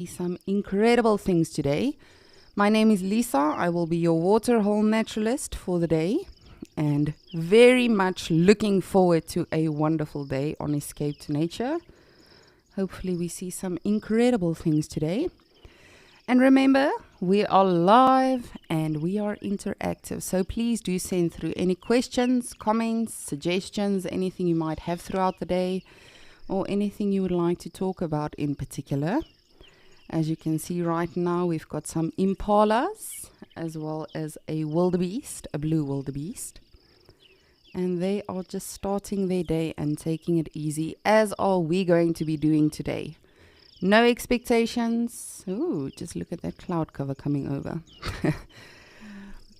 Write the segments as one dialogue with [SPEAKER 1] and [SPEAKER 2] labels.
[SPEAKER 1] Some incredible things today. My name is Lisa. I will be your waterhole naturalist for the day and very much looking forward to a wonderful day on Escape to Nature. Hopefully, we see some incredible things today. And remember, we are live and we are interactive. So please do send through any questions, comments, suggestions, anything you might have throughout the day, or anything you would like to talk about in particular. As you can see right now, we've got some impalas as well as a wildebeest, a blue wildebeest. And they are just starting their day and taking it easy, as are we going to be doing today. No expectations. Ooh, just look at that cloud cover coming over.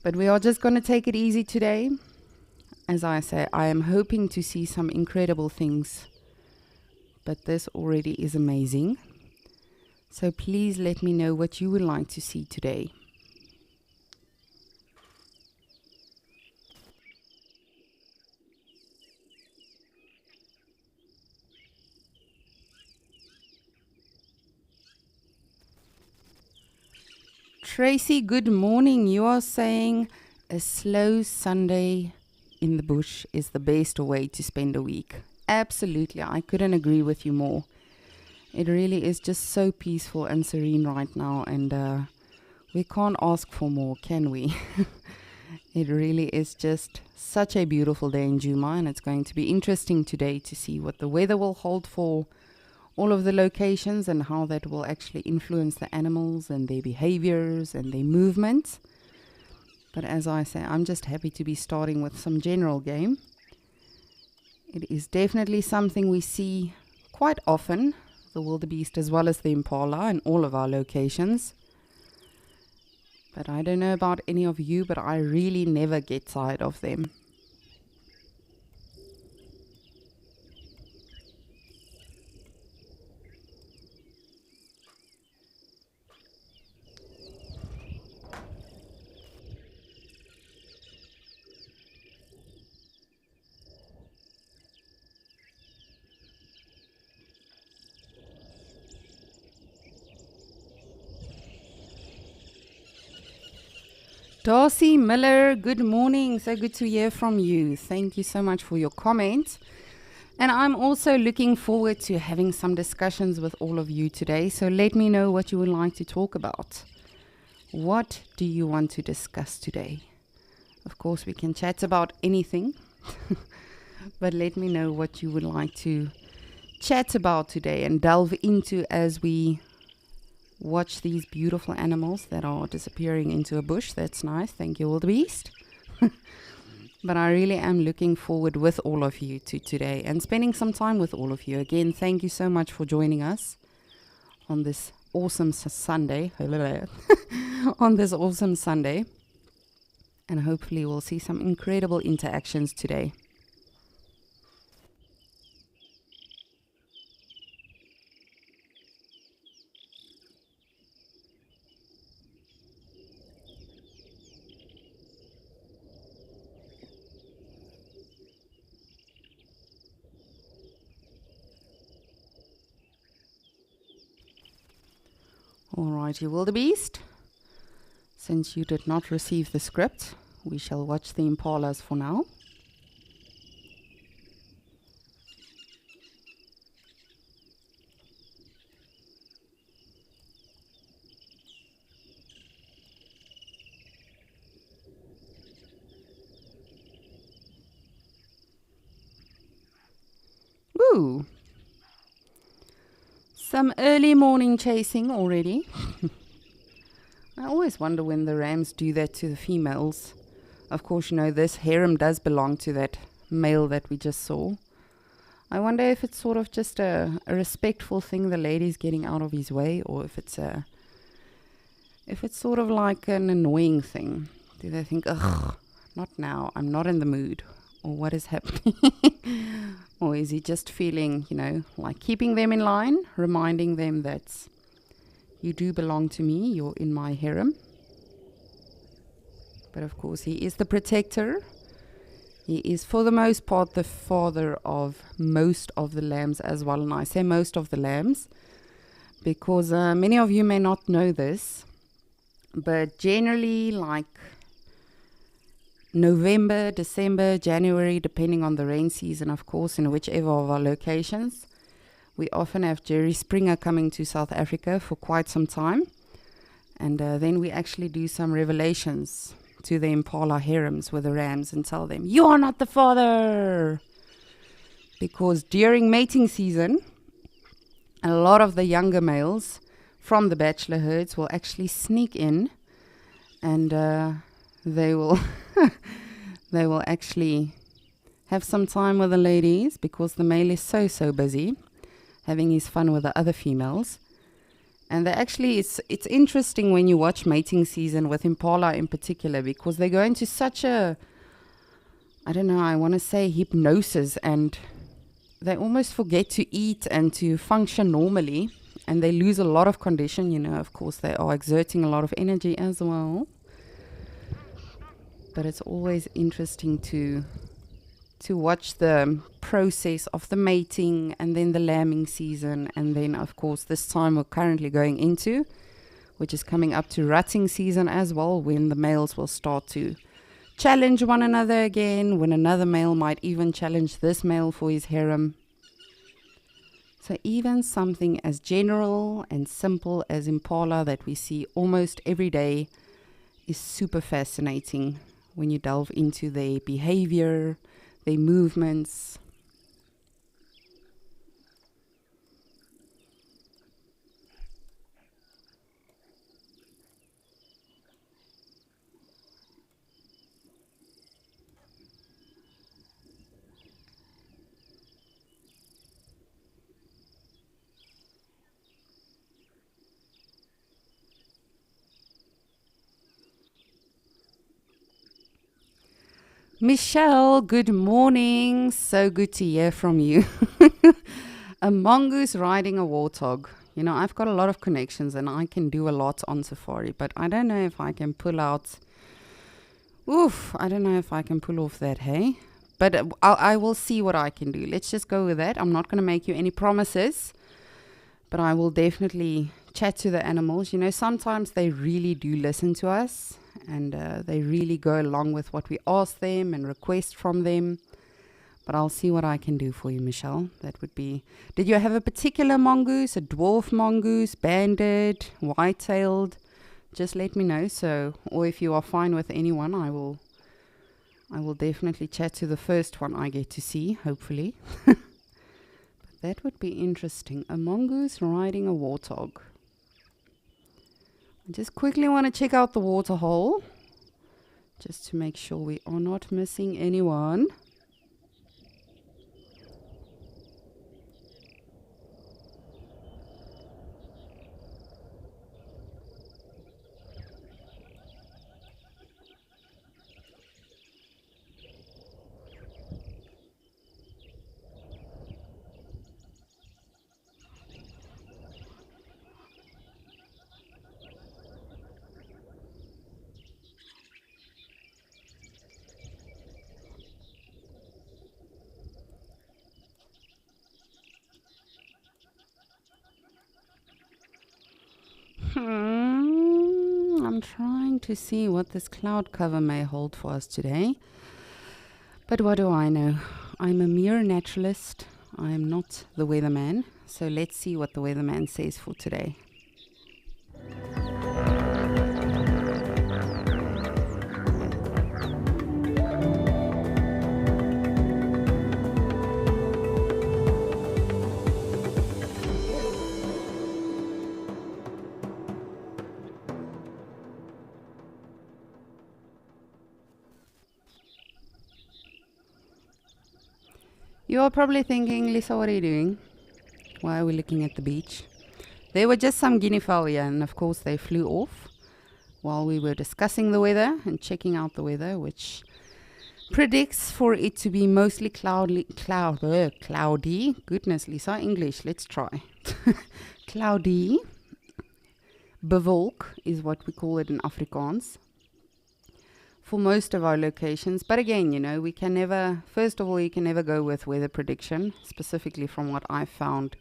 [SPEAKER 1] But we are just going to take it easy today. As I say, I am hoping to see some incredible things. But this already is amazing. So please let me know what you would like to see today. Tracy, good morning. You are saying a slow Sunday in the bush is the best way to spend a week. Absolutely. I couldn't agree with you more. It really is just so peaceful and serene right now, and we can't ask for more, can we? It really is just such a beautiful day in Djuma, and it's going to be interesting today to see what the weather will hold for all of the locations and how that will actually influence the animals and their behaviors and their movements. But as I say, I'm just happy to be starting with some general game. It is definitely something we see quite often, the wildebeest as well as the impala in all of our locations. But I don't know about any of you, but I really never get tired of them. Darcy Miller, good morning. So good to hear from you. Thank you so much for your comment. And I'm also looking forward to having some discussions with all of you today. So let me know what you would like to talk about. What do you want to discuss today? Of course, we can chat about anything. But let me know what you would like to chat about today and delve into as we watch these beautiful animals that are disappearing into a bush. That's nice. Thank you, wildebeest. But I really am looking forward with all of you to today and spending some time with all of you. Again, thank you so much for joining us on this awesome Sunday. On this awesome Sunday. And hopefully we'll see some incredible interactions today. Alrighty, wildebeest. Since you did not receive the script, we shall watch the impalas for now. Woo! Some early morning chasing already. I always wonder when the rams do that to the females. Of course, you know, this harem does belong to that male that we just saw. I wonder if it's sort of just a respectful thing the lady's getting out of his way, or if it's sort of like an annoying thing. Do they think, ugh, not now, I'm not in the mood, or what is happening? Or is he just feeling, you know, like keeping them in line, reminding them that you do belong to me, you're in my harem. But of course, he is the protector. He is, for the most part, the father of most of the lambs as well. And I say most of the lambs because many of you may not know this, but generally, like November, December, January, depending on the rain season, of course, in whichever of our locations, we often have Jerry Springer coming to South Africa for quite some time. And then we actually do some revelations to the impala harems with the rams and tell them, "You are not the father!" Because during mating season, a lot of the younger males from the bachelor herds will actually sneak in, and they will they will actually have some time with the ladies, because the male is so busy having his fun with the other females. And they actually, it's interesting when you watch mating season with impala in particular, because they go into such a, I don't know, I want to say hypnosis, and they almost forget to eat and to function normally, and they lose a lot of condition. Of course, they are exerting a lot of energy as well. But it's always interesting to watch the process of the mating, and then the lambing season, and then of course this time we're currently going into, which is coming up to rutting season as well, when the males will start to challenge one another again, when another male might even challenge this male for his harem. So even something as general and simple as impala that we see almost every day is super fascinating when you delve into their behavior, their movements. Michelle, good morning. So good to hear from you. A mongoose riding a warthog. I've got a lot of connections and I can do a lot on safari, but I don't know if I can pull out. I don't know if I can pull off that, hey? But I will see what I can do. Let's just go with that. I'm not going to make you any promises, but I will definitely chat to the animals. Sometimes they really do listen to us, and they really go along with what we ask them and request from them. But I'll see what I can do for you, Michelle. That would be... Did you have a particular mongoose, a dwarf mongoose, banded, white-tailed? Just let me know. Or if you are fine with anyone, I will definitely chat to the first one I get to see, hopefully. But that would be interesting. A mongoose riding a warthog. I just quickly want to check out the water hole, just to make sure we are not missing anyone. I'm trying to see what this cloud cover may hold for us today. But what do I know? I'm a mere naturalist. I am not the weatherman. So let's see what the weatherman says for today. You are probably thinking, Lisa, what are you doing? Why are we looking at the beach? There were just some guinea fowl here, and of course they flew off while we were discussing the weather and checking out the weather, which predicts for it to be mostly cloudy. Goodness, Lisa, English, let's try. Cloudy. Bewolk is what we call it in Afrikaans, for most of our locations. But again, we can never, first of all, you can never go with weather prediction, specifically from what I found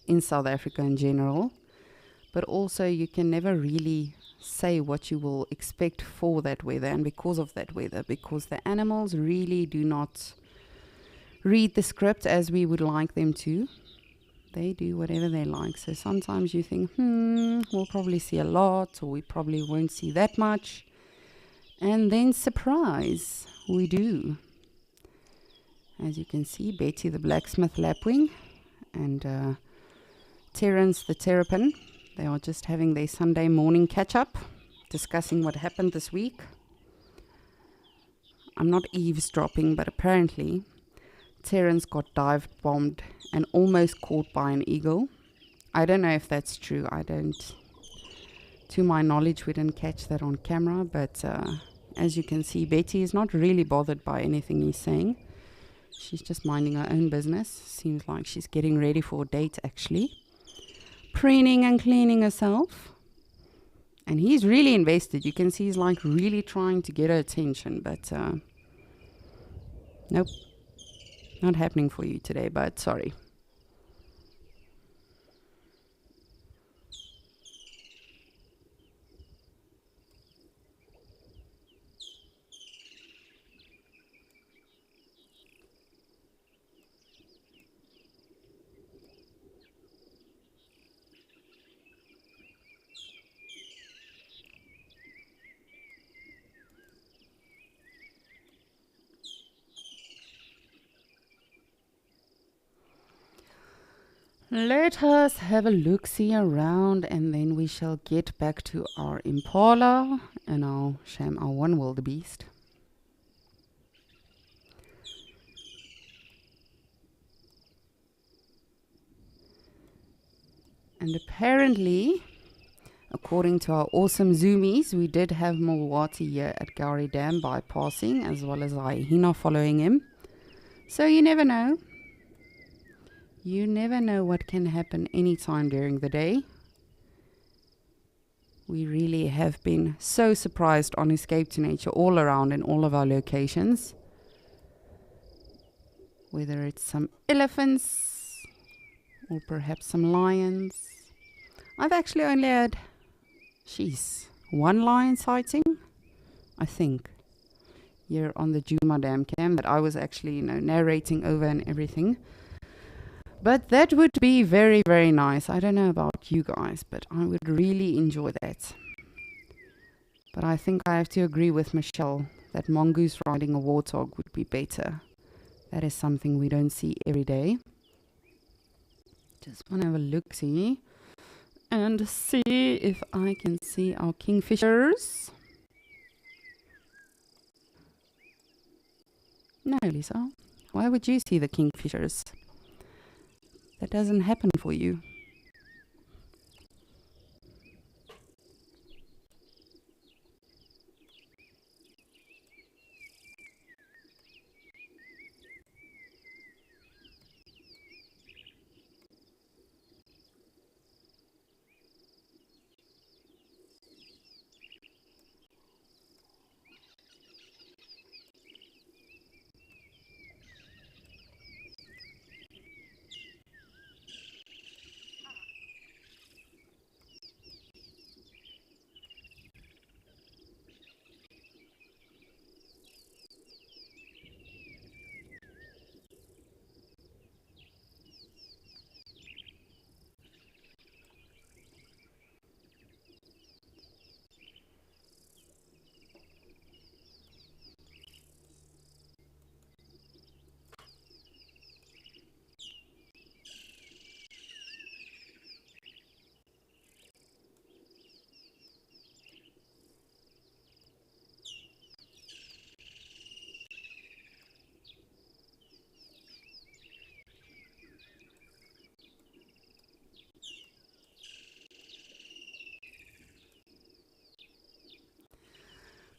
[SPEAKER 1] in South Africa in general. but also you can never really say what you will expect for that weather and because of that weather, because the animals really do not read the script as we would like them to. They do whatever they like. So sometimes you think, we'll probably see a lot, or we probably won't see that much. And then surprise, we do. As you can see, Betty the blacksmith lapwing and Terence the terrapin, they are just having their Sunday morning catch-up, discussing what happened this week. I'm not eavesdropping, but apparently Terence got dive bombed and almost caught by an eagle. I don't know if that's true. To my knowledge, we didn't catch that on camera, but as you can see, Betty is not really bothered by anything he's saying. She's just minding her own business. Seems like she's getting ready for a date, actually. Preening and cleaning herself. And he's really invested. You can see he's like really trying to get her attention, but nope. Not happening for you today, but sorry. Let us have a look-see around, and then we shall get back to our Impala and our one wildebeest. And apparently, according to our awesome zoomies, we did have Mulwati here at Gowrie Dam bypassing, as well as Hyena following him. So you never know. You never know what can happen anytime during the day. We really have been so surprised on Escape to Nature all around in all of our locations. Whether it's some elephants or perhaps some lions. I've actually only had, one lion sighting, I think, here on the Djuma Dam cam that I was actually, narrating over and everything. But that would be very, very nice. I don't know about you guys, but I would really enjoy that. But I think I have to agree with Michelle that mongoose riding a warthog would be better. That is something we don't see every day. Just want to have a look-see and see if I can see our kingfishers. No, Lisa. Why would you see the kingfishers? That doesn't happen for you.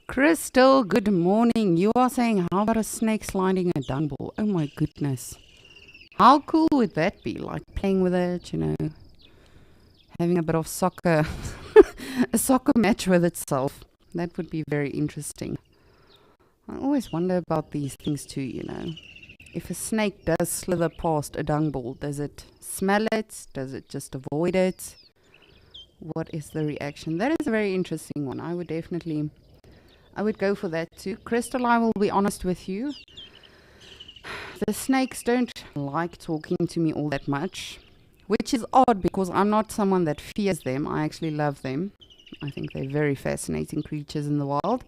[SPEAKER 1] Crystal, good morning. You are saying, how about a snake sliding a dung ball? Oh my goodness. How cool would that be? Like playing with it, having a bit of soccer, a soccer match with itself. That would be very interesting. I always wonder about these things too, If a snake does slither past a dung ball, does it smell it? Does it just avoid it? what is the reaction? That is a very interesting one. I would go for that too. Crystal, I will be honest with you. The snakes don't like talking to me all that much, which is odd because I'm not someone that fears them. I actually love them. I think they're very fascinating creatures in the wild.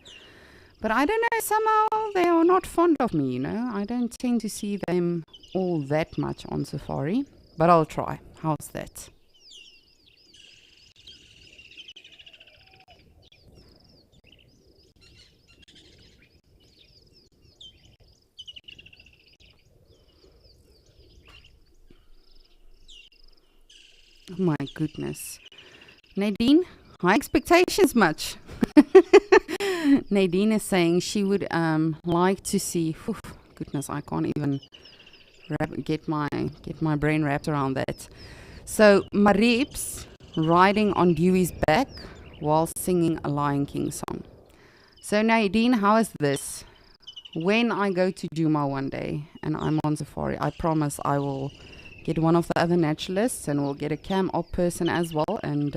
[SPEAKER 1] But I don't know, somehow they are not fond of me, you know. I don't tend to see them all that much on safari. But I'll try. How's that? Oh my goodness. Nadine, high expectations much. Nadine is saying she would like to see. Goodness, I can't even get my brain wrapped around that. So Marips riding on Dewey's back while singing a Lion King song. So Nadine, how is this? When I go to Djuma one day and I'm on safari, I promise I will get one of the other naturalists and we'll get a cam op person as well, and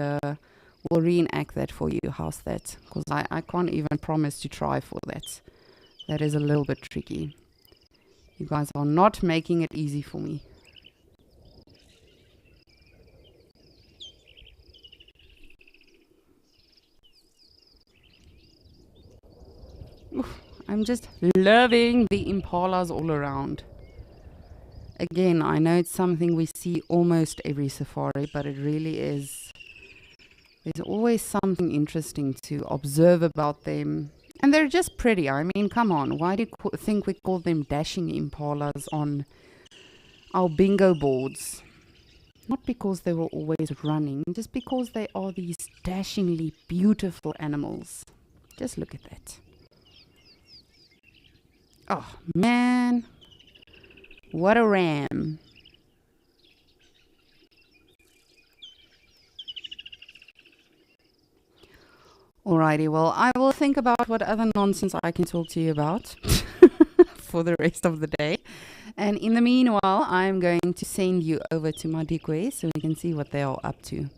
[SPEAKER 1] we'll reenact that for you. How's that? Because I can't even promise to try for that. That is a little bit tricky. You guys are not making it easy for me. Oof, I'm just loving the impalas all around. Again, I know it's something we see almost every safari, but it really is. There's always something interesting to observe about them. And they're just pretty. I mean, come on. Why do you think we call them dashing impalas on our bingo boards? Not because they were always running, just because they are these dashingly beautiful animals. Just look at that. Oh, man. What a ram. Alrighty, well, I will think about what other nonsense I can talk to you about for the rest of the day. And in the meanwhile, I'm going to send you over to Madikwe so we can see what they are up to.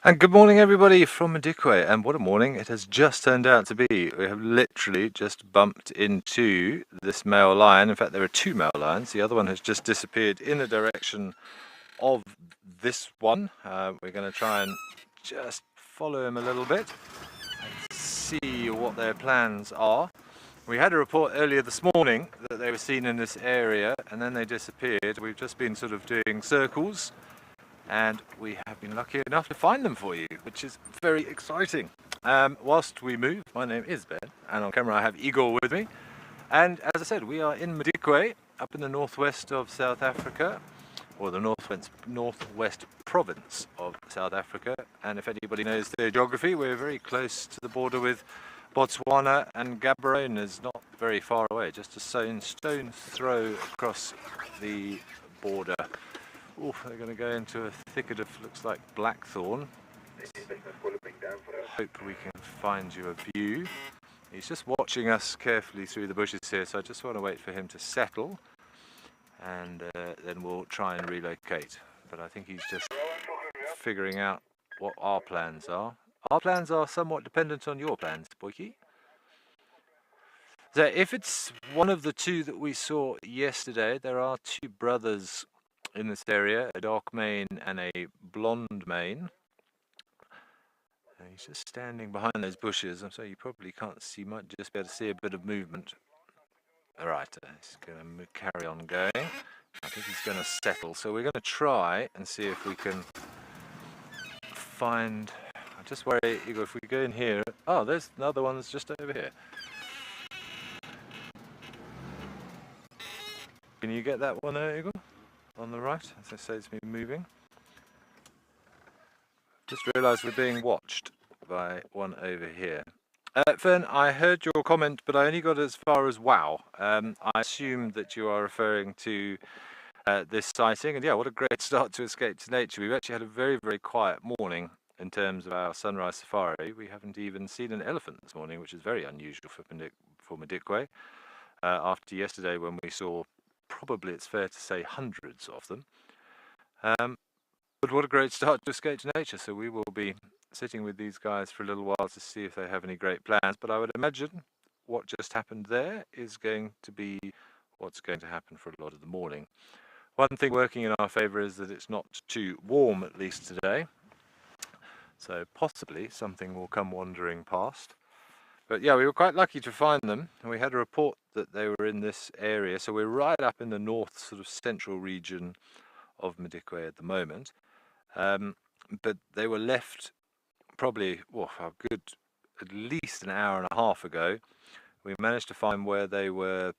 [SPEAKER 2] And good morning, everybody, from Madikwe. And what a morning it has just turned out to be. We have literally just bumped into this male lion. In fact, there are two male lions. The other one has just disappeared in the direction of this one. We're going to try and just follow him a little bit and see what their plans are. We had a report earlier this morning that they were seen in this area and then they disappeared. We've just been sort of doing circles, and we have been lucky enough to find them for you, which is very exciting. Whilst we move, my name is Ben, and on camera I have Igor with me. And as I said, we are in Madikwe, up in the northwest of South Africa, or the northwest province of South Africa. And if anybody knows their geography, we're very close to the border with Botswana, and Gaborone is not very far away, just a stone's throw across the border. Oh, they're going to go into a thicket of, looks like blackthorn. Hope we can find you a view. He's just watching us carefully through the bushes here, so I just want to wait for him to settle, and then we'll try and relocate. But I think he's just figuring out what our plans are. Our plans are somewhat dependent on your plans, Boyki. So if it's one of the two that we saw yesterday, there are two brothers in this area, a dark mane and a blonde mane. And he's just standing behind those bushes, so you probably can't see much, just be able to see a bit of movement. Alright, he's going to carry on going. I think he's going to settle, so we're going to try and see if we can find... I just worry, Igor, if we go in here... Oh, there's another one that's just over here. Can you get that one there, Igor? On the right, as I say, it's been moving. Just realised we're being watched by one over here. Fern, I heard your comment, but I only got as far as wow. I assume that you are referring to this sighting, and yeah, what a great start to Escape to Nature. We've actually had a very, very quiet morning in terms of our sunrise safari, we haven't even seen an elephant this morning, which is very unusual for Madikwe. After yesterday, when we saw, probably it's fair to say, hundreds of them. But what a great start to Escape to Nature. So we will be sitting with these guys for a little while to see if they have any great plans. But I would imagine what just happened there is going to be what's going to happen for a lot of the morning. One thing working in our favour is that it's not too warm, at least today. So possibly something will come wandering past. But yeah, we were quite lucky to find them. And we had a report that they were in this area. So we're right up in the north, sort of central region of Madikwe at the moment. But they were left probably a good at least an hour and a half ago. We managed to find where they were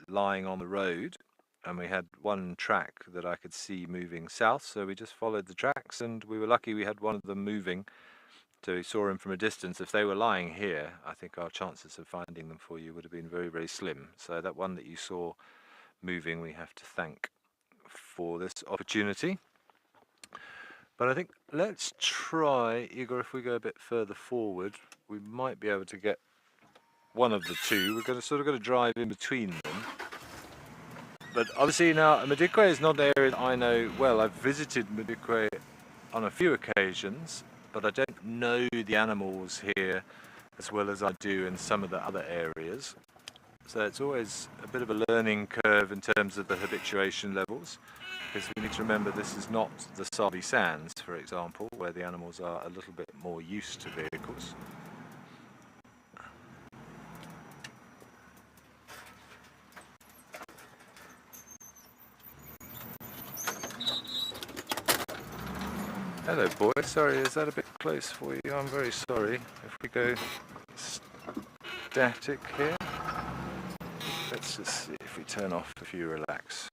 [SPEAKER 2] lying on the road, and we had one track that I could see moving south, so we just followed the tracks, and we were lucky we had one of them moving, so we saw him from a distance. If they were lying here, I think our chances of finding them for you would have been very, very slim. So that one that you saw moving, we have to thank for this opportunity. But I think let's try, Igor, if we go a bit further forward, we might be able to get one of the two. We're going to drive in between them. But obviously now, Madikwe is not an area that I know well. I've visited Madikwe on a few occasions, but I don't know the animals here as well as I do in some of the other areas. So it's always a bit of a learning curve in terms of the habituation levels, because we need to remember this is not the Sabi Sands, for example, where the animals are a little bit more used to vehicles. Hello boy, sorry, is that a bit close for you? I'm very sorry. If we go static here, let's just see if we turn off, if you relax.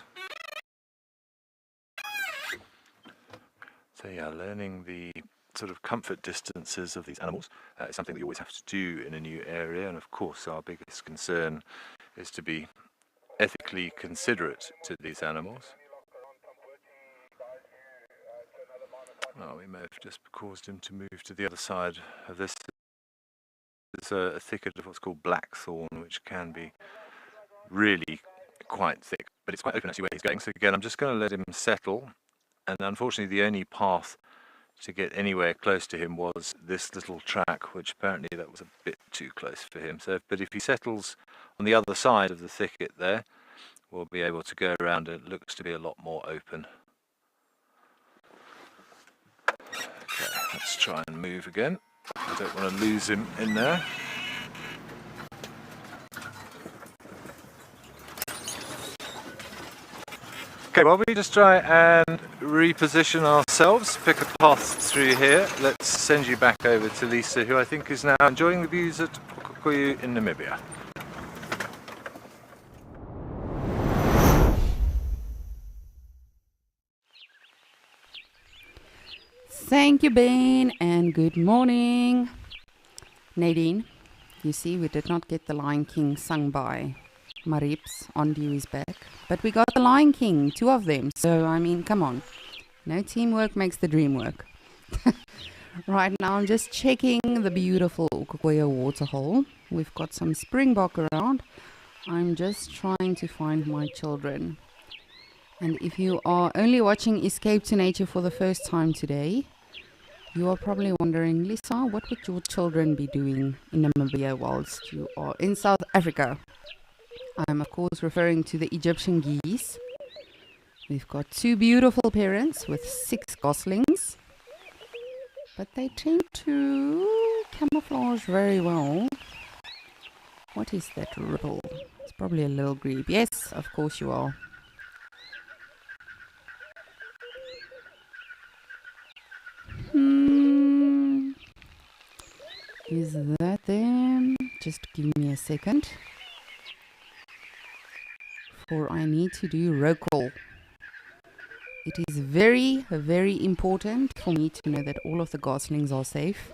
[SPEAKER 2] So yeah, learning the sort of comfort distances of these animals is something that you always have to do in a new area, and of course our biggest concern is to be ethically considerate to these animals. Oh, we may have just caused him to move to the other side of this. There's a thicket of what's called blackthorn, which can be really quite thick, but it's quite open actually where he's going. So again, I'm just going to let him settle. And unfortunately, the only path to get anywhere close to him was this little track, which apparently that was a bit too close for him. So, but if he settles on the other side of the thicket there, we'll be able to go around. It looks to be a lot more open. Okay, let's try and move again. I don't want to lose him in there. Okay, well, we just try and reposition ourselves, pick a path through here. Let's send you back over to Lisa, who I think is now enjoying the views at Pukekohe in Namibia.
[SPEAKER 1] Thank you, Ben, and good morning. Nadine, you see, we did not get the Lion King sung by Marips on Dewey's back, but we got the Lion King, 2 of them. So, I mean, come on. No teamwork makes the dream work. Right now, I'm just checking the beautiful Ukukoya waterhole. We've got some springbok around. I'm just trying to find my children. And if you are only watching Escape to Nature for the first time today, you are probably wondering, Lisa, what would your children be doing in Namibia whilst you are in South Africa? I'm of course referring to the Egyptian geese. We've got 2 beautiful parents with 6 goslings, but they tend to camouflage very well. What is that ripple? It's probably a little grebe. Yes, of course you are. Is that them? Just give me a second. For I need to do roll call. It is very, very important for me to know that all of the goslings are safe.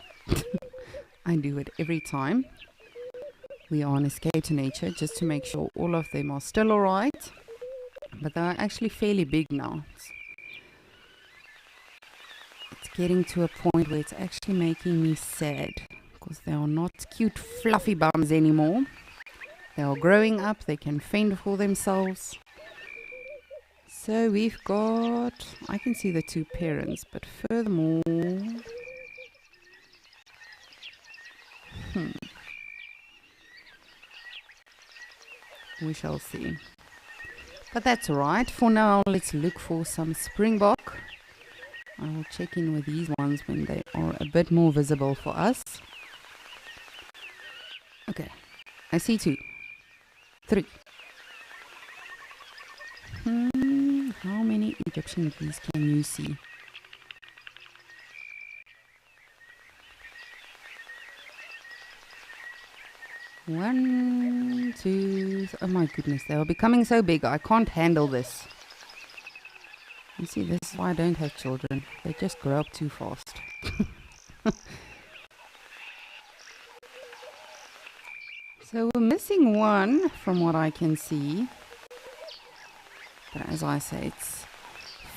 [SPEAKER 1] I do it every time we are on Escape to Nature, just to make sure all of them are still alright. But they are actually fairly big now. It's getting to a point where it's actually making me sad because they are not cute fluffy bums anymore. They are growing up, they can fend for themselves. So we've got, I can see the two parents, but furthermore, we shall see. But that's alright. For now, let's look for some springbok. I will check in with these ones when they are a bit more visible for us. Okay, I see 2, 3. How many Egyptian geese can you see? One, two, oh my goodness, they are becoming so big. I can't handle this. You see, this is why I don't have children. They just grow up too fast. So we're missing one from what I can see. But as I say, it's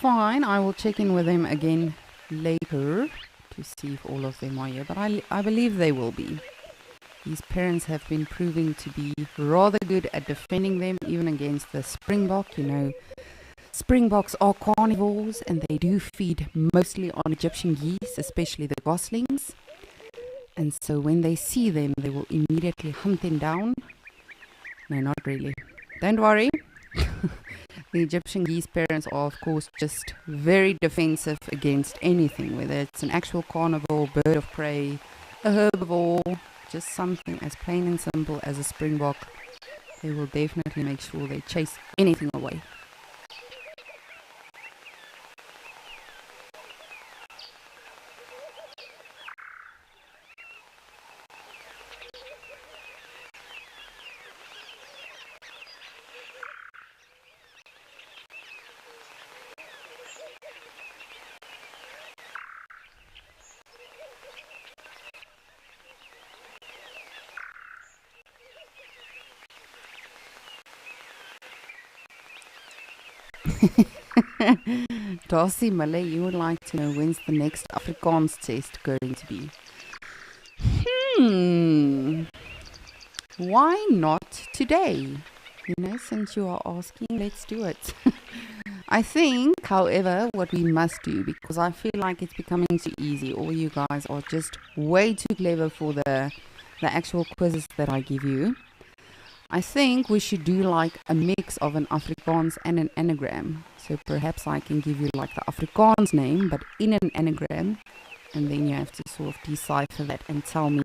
[SPEAKER 1] fine. I will check in with them again later to see if all of them are here. But I believe they will be. These parents have been proving to be rather good at defending them, even against the springbok. You know, springboks are carnivores and they do feed mostly on Egyptian geese, especially the goslings. And so when they see them, they will immediately hunt them down. No, not really. Don't worry. The Egyptian geese parents are, of course, just very defensive against anything, whether it's an actual carnivore, bird of prey, a herbivore, just something as plain and simple as a springbok. They will definitely make sure they chase anything away. Darcy Malay, you would like to know when's the next Afrikaans test going to be? Why not today? You know, since you are asking, let's do it. I think, however, what we must do, because I feel like it's becoming too easy, all you guys are just way too clever for the actual quizzes that I give you. I think we should do like a mix of an Afrikaans and an anagram. So perhaps I can give you like the Afrikaans name, but in an anagram. And then you have to sort of decipher that and tell me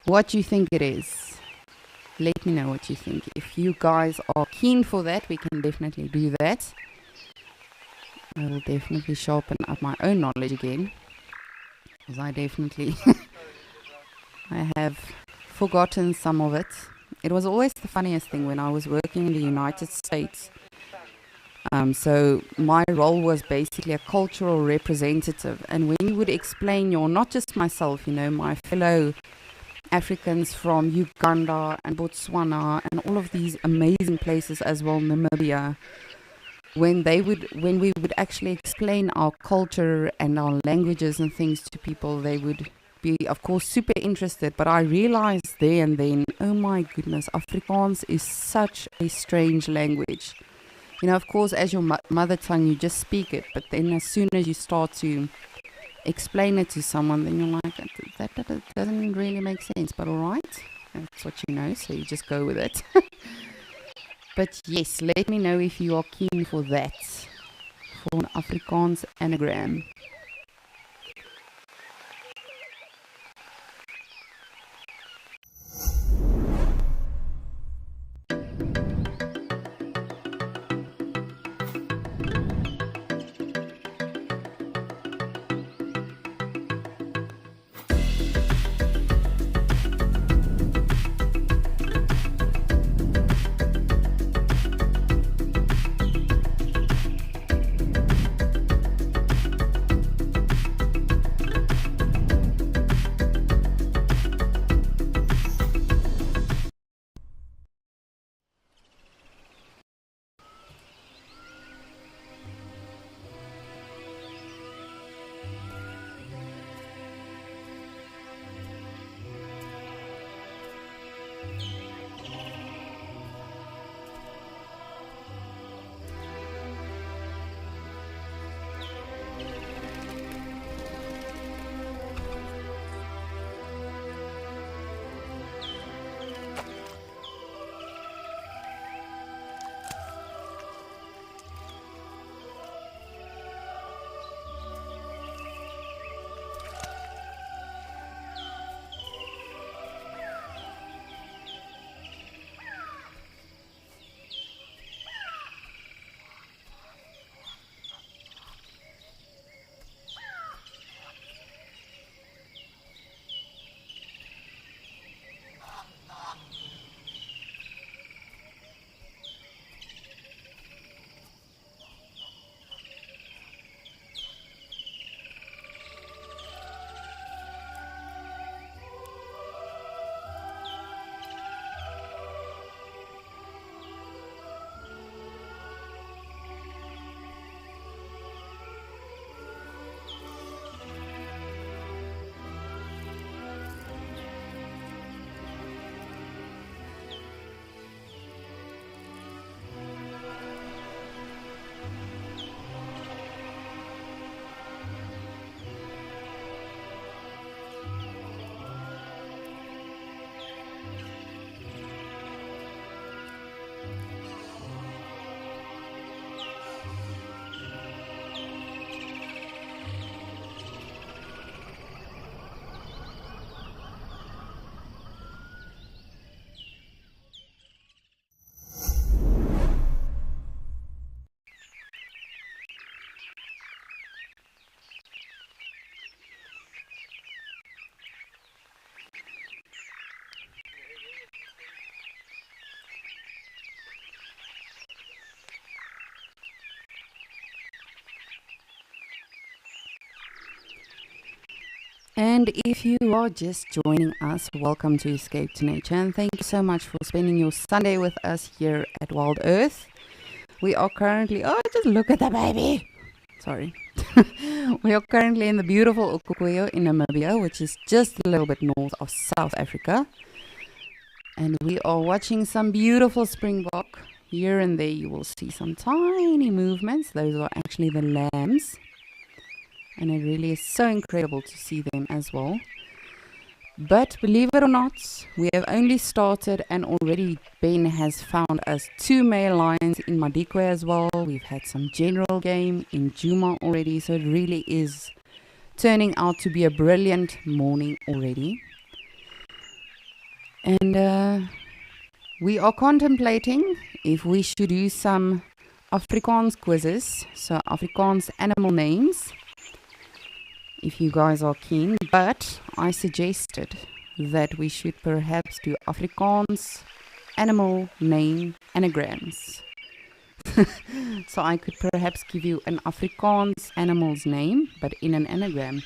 [SPEAKER 1] what you think it is. Let me know what you think. If you guys are keen for that, we can definitely do that. I will definitely sharpen up my own knowledge again. Because I definitely I have forgotten some of it. It was always the funniest thing when I was working in the United States. So my role was basically a cultural representative. And when you would explain not just myself, you know, my fellow Africans from Uganda and Botswana and all of these amazing places as well, Namibia, when we would actually explain our culture and our languages and things to people, they would be, of course, super interested. But I realized there and then, oh my goodness, Afrikaans is such a strange language. You know, of course, as your mother tongue, you just speak it. But then as soon as you start to explain it to someone, then you're like, that doesn't really make sense. But all right, that's what you know, so you just go with it. But yes, let me know if you are keen for that, for an Afrikaans anagram. And if you are just joining us, welcome to Escape to Nature, and thank you so much for spending your Sunday with us here at Wild Earth. We are currently, just look at the baby. Sorry. We are currently in the beautiful Okukuyo in Namibia, which is just a little bit north of South Africa. And we are watching some beautiful springbok. Here and there you will see some tiny movements. Those are actually the lambs. And it really is so incredible to see them as well. But believe it or not, we have only started and already Ben has found us 2 male lions in Madikwe as well. We've had some general game in Djuma already, so it really is turning out to be a brilliant morning already. And we are contemplating if we should do some Afrikaans quizzes, so Afrikaans animal names, if you guys are keen, but I suggested that we should perhaps do Afrikaans animal name anagrams. So I could perhaps give you an Afrikaans animal's name, but in an anagram,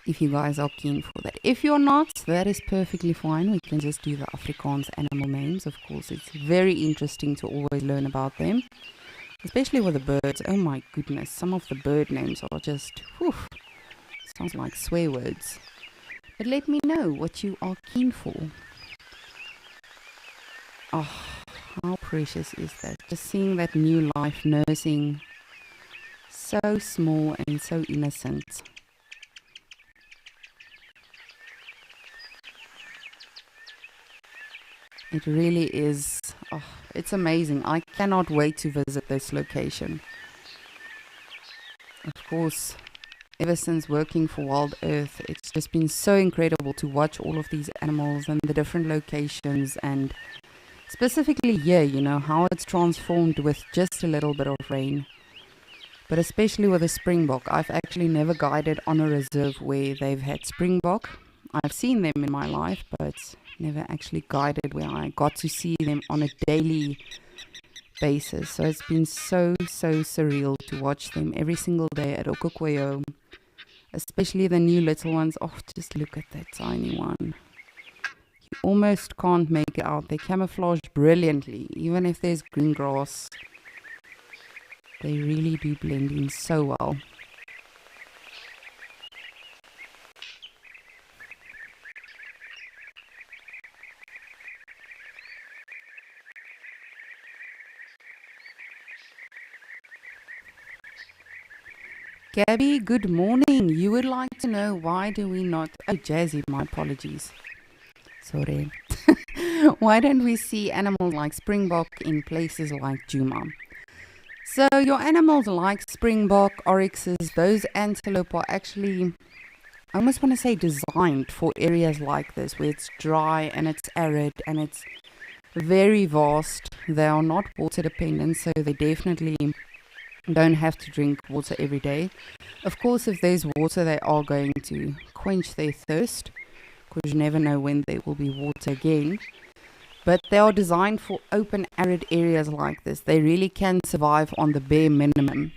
[SPEAKER 1] if you guys are keen for that. If you're not, that is perfectly fine. We can just do the Afrikaans animal names. Of course, it's very interesting to always learn about them, especially with the birds. Oh my goodness, some of the bird names are just, sounds like swear words. But let me know what you are keen for. Oh, how precious is that? Just seeing that new life nursing, so small and so innocent. It really is, it's amazing. I cannot wait to visit this location. Of course, ever since working for Wild Earth, it's just been so incredible to watch all of these animals and the different locations, and specifically here, how it's transformed with just a little bit of rain. But especially with the springbok, I've actually never guided on a reserve where they've had springbok. I've seen them in my life, but never actually guided where I got to see them on a daily basis. So it's been so surreal to watch them every single day at Okukuyo, especially the new little ones. Oh, just look at that tiny one. You almost can't make it out. They camouflage brilliantly, even if there's green grass. They really do blend in so well. Gabby, good morning. You would like to know why do we not... Oh, Jazzy, my apologies. Sorry. Why don't we see animals like springbok in places like Djuma? So your animals like springbok, oryxes, those antelope are actually, I almost want to say, designed for areas like this where it's dry and it's arid and it's very vast. They are not water dependent, so they definitely don't have to drink water every day. Of course, if there's water, they are going to quench their thirst, because you never know when there will be water again. But they are designed for open, arid areas like this. They really can survive on the bare minimum.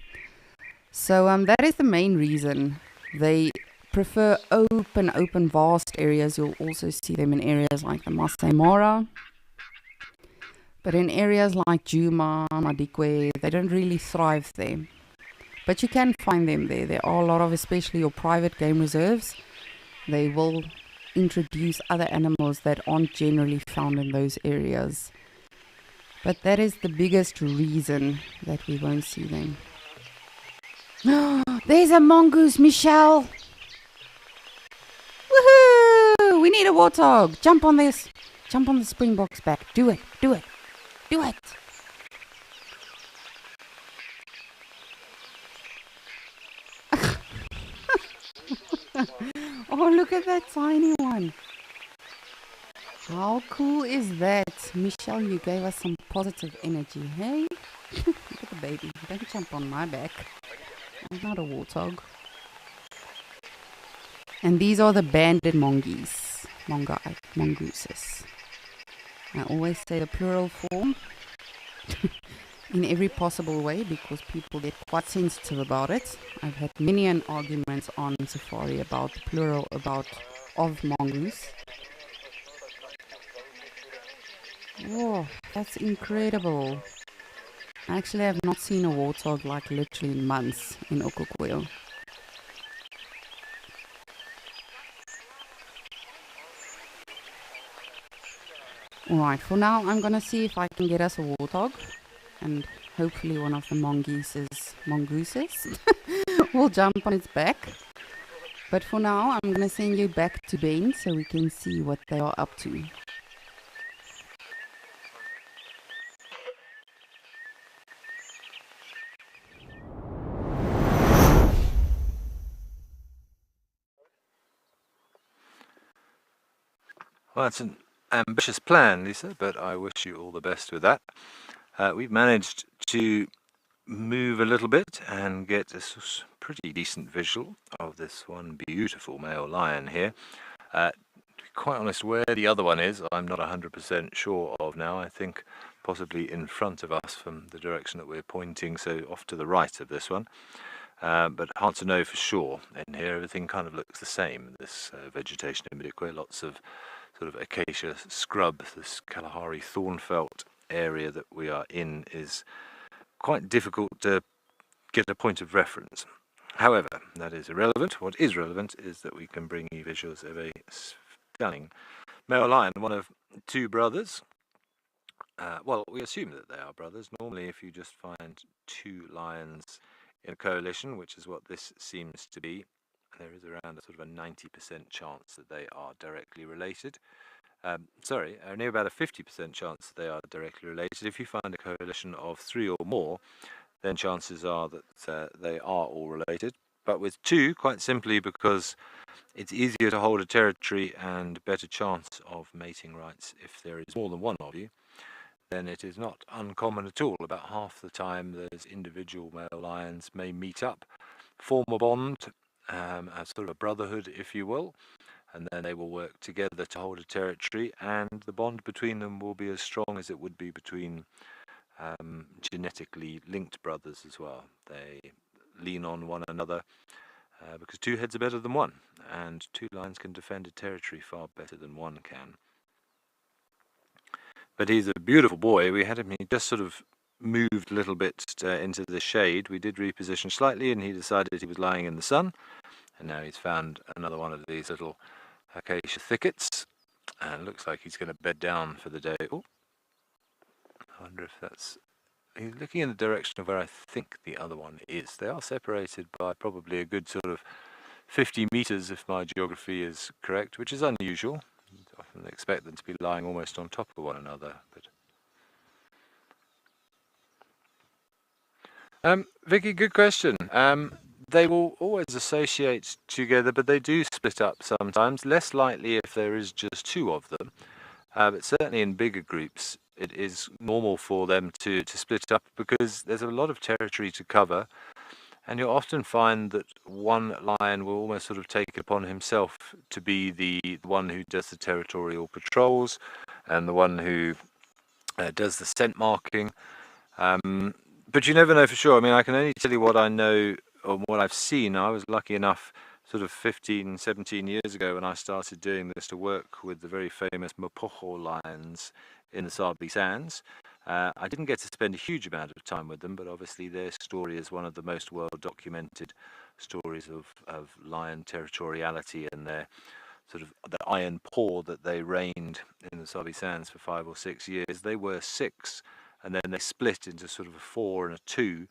[SPEAKER 1] So that is the main reason. They prefer open, vast areas. You'll also see them in areas like the Masai Mara. But in areas like Djuma, Madikwe, they don't really thrive there. But you can find them there. There are a lot of, especially your private game reserves. They will introduce other animals that aren't generally found in those areas. But that is the biggest reason that we won't see them. There's a mongoose, Michelle! Woohoo! We need a warthog. Jump on this. Jump on the springbok's back. Do it. Do it. Do it! Oh, look at that tiny one. How cool is that? Michelle, you gave us some positive energy, hey? Look at the baby. Don't jump on my back. I'm not a warthog. And these are the banded mongooses. Mongooses. I always say the plural form. in every possible way because people get quite sensitive about it. I've had many an argument on Safari about the plural about of mongoose. Whoa, that's incredible. Actually, I've not seen a warthog like literally in months in Okukoyo. Alright, for now I'm gonna see if I can get us a warthog and hopefully one of the mongooses will jump on its back. But for now I'm gonna send you back to Ben so we can see what they are up to.
[SPEAKER 2] Well, that's an ambitious plan, Lisa, but I wish you all the best with that. We've managed to move a little bit and get a pretty decent visual of this one beautiful male lion here. To be quite honest, where the other one is, I'm not 100% sure of now. I think possibly in front of us from the direction that we're pointing, so off to the right of this one. But hard to know for sure. In here, everything kind of looks the same. This vegetation in Madikwe, lots of sort of acacia scrub. This Kalahari thornfelt area that we are in is quite difficult to get a point of reference. However, that is irrelevant. What is relevant is that we can bring you visuals of a stunning male lion, one of two brothers. Well, we assume that they are brothers. Normally, if you just find two lions in a coalition, which is what this seems to be, there is around a sort of a 90% chance that they are directly related. Only about a 50% chance that they are directly related. If you find a coalition of three or more, then chances are that they are all related. But with two, quite simply because it's easier to hold a territory and better chance of mating rights if there is more than one of you, then it is not uncommon at all. About half the time those individual male lions may meet up, form a bond, as sort of a brotherhood, if you will, and then they will work together to hold a territory, and the bond between them will be as strong as it would be between genetically linked brothers as well. They lean on one another because two heads are better than one, and two lions can defend a territory far better than one can. But he's a beautiful boy. We had him, he just sort of moved a little bit into the shade. We did reposition slightly and he decided he was lying in the sun, and now he's found another one of these little acacia thickets and looks like he's going to bed down for the day. Oh, I wonder if that's... He's looking in the direction of where I think the other one is. They are separated by probably a good sort of 50 meters if my geography is correct, which is unusual. You often expect them to be lying almost on top of one another, but Vicky, good question. They will always associate together, but they do split up sometimes. Less likely if there is just two of them, but certainly in bigger groups it is normal for them to split up because there's a lot of territory to cover, and you'll often find that one lion will almost sort of take it upon himself to be the one who does the territorial patrols and the one who does the scent marking. But you never know for sure. I mean, I can only tell you what I know or what I've seen. I was lucky enough sort of 15, 17 years ago when I started doing this to work with the very famous Mapocho lions in the Sabi Sands. I didn't get to spend a huge amount of time with them, but obviously their story is one of the most well documented stories of lion territoriality and their sort of the iron paw that they reigned in the Sabi Sands for 5 or 6 years. They were 6, and then they split into sort of a 4 and a 2,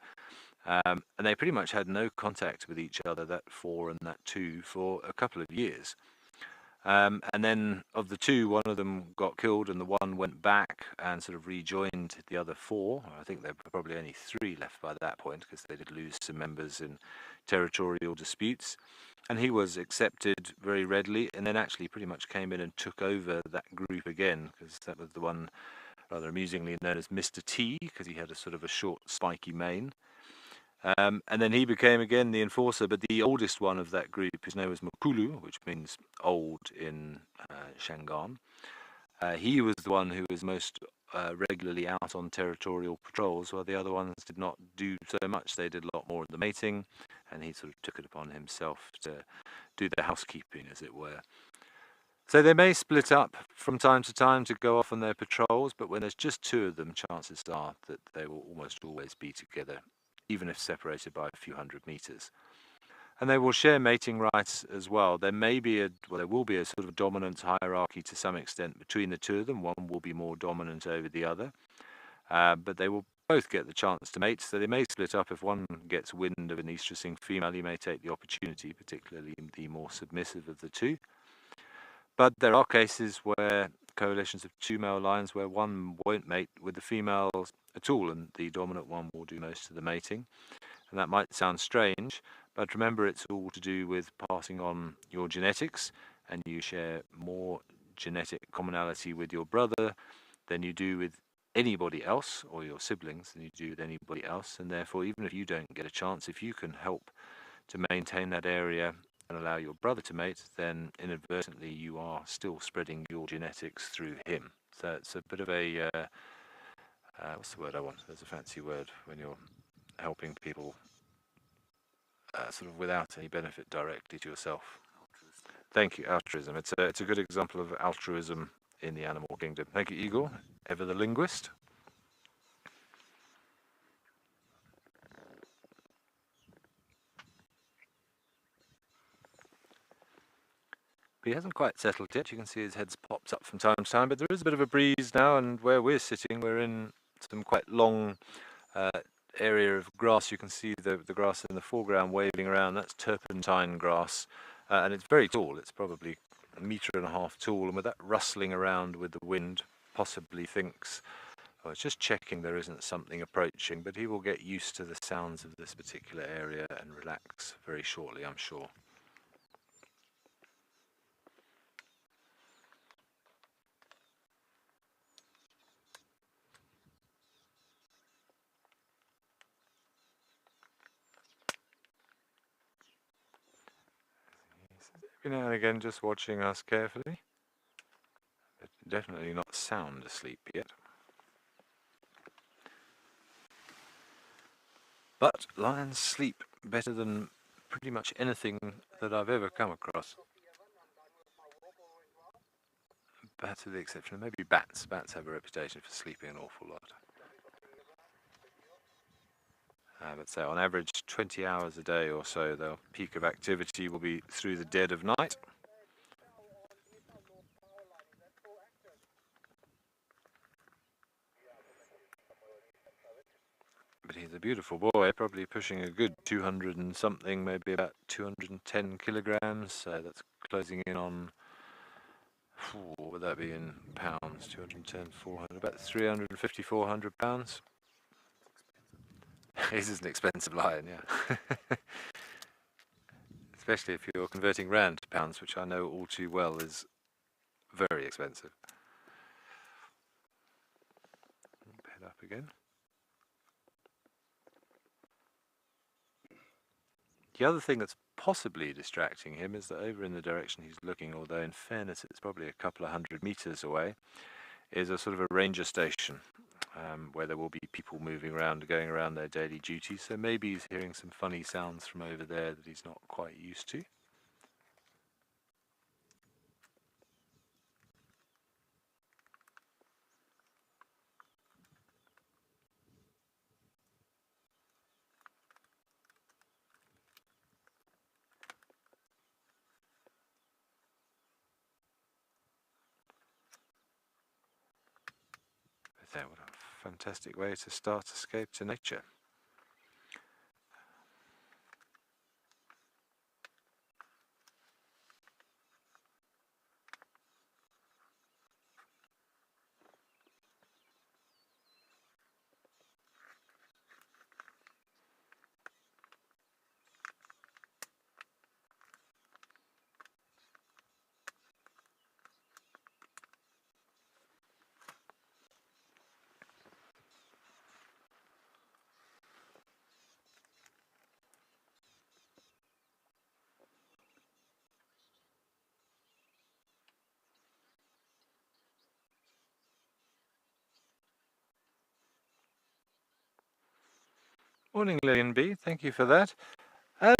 [SPEAKER 2] and they pretty much had no contact with each other, that 4 and that 2, for a couple of years. And then of the 2, one of them got killed and the one went back and sort of rejoined the other 4. I think there were probably only 3 left by that point because they did lose some members in territorial disputes. And he was accepted very readily and then actually pretty much came in and took over that group again, because that was the one rather amusingly known as Mr. T, because he had a sort of a short spiky mane. And then he became again the enforcer, but the oldest one of that group, his name was Mukulu, which means old in Shangaan. He was the one who was most regularly out on territorial patrols, while the other ones did not do so much. They did a lot more of the mating, and he sort of took it upon himself to do the housekeeping, as it were. So they may split up from time to time to go off on their patrols, but when there's just two of them, chances are that they will almost always be together, even if separated by a few hundred meters. And they will share mating rights as well. There will be a sort of dominance hierarchy to some extent between the two of them. One will be more dominant over the other, but they will both get the chance to mate. So they may split up if one gets wind of an estrusing female. He may take the opportunity, particularly the more submissive of the two. But there are cases where coalitions of two male lions where one won't mate with the females at all, and the dominant one will do most of the mating. And that might sound strange, but remember, it's all to do with passing on your genetics, and you share more genetic commonality with your brother than you do with anybody else, or your siblings than you do with anybody else. And therefore, even if you don't get a chance, if you can help to maintain that area and allow your brother to mate, then inadvertently you are still spreading your genetics through him. So it's a bit of a what's the word I want? There's a fancy word when you're helping people sort of without any benefit directly to yourself. Thank you, altruism. It's a good example of altruism in the animal kingdom. Thank you, Igor, ever the linguist. He hasn't quite settled yet. You can see his head's popped up from time to time, but there is a bit of a breeze now, and where we're sitting, we're in some quite long area of grass. You can see the grass in the foreground waving around. That's turpentine grass, and it's very tall. It's probably 1.5 meters tall, and with that rustling around with the wind, possibly thinks, oh, it's just checking there isn't something approaching, but he will get used to the sounds of this particular area and relax very shortly, I'm sure. Every now and again just watching us carefully, but definitely not sound asleep yet. But lions sleep better than pretty much anything that I've ever come across. Perhaps with the exception of maybe bats. Bats have a reputation for sleeping an awful lot. But say on average 20 hours a day or so, their peak of activity will be through the dead of night. But he's a beautiful boy, probably pushing a good 200 and something, maybe about 210 kilograms. So that's closing in on, what would that be in pounds? 210, 400, about 350, 400 pounds. This is an expensive lion, yeah. Especially if you're converting rand to pounds, which I know all too well is very expensive. Head up again. The other thing that's possibly distracting him is that over in the direction he's looking, although in fairness it's probably a couple of 100 meters away, is a sort of a ranger station where there will be people moving around, going around their daily duties. So maybe he's hearing some funny sounds from over there that he's not quite used to. But what a fantastic way to start Escape to Nature. Morning, Lillian B. Thank you for that. I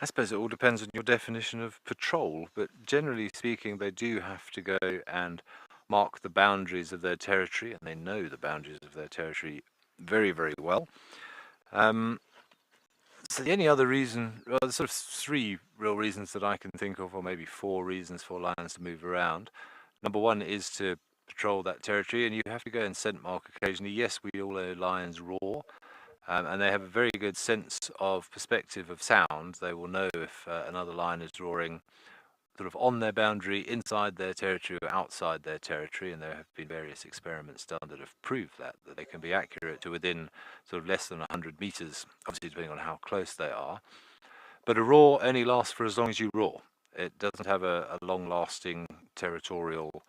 [SPEAKER 2] suppose it all depends on your definition of patrol, but generally speaking, they do have to go and mark the boundaries of their territory, and they know the boundaries of their territory very, very well. So the only other reason, well, there's sort of three real reasons that I can think of, or maybe four reasons for lions to move around. Number one is to patrol that territory, and you have to go and scent mark occasionally. Yes, we all know lions roar, and they have a very good sense of perspective of sound. They will know if another lion is roaring sort of on their boundary, inside their territory, or outside their territory, and there have been various experiments done that have proved that they can be accurate to within sort of less than 100 meters, obviously depending on how close they are. But a roar only lasts for as long as you roar. It doesn't have a long-lasting territorial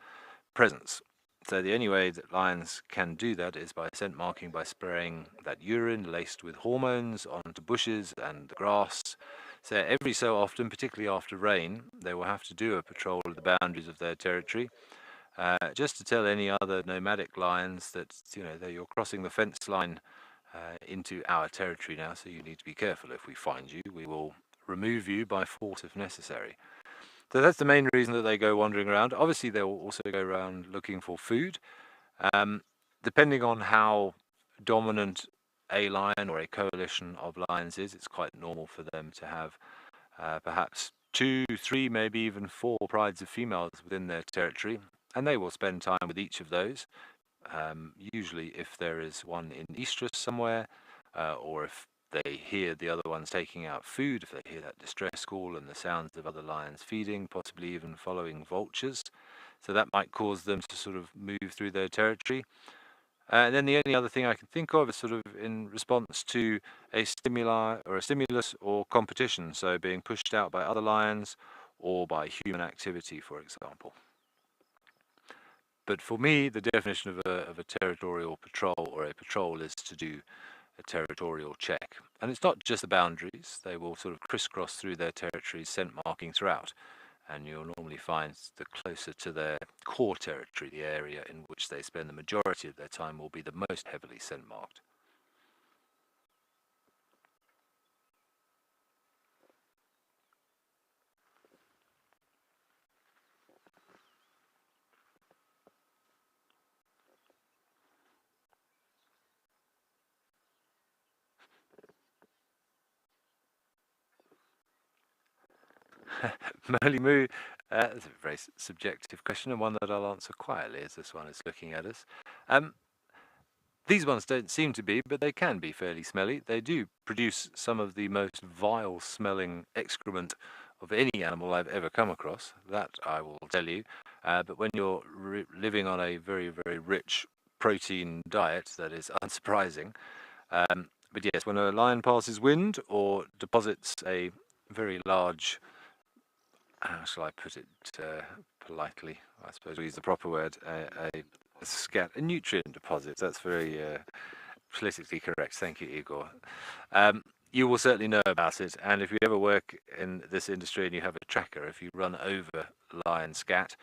[SPEAKER 2] presence. So the only way that lions can do that is by scent marking, by spraying that urine laced with hormones onto bushes and the grass. So every so often, particularly after rain, they will have to do a patrol of the boundaries of their territory, just to tell any other nomadic lions that that you're crossing the fence line into our territory now. So you need to be careful. If we find you, we will remove you by force if necessary. So that's the main reason that they go wandering around. Obviously, they will also go around looking for food. Depending on how dominant a lion or a coalition of lions is, it's quite normal for them to have perhaps two, three, maybe even four prides of females within their territory, and they will spend time with each of those. Usually, if there is one in estrus somewhere, or if they hear the other ones taking out food, if they hear that distress call and the sounds of other lions feeding, possibly even following vultures. So that might cause them to sort of move through their territory. And then the only other thing I can think of is sort of in response to a stimuli or a stimulus or competition, so being pushed out by other lions or by human activity, for example. But for me, the definition of a territorial patrol or a patrol is to do a territorial check. And it's not just the boundaries, they will sort of crisscross through their territories, scent marking throughout. And you'll normally find the closer to their core territory, the area in which they spend the majority of their time, will be the most heavily scent marked. Merly Moo, that's a very subjective question, and one that I'll answer quietly as this one is looking at us. These ones don't seem to be, but they can be fairly smelly. They do produce some of the most vile smelling excrement of any animal I've ever come across, that I will tell you. But when you're living on a very, very rich protein diet, that is unsurprising. But yes, when a lion passes wind or deposits a very large, how shall I put it politely? I suppose we use the proper word, a nutrient deposit. That's very politically correct. Thank you, Igor. You will certainly know about it, and if you ever work in this industry and you have a tracker, if you run over lion scat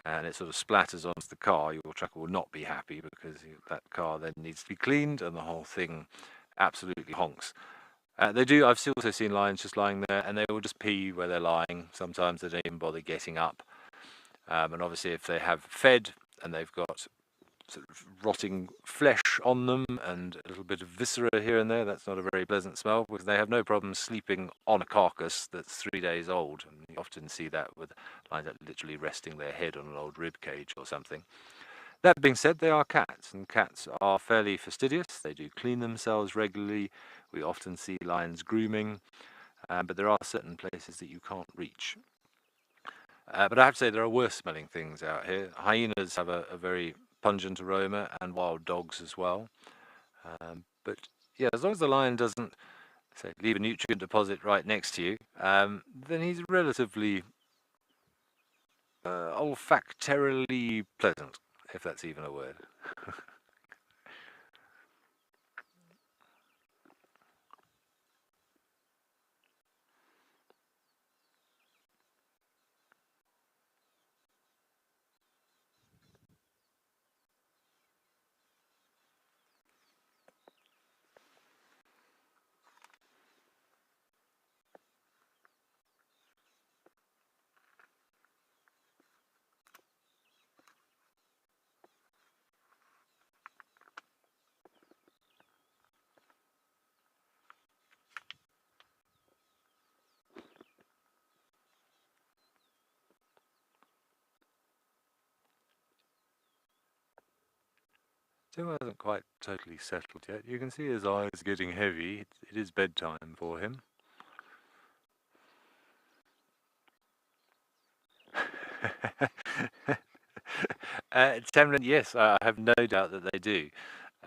[SPEAKER 2] and it sort of splatters onto the car, your tracker will not be happy because that car then needs to be cleaned and the whole thing absolutely honks. They do. I've also seen lions just lying there, and they will just pee where they're lying. Sometimes they don't even bother getting up. And obviously, if they have fed and they've got sort of rotting flesh on them and a little bit of viscera here and there, that's not a very pleasant smell, because they have no problem sleeping on a carcass that's 3 days old. And you often see that with lions that literally resting their head on an old rib cage or something. That being said, they are cats, and cats are fairly fastidious. They do clean themselves regularly. We often see lions grooming, but there are certain places that you can't reach. But I have to say, there are worse smelling things out here. Hyenas have a very pungent aroma, and wild dogs as well. But yeah, as long as the lion doesn't, say, leave a nutrient deposit right next to you, then he's relatively olfactorily pleasant, if that's even a word. Still hasn't quite totally settled yet. You can see his eyes getting heavy. It is bedtime for him. Tamlin, yes, I have no doubt that they do.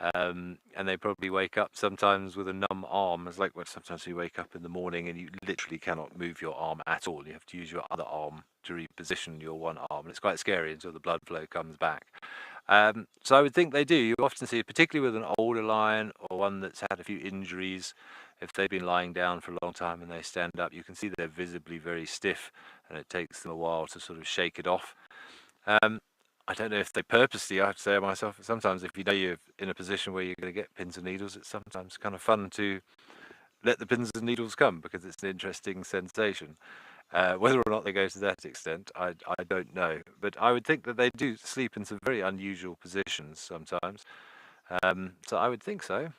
[SPEAKER 2] And they probably wake up sometimes with a numb arm. It's like when sometimes you wake up in the morning and you literally cannot move your arm at all. You have to use your other arm to reposition your one arm. And it's quite scary until the blood flow comes back. So I would think they do. You often see, particularly with an older lion or one that's had a few injuries, if they've been lying down for a long time and they stand up, you can see they're visibly very stiff and it takes them a while to sort of shake it off. I don't know if they purposely, I have to say myself, sometimes if you know you're in a position where you're going to get pins and needles, it's sometimes kind of fun to let the pins and needles come because it's an interesting sensation. Whether or not they go to that extent, I don't know. But I would think that they do sleep in some very unusual positions sometimes. So I would think so.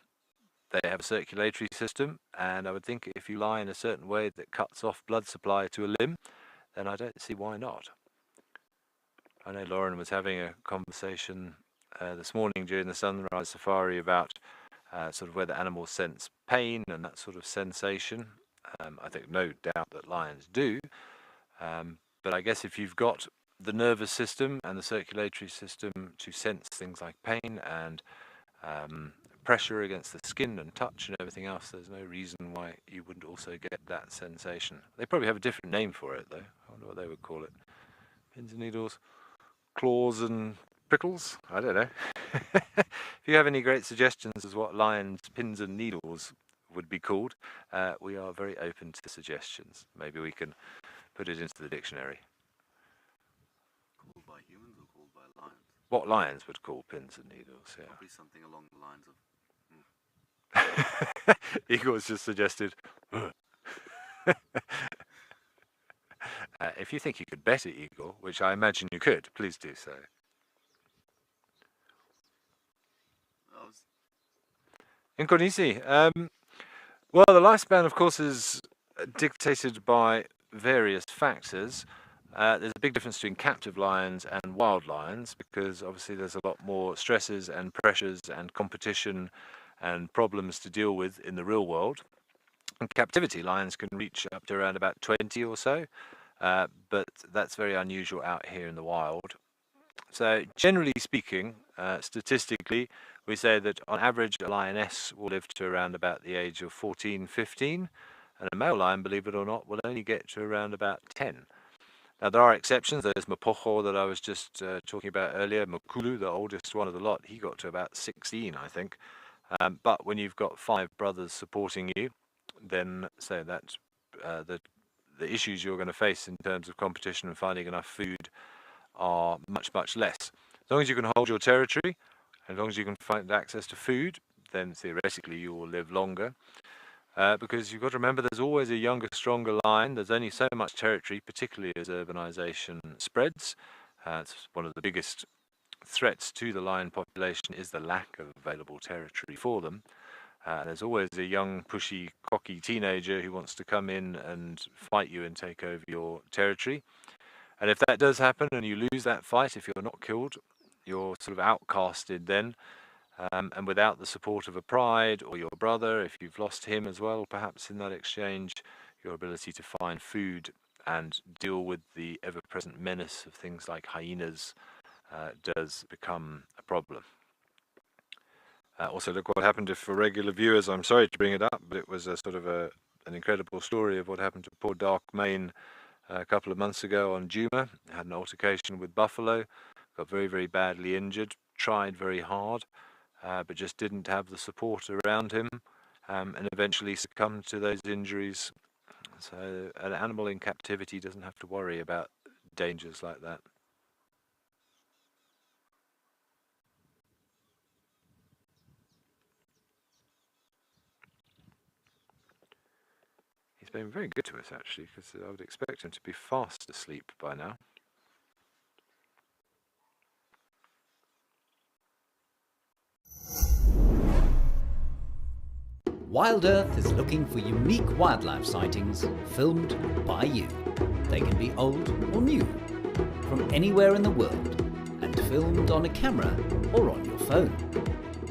[SPEAKER 2] They have a circulatory system, and I would think if you lie in a certain way that cuts off blood supply to a limb, then I don't see why not. I know Lauren was having a conversation this morning during the sunrise safari about sort of whether animals sense pain and that sort of sensation. I think no doubt that lions do, but I guess if you've got the nervous system and the circulatory system to sense things like pain and pressure against the skin and touch and everything else, there's no reason why you wouldn't also get that sensation. They probably have a different name for it though. I wonder what they would call it. Pins and needles, claws and prickles? I don't know. If you have any great suggestions as what lions, pins and needles would be called, we are very open to suggestions. Maybe we can put it into the dictionary.
[SPEAKER 3] Called by humans or called by lions?
[SPEAKER 2] What lions would call pins and needles, yeah.
[SPEAKER 3] Probably something along the lines of...
[SPEAKER 2] Igor's just suggested. If you think you could bet it, Igor, which I imagine you could, please do so. Inconisi. Well, the lifespan, of course, is dictated by various factors. There's a big difference between captive lions and wild lions because obviously there's a lot more stresses and pressures and competition and problems to deal with in the real world. In captivity, lions can reach up to around about 20 or so, but that's very unusual out here in the wild. So generally speaking, statistically, we say that on average a lioness will live to around about the age of 14, 15, and a male lion, believe it or not, will only get to around about 10. Now there are exceptions. There's Mapocho that I was just talking about earlier. Makulu, the oldest one of the lot, he got to about 16, I think. But when you've got 5 brothers supporting you, then say that the issues you're going to face in terms of competition and finding enough food are much, much less. As long as you can hold your territory, as long as you can find access to food, then theoretically you will live longer. Because you've got to remember there's always a younger, stronger lion. There's only so much territory, particularly as urbanization spreads. It's one of the biggest threats to the lion population is the lack of available territory for them. There's always a young, pushy, cocky teenager who wants to come in and fight you and take over your territory. And if that does happen and you lose that fight, if you're not killed, you're sort of outcasted then. And without the support of a pride or your brother, if you've lost him as well, perhaps in that exchange, your ability to find food and deal with the ever-present menace of things like hyenas does become a problem. Also, look what happened for regular viewers. I'm sorry to bring it up, but it was a sort of an incredible story of what happened to poor Dark Mane a couple of months ago on Djuma. Had an altercation with buffalo, got very, very badly injured, tried very hard, but just didn't have the support around him, and eventually succumbed to those injuries. So an animal in captivity doesn't have to worry about dangers like that. He's been very good to us actually, because I would expect him to be fast asleep by now.
[SPEAKER 4] Wild Earth is looking for unique wildlife sightings filmed by you. They can be old or new, from anywhere in the world, and filmed on a camera or on your phone.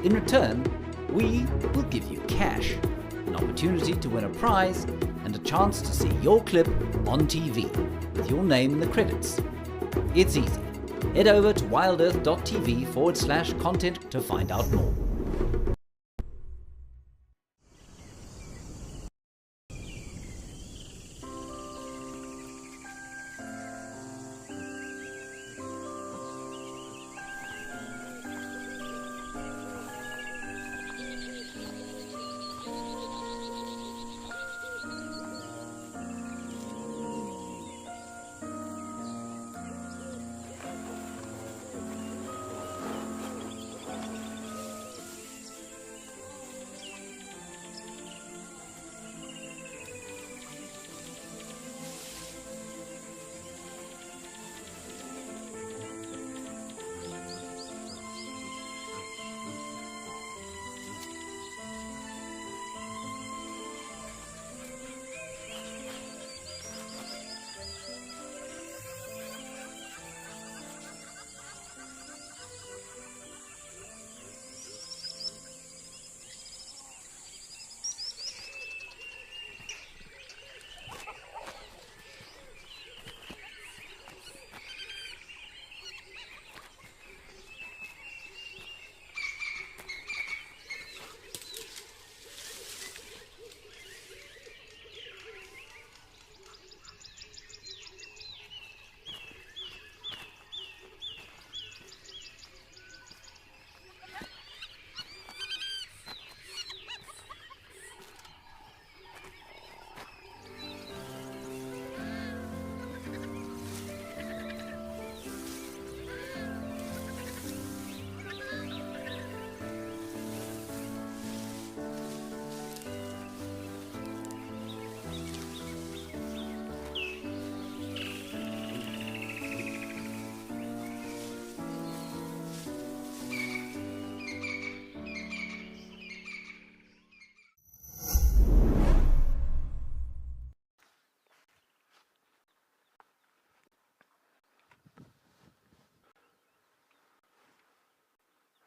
[SPEAKER 4] In return, we will give you cash, an opportunity to win a prize, and a chance to see your clip on TV with your name in the credits. It's easy. Head over to wildearth.tv/content to find out more.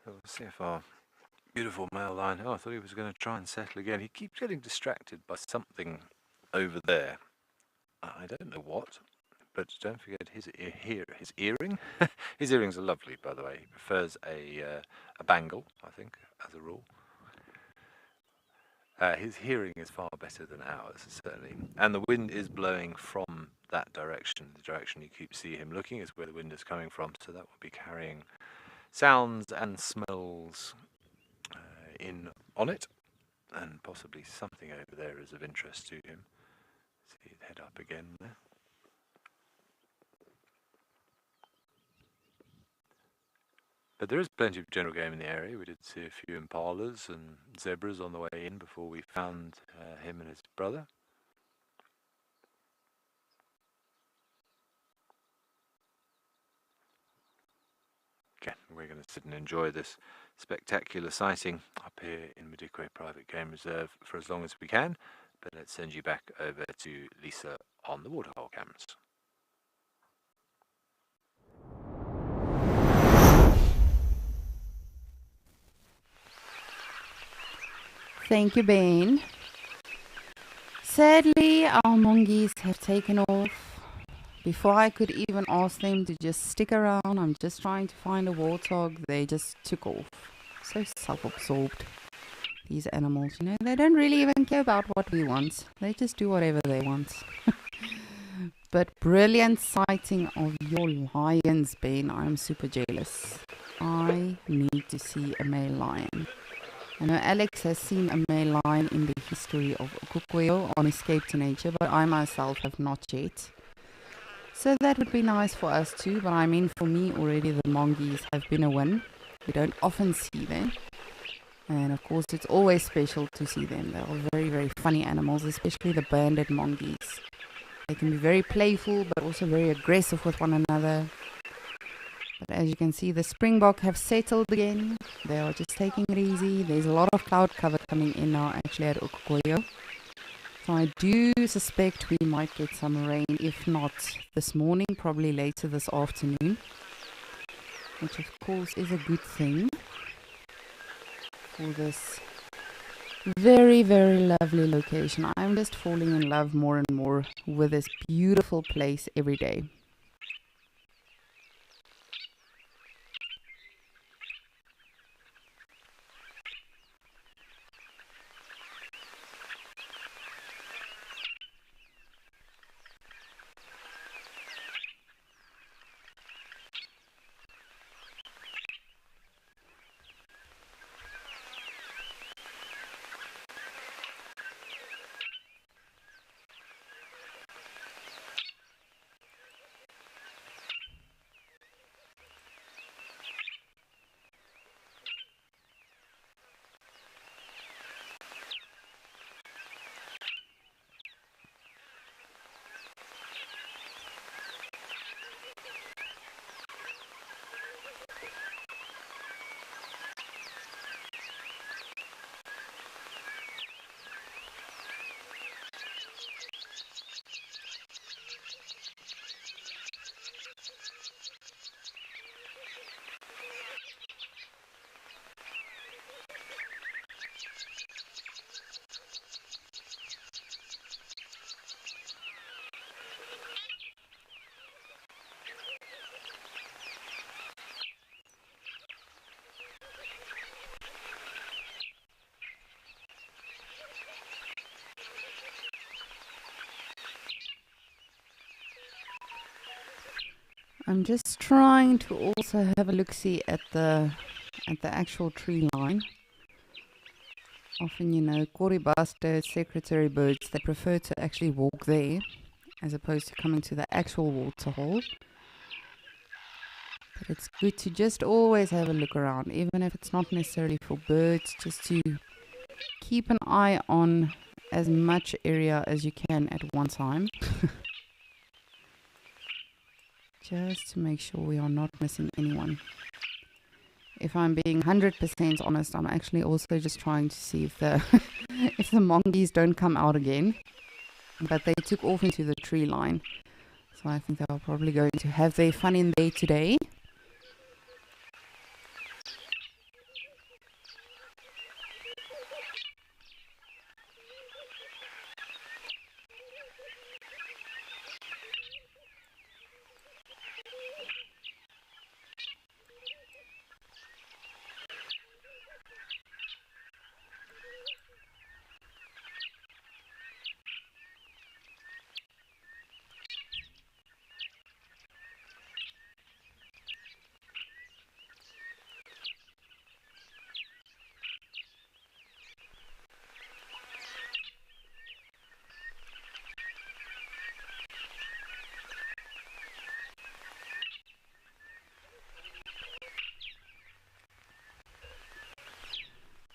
[SPEAKER 2] So we'll see if our beautiful male lion. Oh, I thought he was going to try and settle again. He keeps getting distracted by something over there. I don't know what, but don't forget his earring. His earrings are lovely, by the way. He prefers a bangle, I think, as a rule. His hearing is far better than ours, certainly. And the wind is blowing from that direction. The direction you keep see him looking is where the wind is coming from, so that will be carrying sounds and smells in on it, and possibly something over there is of interest to him. See it head up again there. But there is plenty of general game in the area. We did see a few impalas and zebras on the way in before we found him and his brother. Okay, we're going to sit and enjoy this spectacular sighting up here in Madikwe Private Game Reserve for as long as we can. But let's send you back over to Lisa on the waterhole cameras.
[SPEAKER 1] Thank you, Ben. Sadly, our monkeys have taken off. Before I could even ask them to just stick around, I'm just trying to find a warthog, they just took off. So self-absorbed, these animals, you know, they don't really even care about what we want. They just do whatever they want. But brilliant sighting of your lions, Ben. I'm super jealous. I need to see a male lion. I know Alex has seen a male lion in the history of Okukoyo on Escape to Nature, but I myself have not yet. So that would be nice for us too, but I mean for me already the monkeys have been a win. We don't often see them. And of course it's always special to see them. They are very, very funny animals, especially the banded monkeys. They can be very playful but also very aggressive with one another. But as you can see, the springbok have settled again. They are just taking it easy. There's a lot of cloud cover coming in now actually at Okukoyo. So I do suspect we might get some rain, if not this morning, probably later this afternoon. which of course is a good thing for this very, very lovely location. I'm just falling in love more and more with this beautiful place every day. I'm just trying to also have a look-see at the actual tree line. Often, Corey bustard, secretary birds, they prefer to actually walk there as opposed to coming to the actual waterhole. But it's good to just always have a look around, even if it's not necessarily for birds, just to keep an eye on as much area as you can at one time. Just to make sure we are not missing anyone. If I'm being 100% honest, I'm actually also just trying to see if the if the monkeys don't come out again. But they took off into the tree line, so I think they're probably going to have their fun in there today.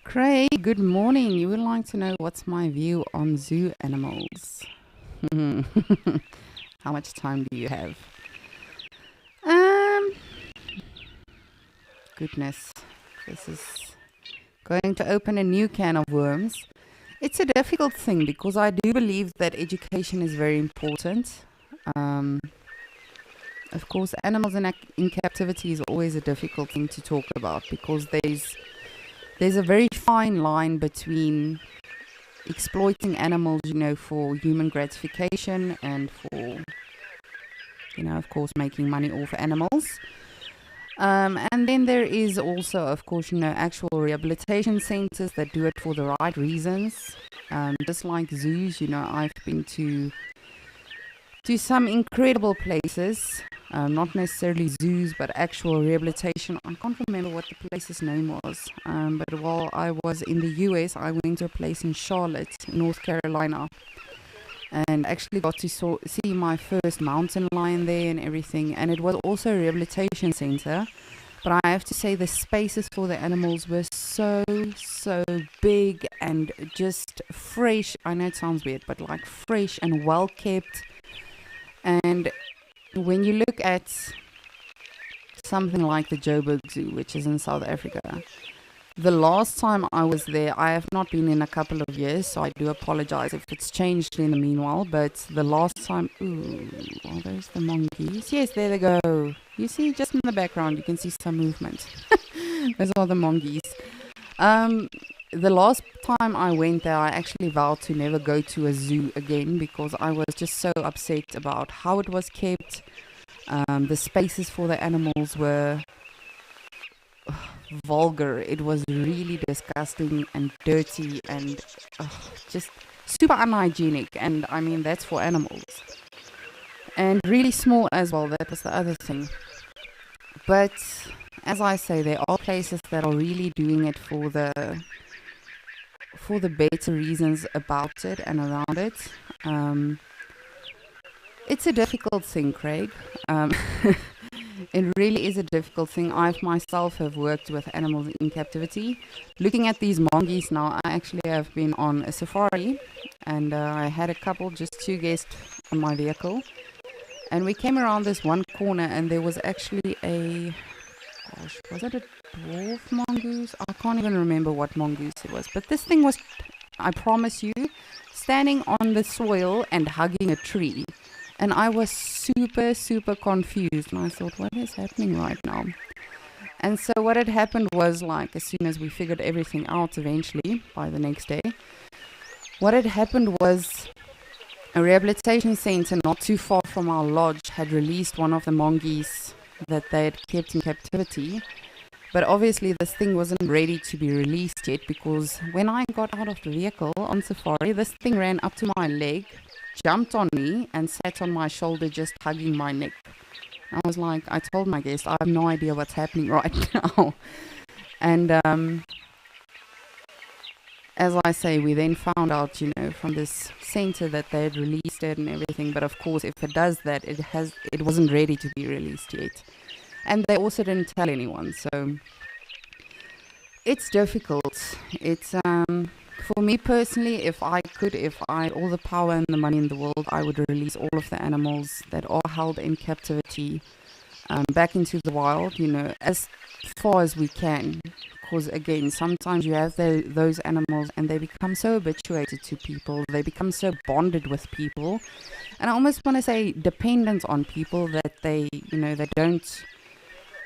[SPEAKER 1] Craig, good morning. You would like to know what's my view on zoo animals. How much time do you have? Goodness, this is going to open a new can of worms. It's a difficult thing because I do believe that education is very important. Of course, animals in captivity is always a difficult thing to talk about because there's a very fine line between exploiting animals, for human gratification and for, of course, making money off animals. And then there is also, of course, actual rehabilitation centers that do it for the right reasons. Just like zoos, I've been to some incredible places. Not necessarily zoos, but actual rehabilitation. I can't remember what the place's name was. But while I was in the US, I went to a place in Charlotte, North Carolina. And actually got to see my first mountain lion there and everything. And it was also a rehabilitation center. But I have to say the spaces for the animals were so big and just fresh. I know it sounds weird, but like fresh and well kept. And when you look at something like the Joburg Zoo, which is in South Africa, The last time I was there, I have not been in a couple of years, so I do apologize if it's changed in the meanwhile. But the last time, oh, there's the monkeys. Yes, there they go. You see, just in the background, you can see some movement. Those are the monkeys. The last time I went there, I actually vowed to never go to a zoo again because I was just so upset about how it was kept. The spaces for the animals were vulgar. It was really disgusting and dirty and just super unhygienic. And I mean, that's for animals. And really small as well. That was the other thing. But as I say, there are places that are really doing it for the better reasons about it and around it. It's a difficult thing, Craig. It really is a difficult thing. I myself have worked with animals in captivity. Looking at these monkeys now, I actually have been on a safari, and I had a couple, just 2 guests on my vehicle. And we came around this one corner, and there was actually was it a dwarf mongoose? I can't even remember what mongoose it was. But this thing was, I promise you, standing on the soil and hugging a tree. And I was super, super confused. And I thought, what is happening right now? And so what had happened was, like, as soon as we figured everything out eventually, by the next day, what had happened was a rehabilitation center not too far from our lodge had released one of the monkeys that they had kept in captivity. But obviously this thing wasn't ready to be released yet, because when I got out of the vehicle on safari, this thing ran up to my leg, jumped on me and sat on my shoulder just hugging my neck. I was like, I told my guest, I have no idea what's happening right now. And as I say, we then found out, from this center that they had released it and everything. But of course, if it does that, it wasn't ready to be released yet. And they also didn't tell anyone. So it's difficult. It's for me personally, if I had all the power and the money in the world, I would release all of the animals that are held in captivity back into the wild, as far as we can. Because again, sometimes you have those animals and they become so habituated to people, they become so bonded with people, and I almost want to say dependent on people, that they don't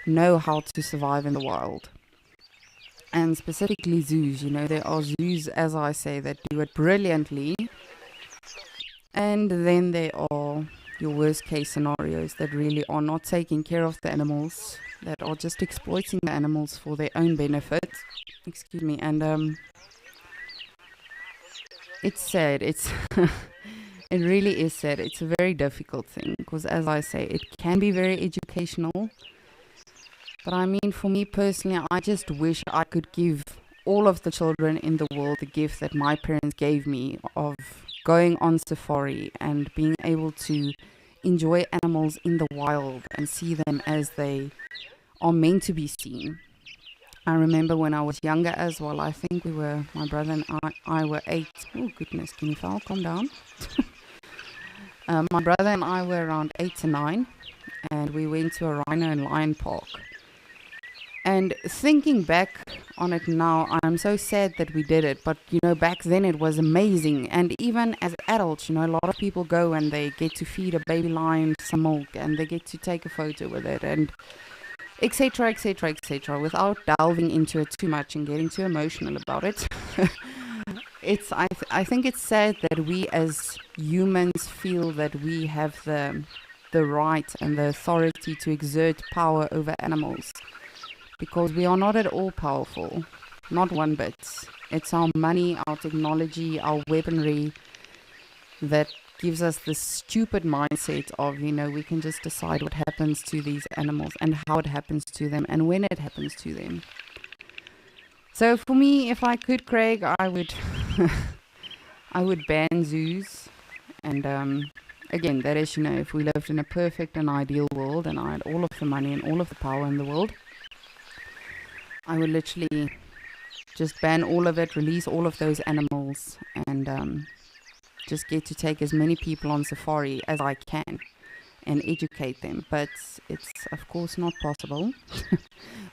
[SPEAKER 1] know how to survive in the wild. And specifically zoos, there are zoos, as I say, that do it brilliantly. And then there are your worst case scenarios that really are not taking care of the animals, that are just exploiting the animals for their own benefit. Excuse me. And it's sad. It really is sad. It's a very difficult thing, because as I say, it can be very educational. But I mean, for me personally, I just wish I could give all of the children in the world the gift that my parents gave me of going on safari and being able to enjoy animals in the wild and see them as they are meant to be seen. I remember when I was younger as well, I think my brother and I were 8. Oh goodness, can you calm down? My brother and I were around 8 to 9, and we went to a rhino and lion park. And thinking back on it now, I'm so sad that we did it. But, back then it was amazing. And even as adults, a lot of people go and they get to feed a baby lion some milk, and they get to take a photo with it, and etc., etc., etc. Without delving into it too much and getting too emotional about it. I think it's sad that we as humans feel that we have the right and the authority to exert power over animals. Because we are not at all powerful, not one bit. It's our money, our technology, our weaponry that gives us this stupid mindset of, we can just decide what happens to these animals and how it happens to them and when it happens to them. So for me, if I could, Craig, I would I would ban zoos. And again, that is, if we lived in a perfect and ideal world and I had all of the money and all of the power in the world, I would literally just ban all of it, release all of those animals, and just get to take as many people on safari as I can and educate them. But it's, of course, not possible.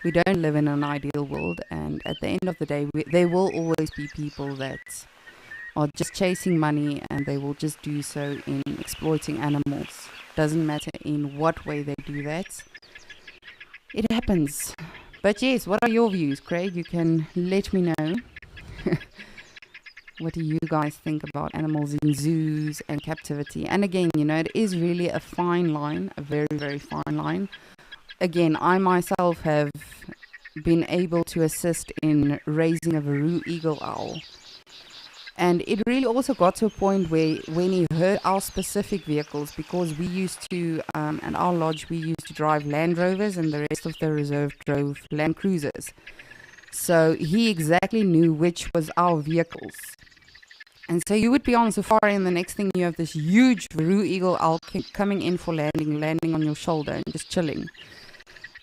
[SPEAKER 1] We don't live in an ideal world, and at the end of the day, there will always be people that are just chasing money, and they will just do so in exploiting animals. Doesn't matter in what way they do that. It happens. But yes, what are your views, Craig? You can let me know. What do you guys think about animals in zoos and captivity? And again, it is really a fine line, a very, very fine line. Again, I myself have been able to assist in raising a Veru eagle owl. And it really also got to a point where when he heard our specific vehicles, because we used to, at our lodge, we used to drive Land Rovers, and the rest of the reserve drove Land Cruisers. So he exactly knew which was our vehicles. And so you would be on safari, and the next thing you have this huge Veru eagle owl coming in for landing on your shoulder and just chilling.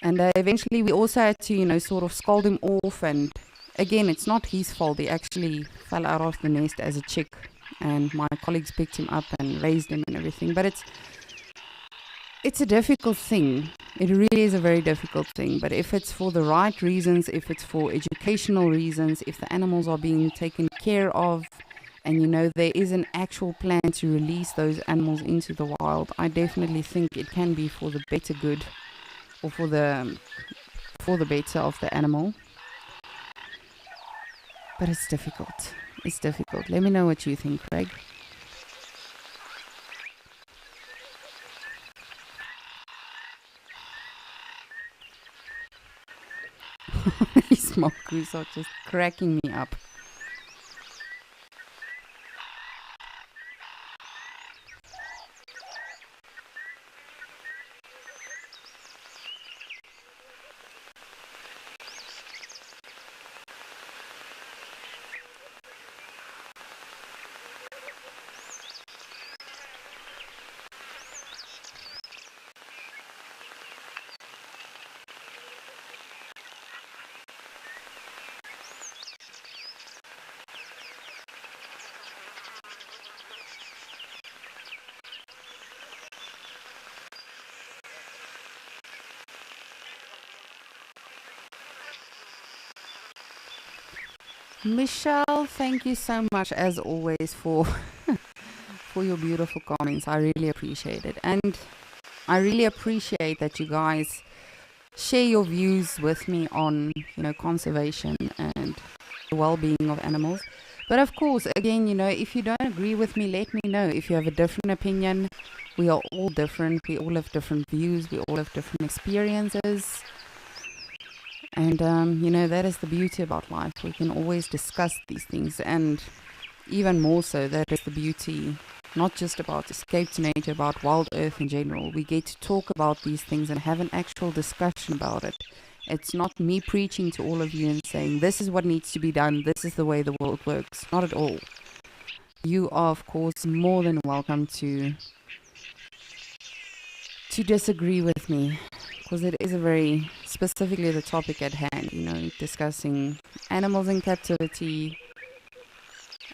[SPEAKER 1] And eventually we also had to, sort of scold him off. And again, it's not his fault. He actually fell out of the nest as a chick. And my colleagues picked him up and raised him and everything. But it's a difficult thing. It really is a very difficult thing. But if it's for the right reasons, if it's for educational reasons, if the animals are being taken care of, and there is an actual plan to release those animals into the wild, I definitely think it can be for the better good, or for the better of the animal. But it's difficult. It's difficult. Let me know what you think, Craig. These smokus are just cracking me up. Michelle, thank you so much as always for your beautiful comments. I really appreciate it. And I really appreciate that you guys share your views with me on, conservation and the well-being of animals. But of course, again, if you don't agree with me, let me know. If you have a different opinion, we are all different. We all have different views. We all have different experiences. And, that is the beauty about life. We can always discuss these things. And even more so, that is the beauty, not just about Escape to Nature, about Wild Earth in general. We get to talk about these things and have an actual discussion about it. It's not me preaching to all of you and saying, this is what needs to be done, this is the way the world works. Not at all. You are, of course, more than welcome to disagree with me, because it is a very, specifically the topic at hand, discussing animals in captivity,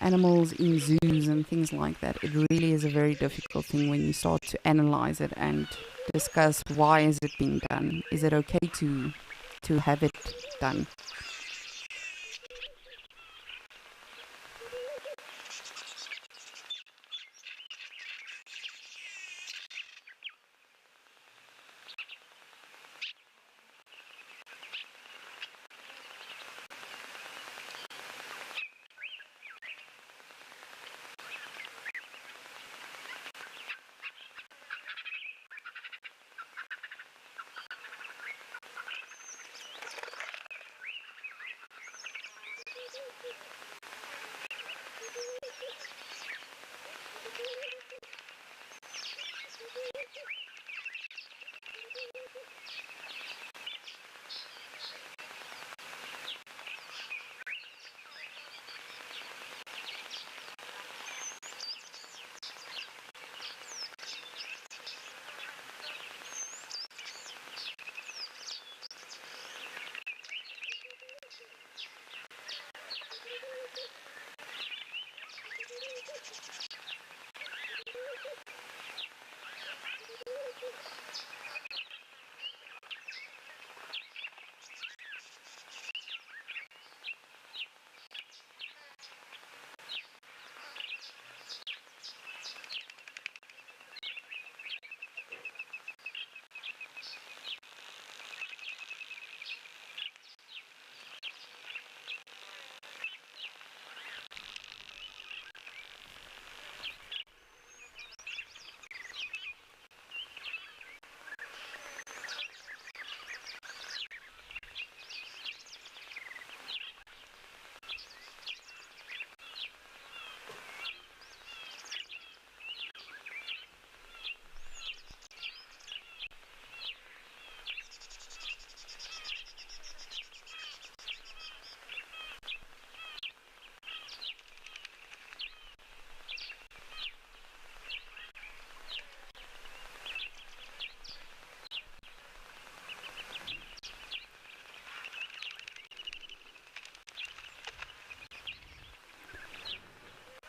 [SPEAKER 1] animals in zoos and things like that. It really is a very difficult thing when you start to analyze it and discuss why is it being done. Is it okay to have it done?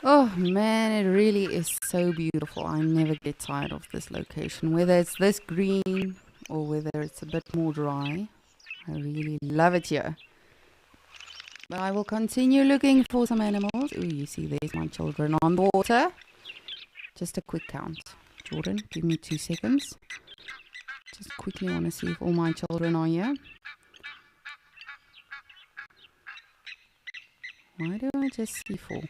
[SPEAKER 1] Oh man, it really is so beautiful. I never get tired of this location, whether it's this green or whether it's a bit more dry. I really love it here. But I will continue looking for some animals. Oh, you see, there's my children on the water. Just a quick count. Jordan, give me 2 seconds. Just quickly want to see if all my children are here. Why do I just see 4?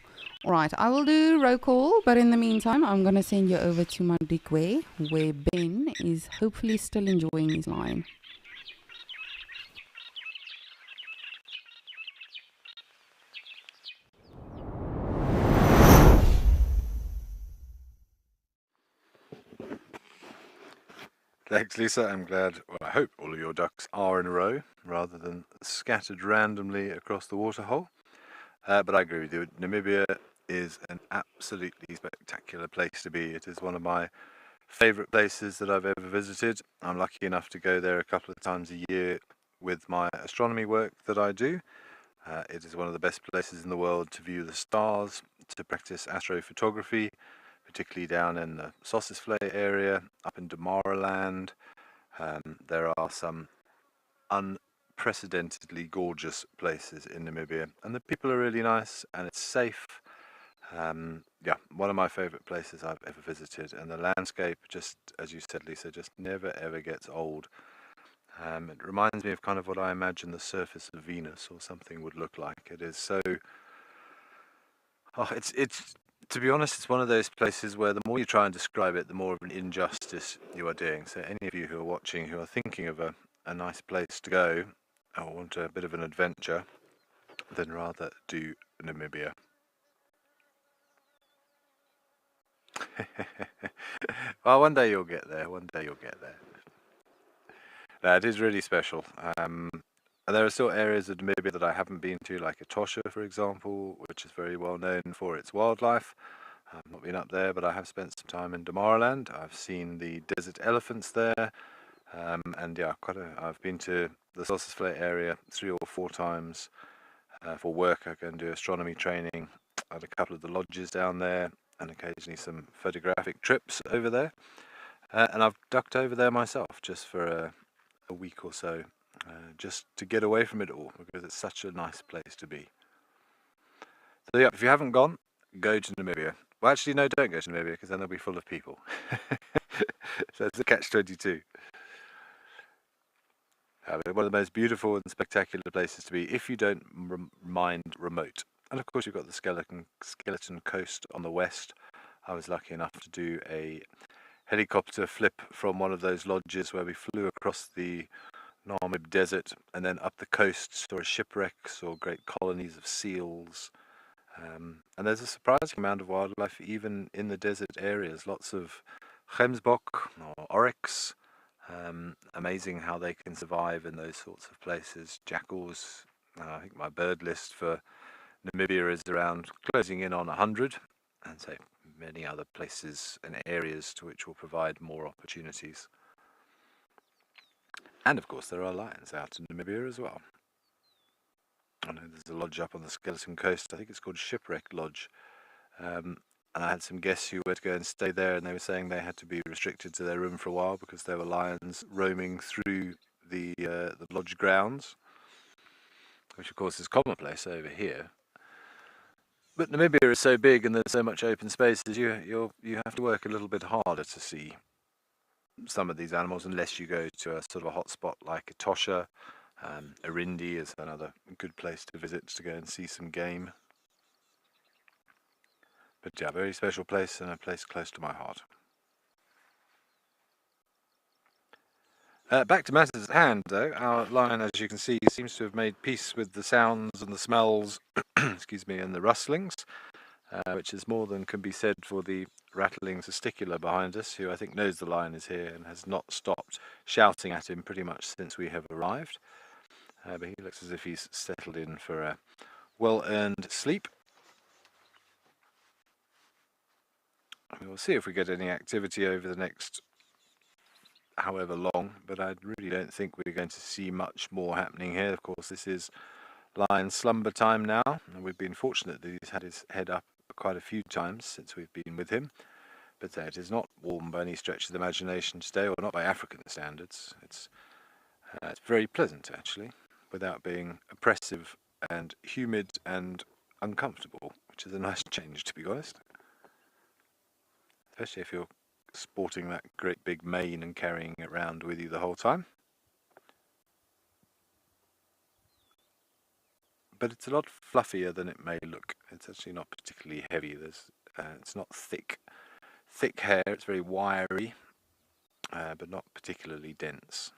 [SPEAKER 1] Alright, I will do roll call, but in the meantime, I'm going to send you over to Madikwe, where Ben is hopefully still enjoying his line.
[SPEAKER 2] Thanks, Lisa. I'm glad, well, I hope all of your ducks are in a row rather than scattered randomly across the waterhole. But I agree with you. Namibia is an absolutely spectacular place to be. It is one of my favourite places that I've ever visited. I'm lucky enough to go there a couple of times a year with my astronomy work that I do. It is one of the best places in the world to view the stars, to practice astrophotography, particularly down in the Sossusvlei area, up in Damaraland. There are some unprecedentedly gorgeous places in Namibia, and the people are really nice, and it's safe. Yeah, one of my favourite places I've ever visited, and the landscape, just as you said, Lisa, just never ever gets old. It reminds me of kind of what I imagine the surface of Venus or something would look like. It is so. Oh, it's to be honest, it's one of those places where the more you try and describe it, the more of an injustice you are doing. So any of you who are watching, who are thinking of a nice place to go, or want a bit of an adventure, then rather do Namibia. Well, one day you'll get there. One day you'll get there. It is really special. And there are still areas of Namibia that I haven't been to, like Etosha, for example, which is very well known for its wildlife. I've not been up there, but I have spent some time in Damaraland. I've seen the desert elephants there, and yeah, I've been to the Sossusvlei area 3 or 4 times for work. I go and do astronomy training at a couple of the lodges down there, and occasionally some photographic trips over there. And I've ducked over there myself just for a week or so, just to get away from it all, because it's such a nice place to be. So yeah, if you haven't gone, go to Namibia. Well, actually, no, don't go to Namibia, because then they'll be full of people. So it's a catch-22. One of the most beautiful and spectacular places to be if you don't mind remote. And of course, you've got the Skeleton Coast on the west. I was lucky enough to do a helicopter flip from one of those lodges where we flew across the Namib Desert and then up the coast, saw shipwrecks or great colonies of seals. And there's a surprising amount of wildlife even in the desert areas. Lots of gemsbok or oryx. Amazing how they can survive in those sorts of places. Jackals. I think my bird list for Namibia is around closing in on 100, and so many other places and areas to which will provide more opportunities. And of course, there are lions out in Namibia as well. I know there's a lodge up on the Skeleton Coast. I think it's called Shipwreck Lodge. And I had some guests who were to go and stay there, and they were saying they had to be restricted to their room for a while because there were lions roaming through the lodge grounds, which of course is commonplace over here. But Namibia is so big and there's so much open spaces, you have to work a little bit harder to see some of these animals, unless you go to a sort of a hotspot like Etosha. Irindi is another good place to visit to go and see some game. But yeah, very special place and a place close to my heart. Back to matters at hand, though. Our lion, as you can see, seems to have made peace with the sounds and the smells, excuse me, and the rustlings, which is more than can be said for the rattling testicular behind us, who I think knows the lion is here and has not stopped shouting at him pretty much since we have arrived. But he looks as if he's settled in for a well-earned sleep. We'll see if we get any activity over the next however long, but I really don't think we're going to see much more happening here. Of course, this is lion slumber time now, and we've been fortunate that he's had his head up quite a few times since we've been with him. But it is not warm by any stretch of the imagination today, or not by African standards. It's very pleasant, actually, without being oppressive and humid and uncomfortable, which is a nice change, to be honest. Especially if you're sporting that great big mane and carrying it around with you the whole time. But it's a lot fluffier than it may look. It's actually not particularly heavy. It's not thick hair. It's very wiry, but not particularly dense.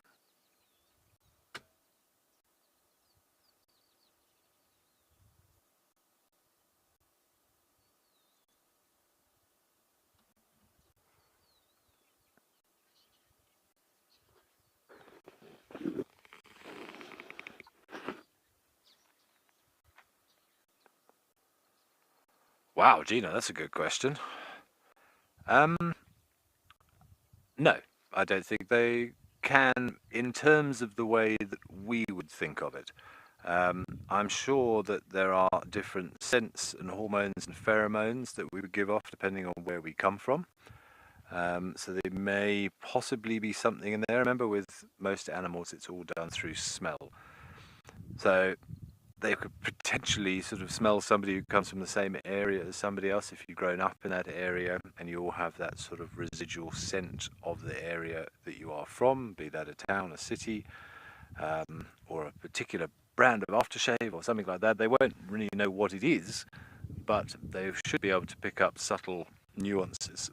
[SPEAKER 2] Wow, Gina, that's a good question. No, I don't think they can in terms of the way that we would think of it. I'm sure that there are different scents and hormones and pheromones that we would give off depending on where we come from. So there may possibly be something in there. Remember, with most animals, it's all done through smell. So they could potentially sort of smell somebody who comes from the same area as somebody else if you've grown up in that area, and you all have that sort of residual scent of the area that you are from, be that a town, a city, or a particular brand of aftershave or something like that. They won't really know what it is, but they should be able to pick up subtle nuances.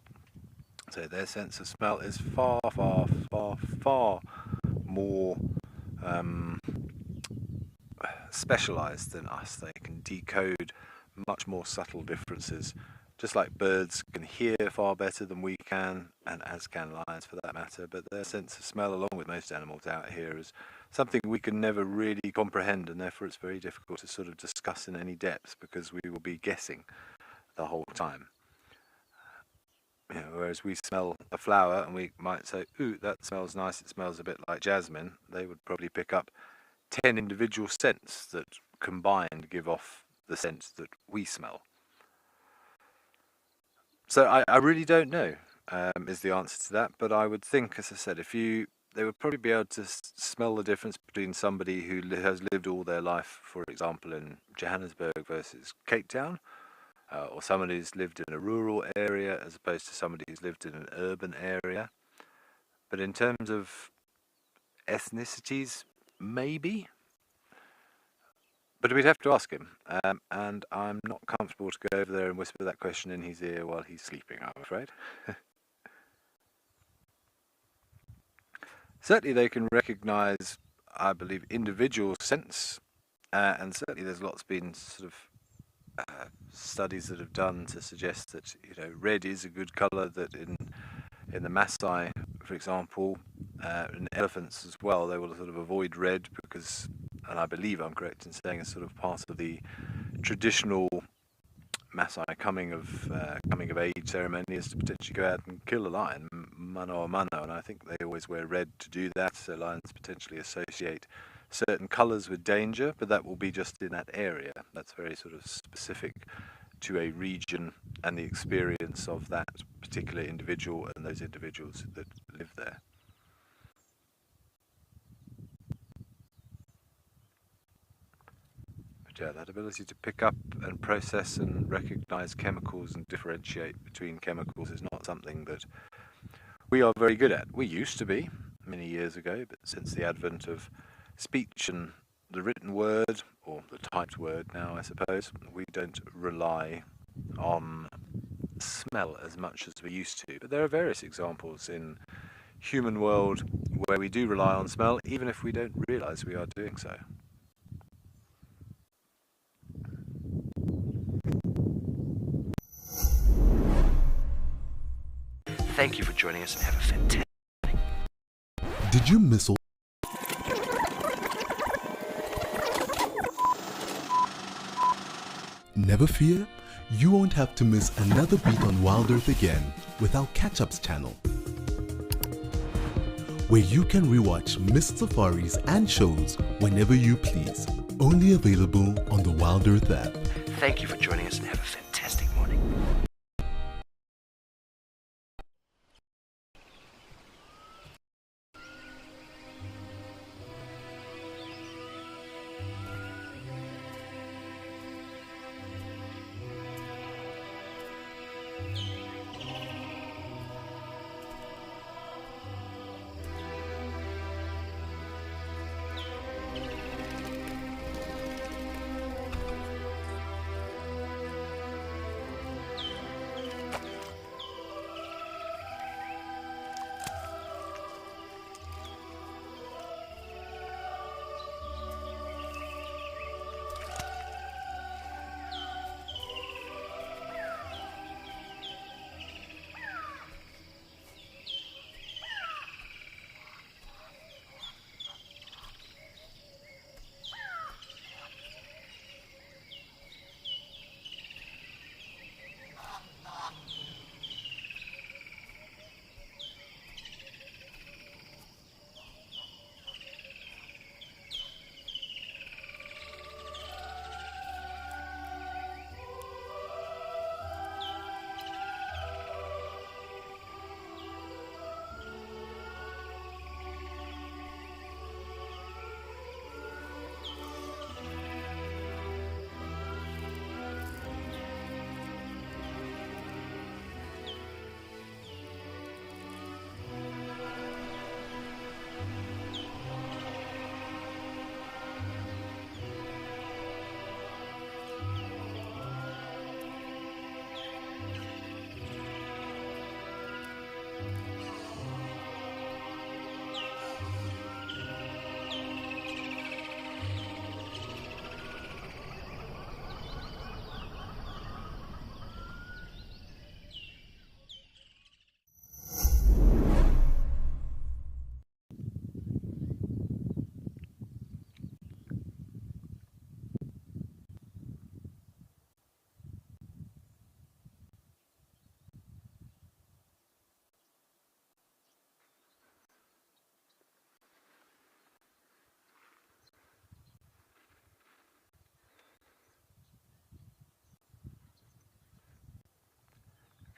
[SPEAKER 2] So their sense of smell is far, far, far, far more specialized than us. They can decode much more subtle differences, just like birds can hear far better than we can, and as can lions for that matter. But their sense of smell, along with most animals out here, is something we can never really comprehend, and therefore it's very difficult to sort of discuss in any depth, because we will be guessing the whole time. Whereas we smell a flower and we might say, ooh, that smells nice, it smells a bit like jasmine. They would probably pick up 10 individual scents that combined give off the scent that we smell. So I really don't know, is the answer to that. But I would think, as I said, they would probably be able to smell the difference between somebody who has lived all their life, for example, in Johannesburg versus Cape Town, or somebody who's lived in a rural area as opposed to somebody who's lived in an urban area. But in terms of ethnicities, maybe. But we'd have to ask him, and I'm not comfortable to go over there and whisper that question in his ear while he's sleeping, I'm afraid. Certainly they can recognise, I believe, individual scents, and certainly there's lots been sort of studies that have done to suggest that red is a good colour, that in the Maasai, for example, in elephants as well, they will sort of avoid red because, and I believe I'm correct in saying, it's sort of part of the traditional Maasai coming of age ceremony is to potentially go out and kill a lion, mano a mano, and I think they always wear red to do that, so lions potentially associate certain colours with danger, but that will be just in that area. That's very sort of specific to a region and the experience of that particular individual and those individuals that live there. But yeah, that ability to pick up and process and recognise chemicals and differentiate between chemicals is not something that we are very good at. We used to be many years ago, but since the advent of speech and the written word, or the typed word now, I suppose, we don't rely on smell as much as we used to. But there are various examples in human world where we do rely on smell, even if we don't realise we are doing so.
[SPEAKER 5] Thank you for joining us and have a fantastic...
[SPEAKER 6] Did you miss all? Never fear, you won't have to miss another beat on Wild Earth again with our Catch-Ups channel, where you can rewatch missed safaris and shows whenever you please. Only available on the Wild Earth app.
[SPEAKER 5] Thank you for joining us and have a fantastic... fantastic morning.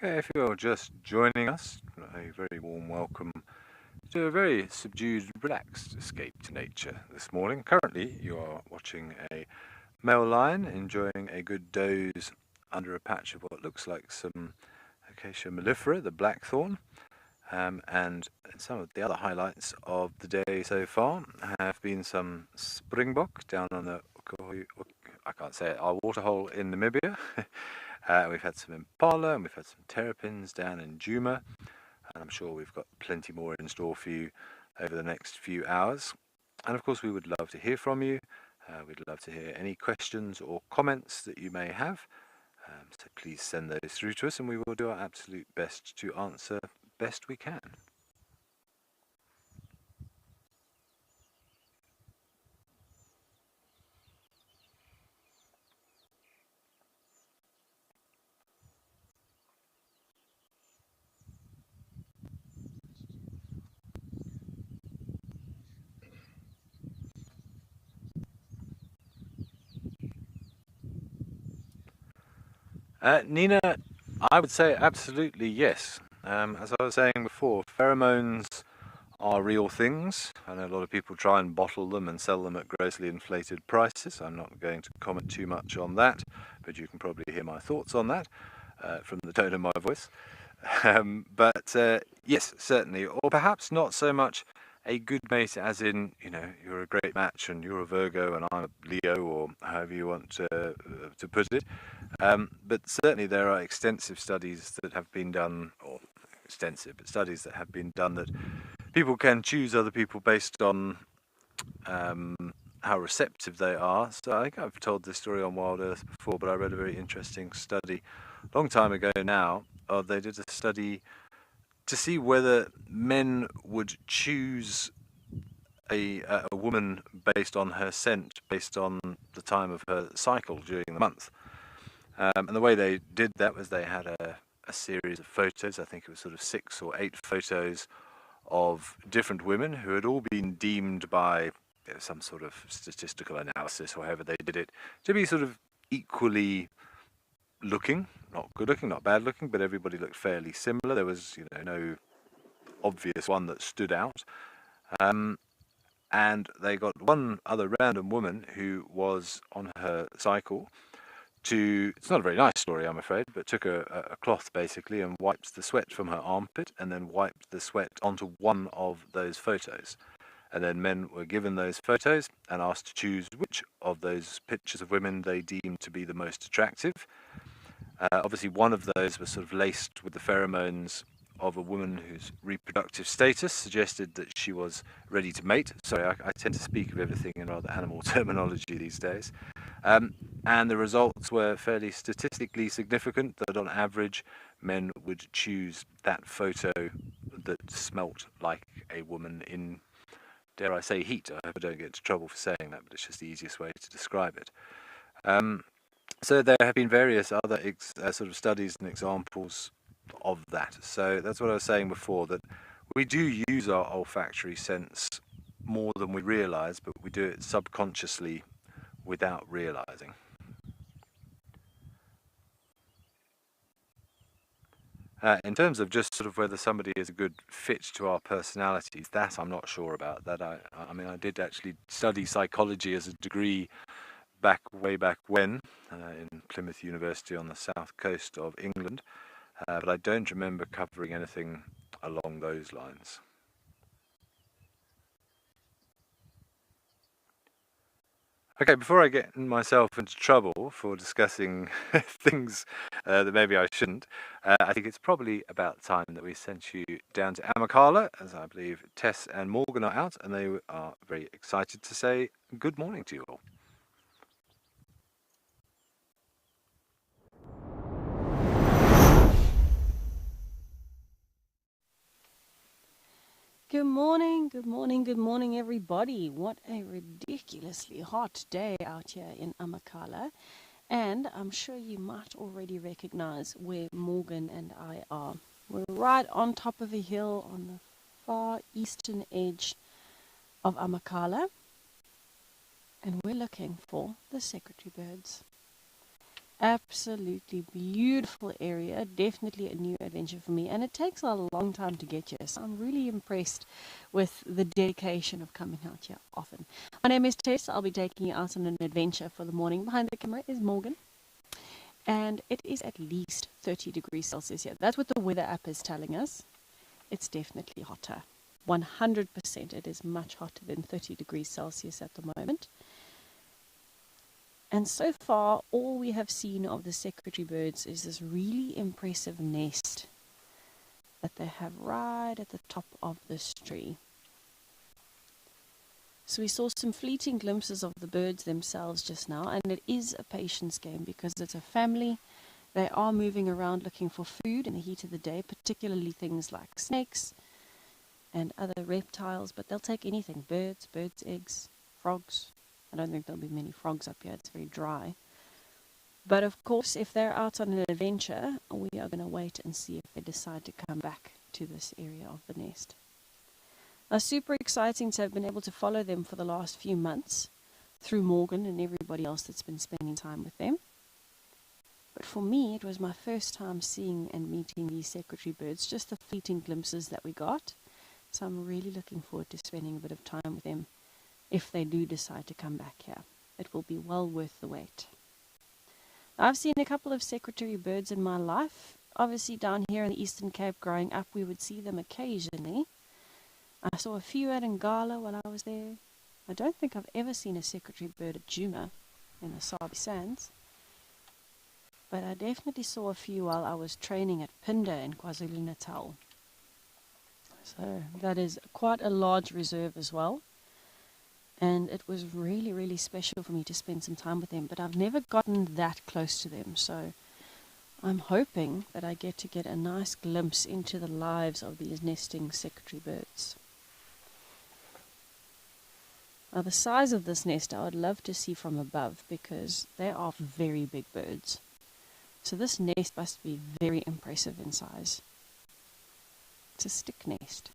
[SPEAKER 2] Okay, if you're just joining us, a very warm welcome to a very subdued, relaxed escape to nature this morning. Currently, you are watching a male lion enjoying a good doze under a patch of what looks like some Acacia mellifera, the blackthorn. And some of the other highlights of the day so far have been some springbok down on the I can't say it, our waterhole in Namibia. We've had some impala and we've had some terrapins down in Djuma, and I'm sure we've got plenty more in store for you over the next few hours. And of course, we would love to hear from you. We'd love to hear any questions or comments that you may have. So please send those through to us, and we will do our absolute best to answer best we can. Nina, I would say absolutely yes. As I was saying before, pheromones are real things. I know a lot of people try and bottle them and sell them at grossly inflated prices. I'm not going to comment too much on that, but you can probably hear my thoughts on that from the tone of my voice. But yes, certainly, or perhaps not so much a good mate as in, you know, you're a great match and you're a Virgo and I'm a Leo, or however you want to put it. But certainly there are extensive studies that have been done, or extensive, but studies that have been done that people can choose other people based on how receptive they are. So I think I've told this story on Wild Earth before, but I read a very interesting study a long time ago now. They did a study to see whether men would choose a woman based on her scent, based on the time of her cycle during the month. And the way they did that was they had a series of photos. I think it was sort of 6 or 8 photos of different women who had all been deemed by some sort of statistical analysis, or however they did it, to be sort of equally looking, not good looking, not bad looking, but everybody looked fairly similar. There was, no obvious one that stood out. And they got one other random woman who was on her cycle it's not a very nice story, I'm afraid, but took a cloth basically and wiped the sweat from her armpit and then wiped the sweat onto one of those photos. And then men were given those photos and asked to choose which of those pictures of women they deemed to be the most attractive. Obviously, one of those was sort of laced with the pheromones of a woman whose reproductive status suggested that she was ready to mate. Sorry, I tend to speak of everything in rather animal terminology these days. And the results were fairly statistically significant, that on average men would choose that photo that smelt like a woman in, dare I say, heat. I hope I don't get into trouble for saying that, but it's just the easiest way to describe it. So there have been various other sort of studies and examples of that. So that's what I was saying before, that we do use our olfactory sense more than we realize, but we do it subconsciously without realizing. In terms of just sort of whether somebody is a good fit to our personalities, that I'm not sure about. That I mean, I did actually study psychology as a degree way back when, in Plymouth University on the south coast of England, but I don't remember covering anything along those lines. Okay, before I get myself into trouble for discussing things that maybe I shouldn't, I think it's probably about time that we sent you down to Amakhala, as I believe Tess and Morgan are out, and they are very excited to say good morning to you all.
[SPEAKER 7] Good morning, good morning, good morning, everybody. What a ridiculously hot day out here in Amakhala. And I'm sure you might already recognize where Morgan and I are. We're right on top of a hill on the far eastern edge of Amakhala. And we're looking for the secretary birds. Absolutely beautiful area, definitely a new adventure for me, and it takes a long time to get here, so I'm really impressed with the dedication of coming out here often. My name is Tess. I'll be taking you out on an adventure for the morning. Behind the camera is Morgan, and it is at least 30 degrees Celsius here. That's what the weather app is telling us. It's definitely hotter. 100% it is much hotter than 30 degrees Celsius at the moment. And so far, all we have seen of the secretary birds is this really impressive nest that they have right at the top of this tree. So we saw some fleeting glimpses of the birds themselves just now, and it is a patience game because it's a family. They are moving around looking for food in the heat of the day, particularly things like snakes and other reptiles, but they'll take anything: birds, eggs, frogs. I don't think there'll be many frogs up here. It's very dry. But of course, if they're out on an adventure, we are going to wait and see if they decide to come back to this area of the nest. Now, super exciting to have been able to follow them for the last few months through Morgan and everybody else that's been spending time with them. But for me, it was my first time seeing and meeting these secretary birds, just the fleeting glimpses that we got. So I'm really looking forward to spending a bit of time with them. If they do decide to come back here, it will be well worth the wait. I've seen a couple of secretary birds in my life. Obviously down here in the Eastern Cape growing up, we would see them occasionally. I saw a few at Ngala while I was there. I don't think I've ever seen a secretary bird at Djuma in the Sabi Sands. But I definitely saw a few while I was training at Pinda in KwaZulu-Natal. So that is quite a large reserve as well. And it was really, really special for me to spend some time with them. But I've never gotten that close to them. So I'm hoping that I get a nice glimpse into the lives of these nesting secretary birds. Now, the size of this nest I would love to see from above because they are very big birds. So this nest must be very impressive in size. It's a stick nest.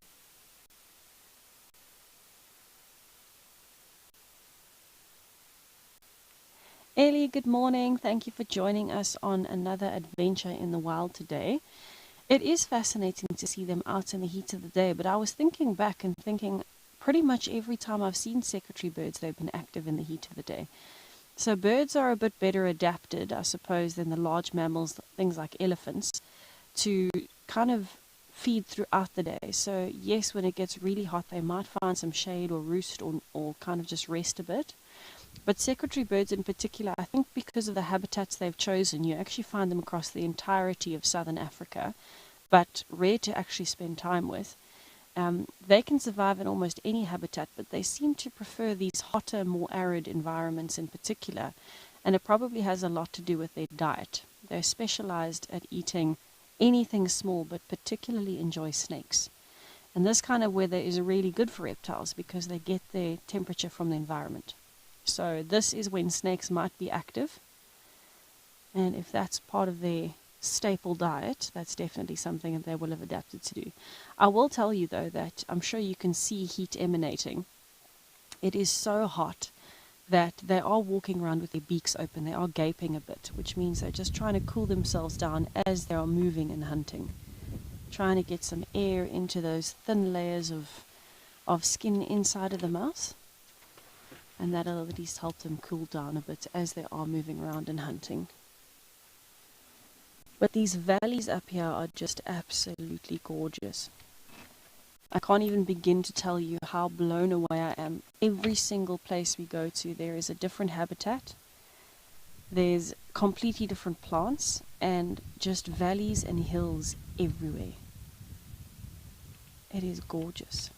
[SPEAKER 7] Ellie, good morning. Thank you for joining us on another adventure in the wild today. It is fascinating to see them out in the heat of the day, but I was thinking back and thinking pretty much every time I've seen secretary birds, they've been active in the heat of the day. So birds are a bit better adapted, I suppose, than the large mammals, things like elephants, to kind of feed throughout the day. So yes, when it gets really hot, they might find some shade or roost or kind of just rest a bit. But secretary birds in particular, I think because of the habitats they've chosen, you actually find them across the entirety of southern Africa, but rare to actually spend time with. They can survive in almost any habitat, but they seem to prefer these hotter, more arid environments in particular, and it probably has a lot to do with their diet. They're specialized at eating anything small, but particularly enjoy snakes. And this kind of weather is really good for reptiles because they get their temperature from the environment. So this is when snakes might be active, and if that's part of their staple diet, that's definitely something that they will have adapted to do. I will tell you though that I'm sure you can see heat emanating. It is so hot that they are walking around with their beaks open, they are gaping a bit, which means they're just trying to cool themselves down as they are moving and hunting, trying to get some air into those thin layers of skin inside of the mouth, and that'll at least help them cool down a bit as they are moving around and hunting. But these valleys up here are just absolutely gorgeous. I can't even begin to tell you how blown away I am. Every single place we go to, there is a different habitat. There's completely different plants and just valleys and hills everywhere. It is gorgeous.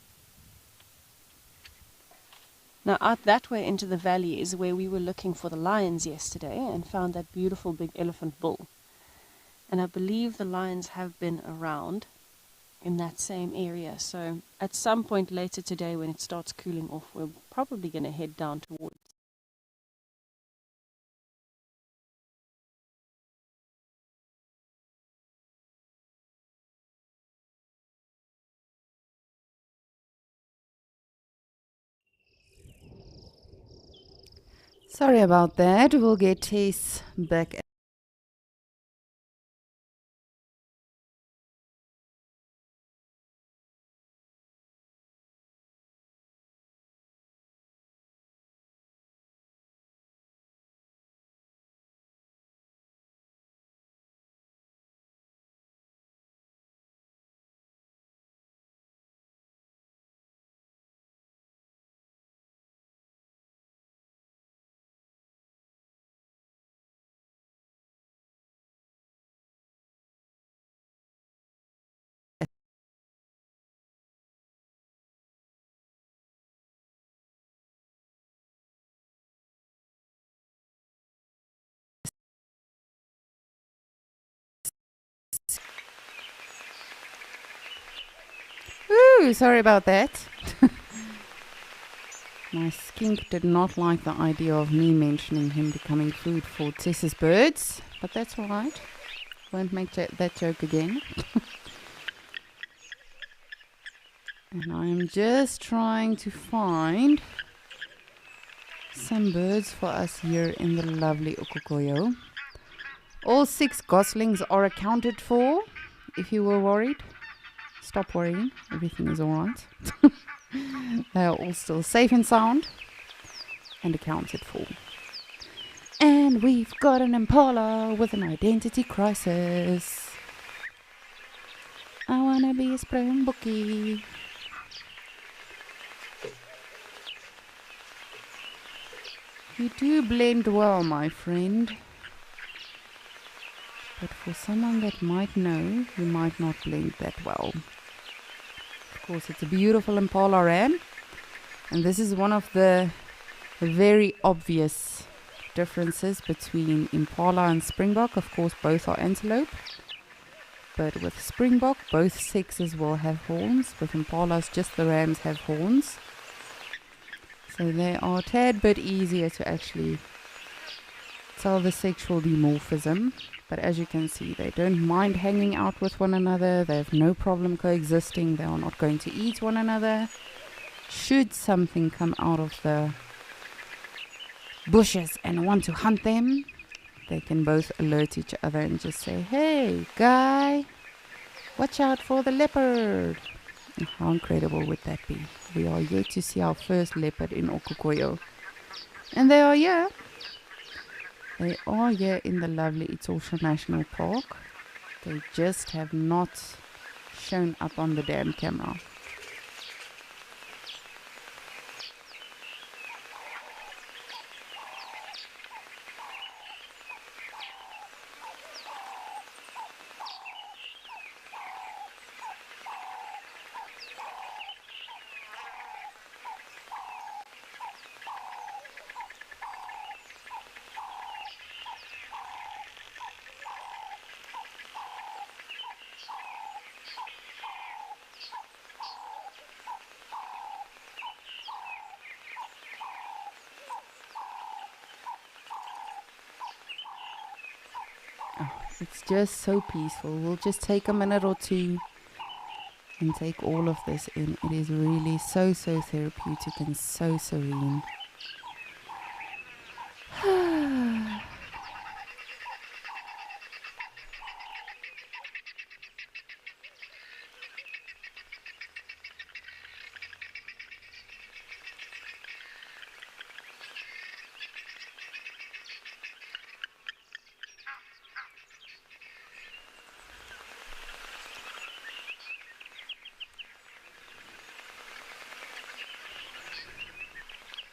[SPEAKER 7] Now out that way into the valley is where we were looking for the lions yesterday and found that beautiful big elephant bull. And I believe the lions have been around in that same area. So at some point later today when it starts cooling off, we're probably going to head down towards.
[SPEAKER 1] Sorry about that. We'll get Tess back. Ooh, sorry about that. My skink did not like the idea of me mentioning him becoming food for Tess's birds, but that's alright. Won't make that joke again. And I'm just trying to find some birds for us here in the lovely Okokoyo. All 6 goslings are accounted for, if you were worried. Stop worrying, everything is alright. They are all still safe and sound and accounted for. And we've got an impala with an identity crisis. I wanna be a springbokkie. You do blend well, my friend. But for someone that might know, you might not blend that well. Of course, it's a beautiful impala ram. And this is one of the very obvious differences between impala and springbok. Of course, both are antelope. But with springbok, both sexes will have horns. With impalas, just the rams have horns. So they are a tad bit easier to actually tell the sexual dimorphism. But as you can see, they don't mind hanging out with one another. They have no problem coexisting. They are not going to eat one another. Should something come out of the bushes and want to hunt them, they can both alert each other and just say, "Hey, guy, watch out for the leopard." How incredible would that be? We are yet to see our first leopard in Okokoyo. And they are here. They are here in the lovely Etosha National Park. They just have not shown up on the damn camera. It's just so peaceful. We'll just take a minute or two and take all of this in. It is really so therapeutic and so serene.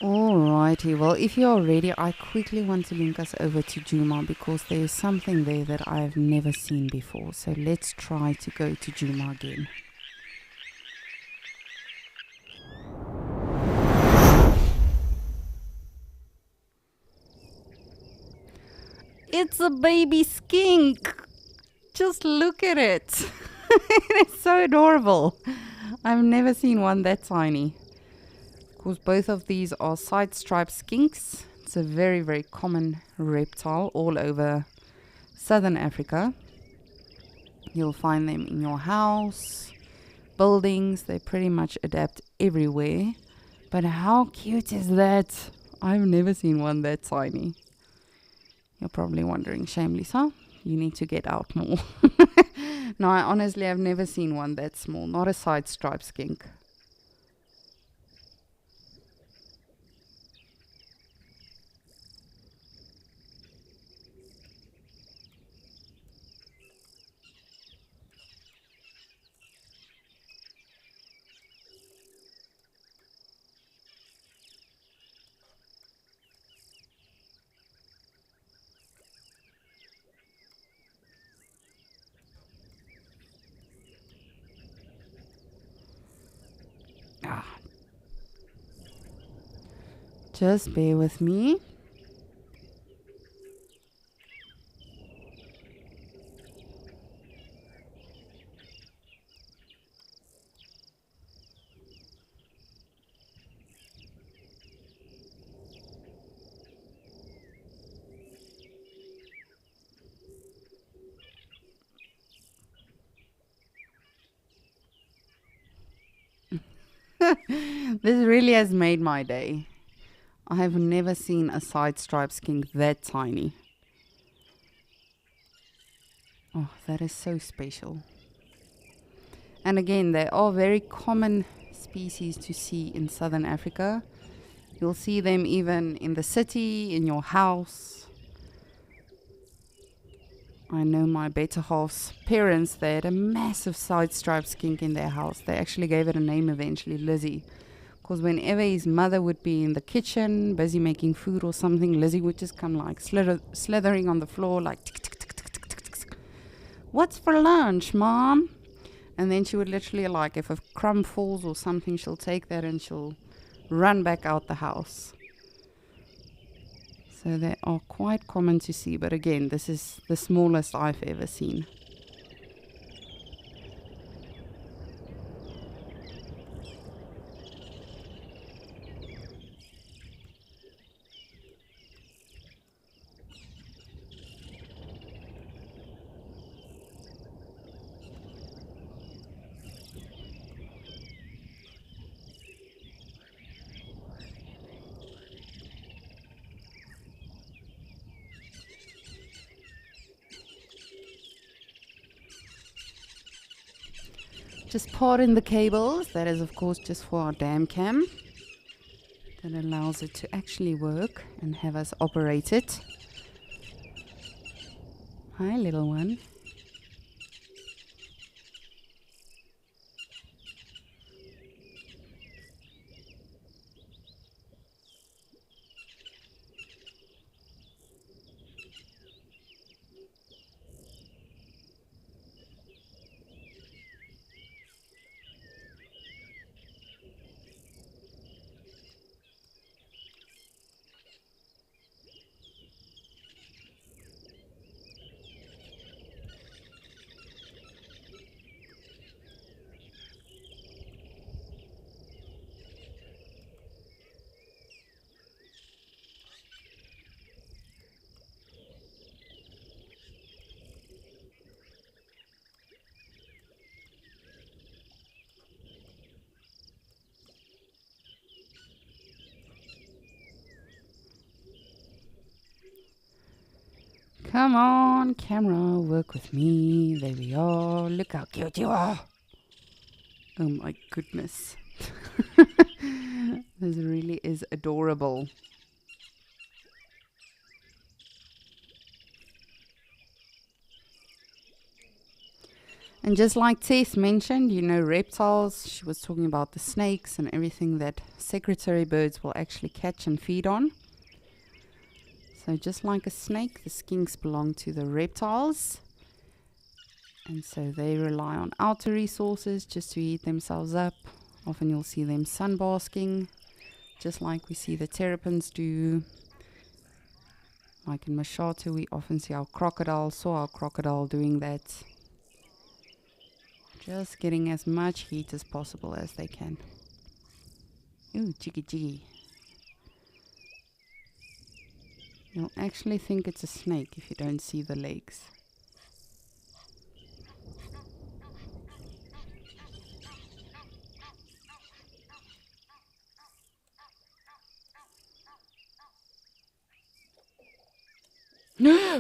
[SPEAKER 1] Alrighty, well, if you're ready, I quickly want to link us over to Djuma because there is something there that I've never seen before. So let's try to go to Djuma again. It's a baby skink! Just look at it! It's so adorable. I've never seen one that tiny. Because both of these are side-striped skinks. It's a very common reptile all over southern Africa. You'll find them in your house, buildings. They pretty much adapt everywhere. But how cute is that? I've never seen one that tiny. You're probably wondering, shameless, huh? You need to get out more. No, I honestly have never seen one that small. Not a side-striped skink. Just bear with me. This really has made my day. I have never seen a side-striped skink that tiny. Oh, that is so special. And again, they are very common species to see in southern Africa. You'll see them even in the city, in your house. I know my better half's parents, they had a massive side-striped skink in their house. They actually gave it a name eventually, Lizzie. Because whenever his mother would be in the kitchen, busy making food or something, Lizzie would just come like slithering on the floor like, tick, tick, tick, tick, tick, tick, tick. "What's for lunch, Mom?" And then she would literally, like, if a crumb falls or something, she'll take that and she'll run back out the house. So they are quite common to see. But again, this is the smallest I've ever seen. Just pardon the cables. That is, of course, just for our dam cam. That allows it to actually work and have us operate it. Hi, little one. Come on, camera, work with me. There we are. Look how cute you are. Oh my goodness. This really is adorable. And just like Tess mentioned, you know, reptiles, she was talking about the snakes and everything that secretary birds will actually catch and feed on. So just like a snake, the skinks belong to the reptiles. And so they rely on outer resources just to eat themselves up. Often you'll see them sunbasking, just like we see the terrapins do. Like in Mashatu, we often see our crocodile, saw our crocodile doing that. Just getting as much heat as possible as they can. Ooh, jiggy jiggy. You'll actually think it's a snake if you don't see the legs.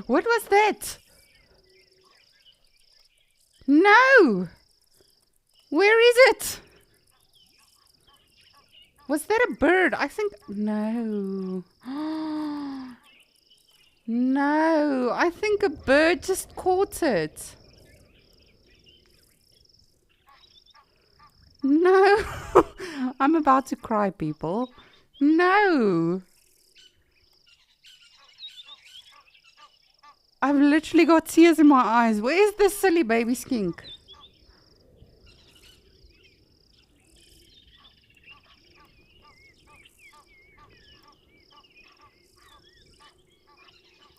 [SPEAKER 1] What was that? No! Where is it? Was that a bird? I think... No. No, I think a bird just caught it. No. I'm about to cry, people. No. I've literally got tears in my eyes. Where's this silly baby skink?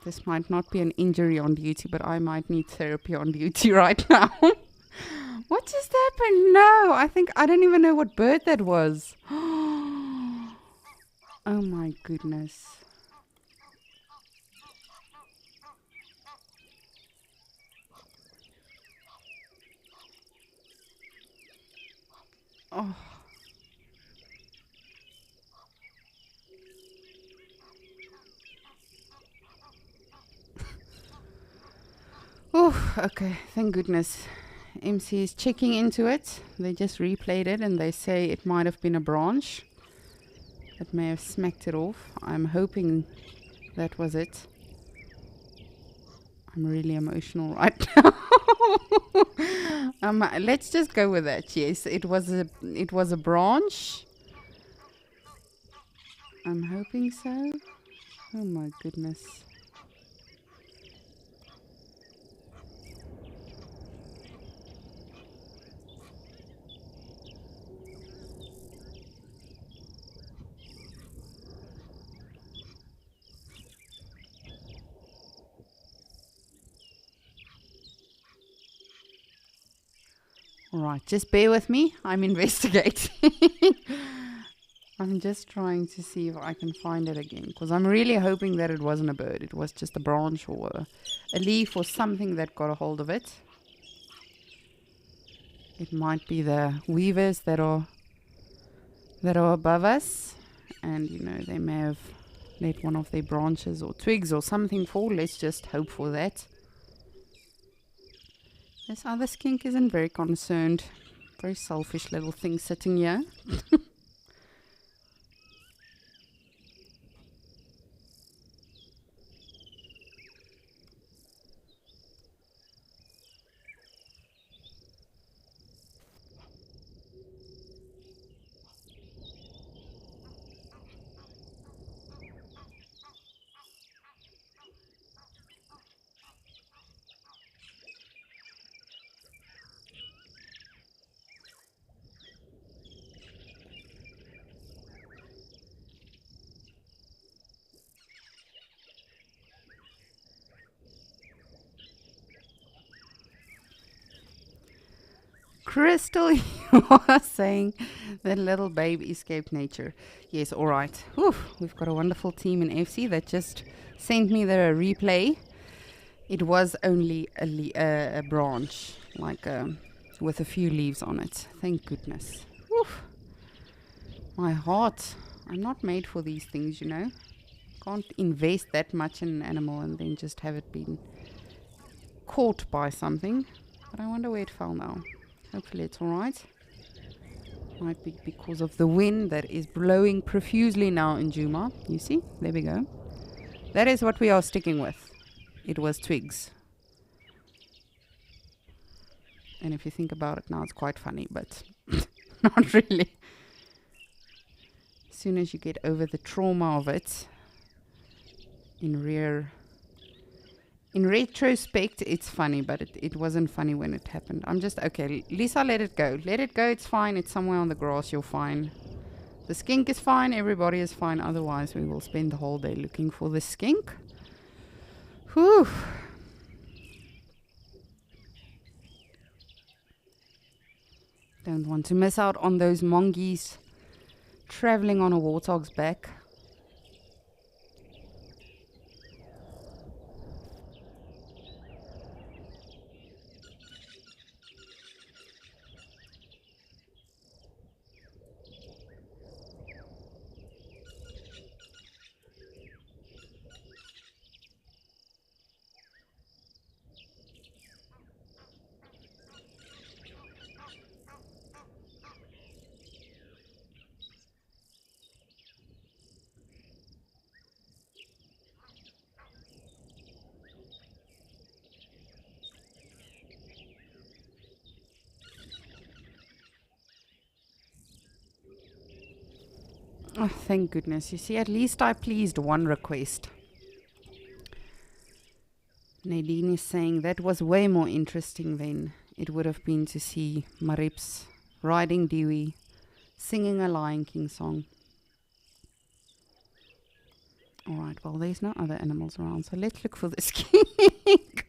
[SPEAKER 1] This might not be an injury on duty, but I might need therapy on duty right now. What just happened? No, I don't even know what bird that was. Oh my goodness. Oh. Oh, okay, thank goodness. MC is checking into it. They just replayed it and they say it might have been a branch that may have smacked it off. I'm hoping that was it. I'm really emotional right now. Let's just go with that. Yes, it was a branch. I'm hoping so. Oh my goodness. Right, just bear with me. I'm investigating. I'm just trying to see if I can find it again, because I'm really hoping that it wasn't a bird. It was just a branch or a leaf or something that got a hold of it. It might be the weavers that are above us, and you know, they may have let one of their branches or twigs or something fall. Let's just hope for that. This other skink isn't very concerned. Very selfish little thing sitting here. Crystal, you are saying that little babe escaped nature. Yes, all right. Whew, we've got a wonderful team in FC that just sent me the replay. It was only a branch, like with a few leaves on it. Thank goodness. Whew. My heart. I'm not made for these things, you know. Can't invest that much in an animal and then just have it been caught by something. But I wonder where it fell now. Hopefully it's alright. Might be because of the wind that is blowing profusely now in Djuma. You see? There we go. That is what we are sticking with. It was twigs. And if you think about it now, it's quite funny, but not really. As soon as you get over the trauma of it, in retrospect, it's funny, but it wasn't funny when it happened. I'm just, okay, Lisa, let it go. Let it go, it's fine. It's somewhere on the grass, you're fine. The skink is fine, everybody is fine. Otherwise, we will spend the whole day looking for the skink. Whew. Don't want to miss out on those mongies traveling on a warthog's back. Oh, thank goodness. You see, at least I pleased one request. Nadine is saying that was way more interesting than it would have been to see Marips riding Dewey, singing a Lion King song. Alright, well, there's no other animals around, so let's look for the skink.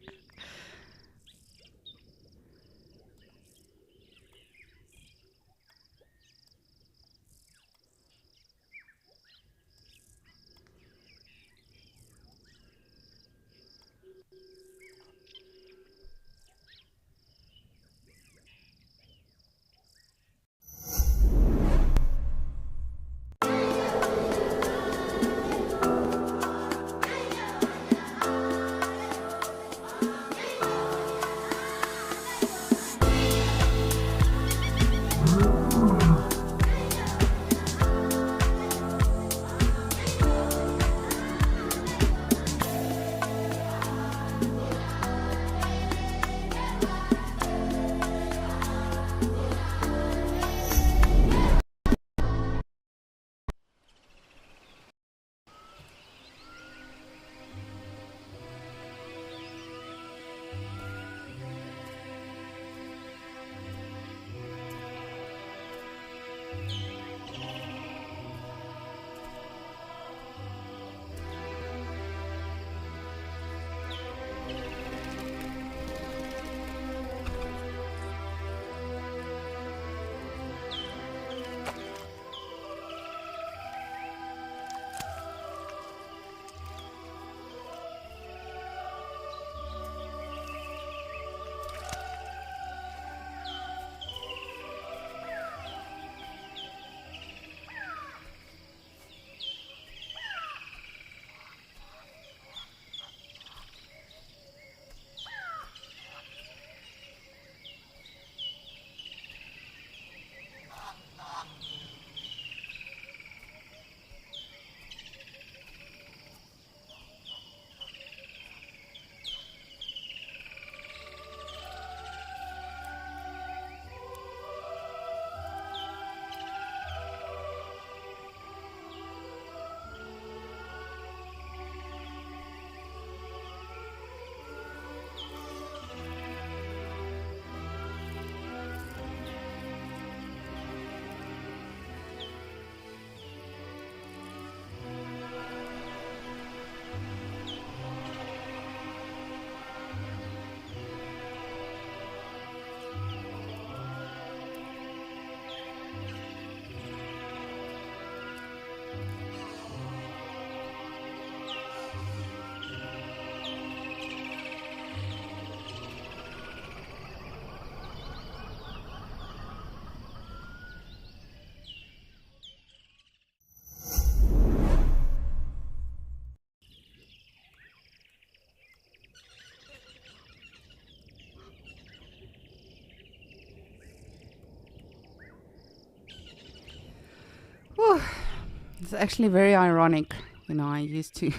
[SPEAKER 1] It's actually very ironic. You know, I used to,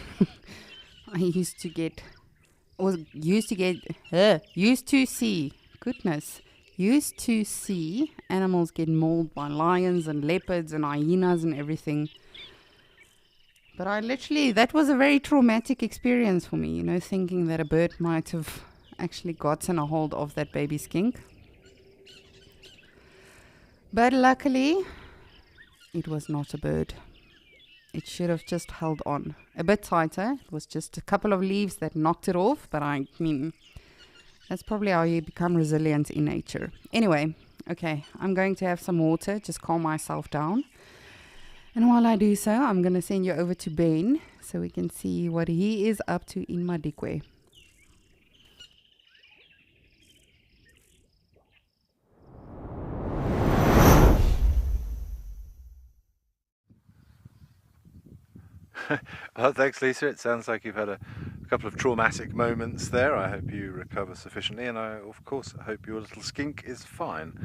[SPEAKER 1] used to see animals get mauled by lions and leopards and hyenas and everything. But that was a very traumatic experience for me, you know, thinking that a bird might have actually gotten a hold of that baby skink. But luckily, it was not a bird. It should have just held on a bit tighter. It was just a couple of leaves that knocked it off, but I mean, that's probably how you become resilient in nature. Anyway, okay, I'm going to have some water, just calm myself down. And while I do so, I'm going to send you over to Ben so we can see what he is up to in Madikwe.
[SPEAKER 2] Oh, thanks, Lisa. It sounds like you've had a couple of traumatic moments there. I hope you recover sufficiently, and I, of course, hope your little skink is fine.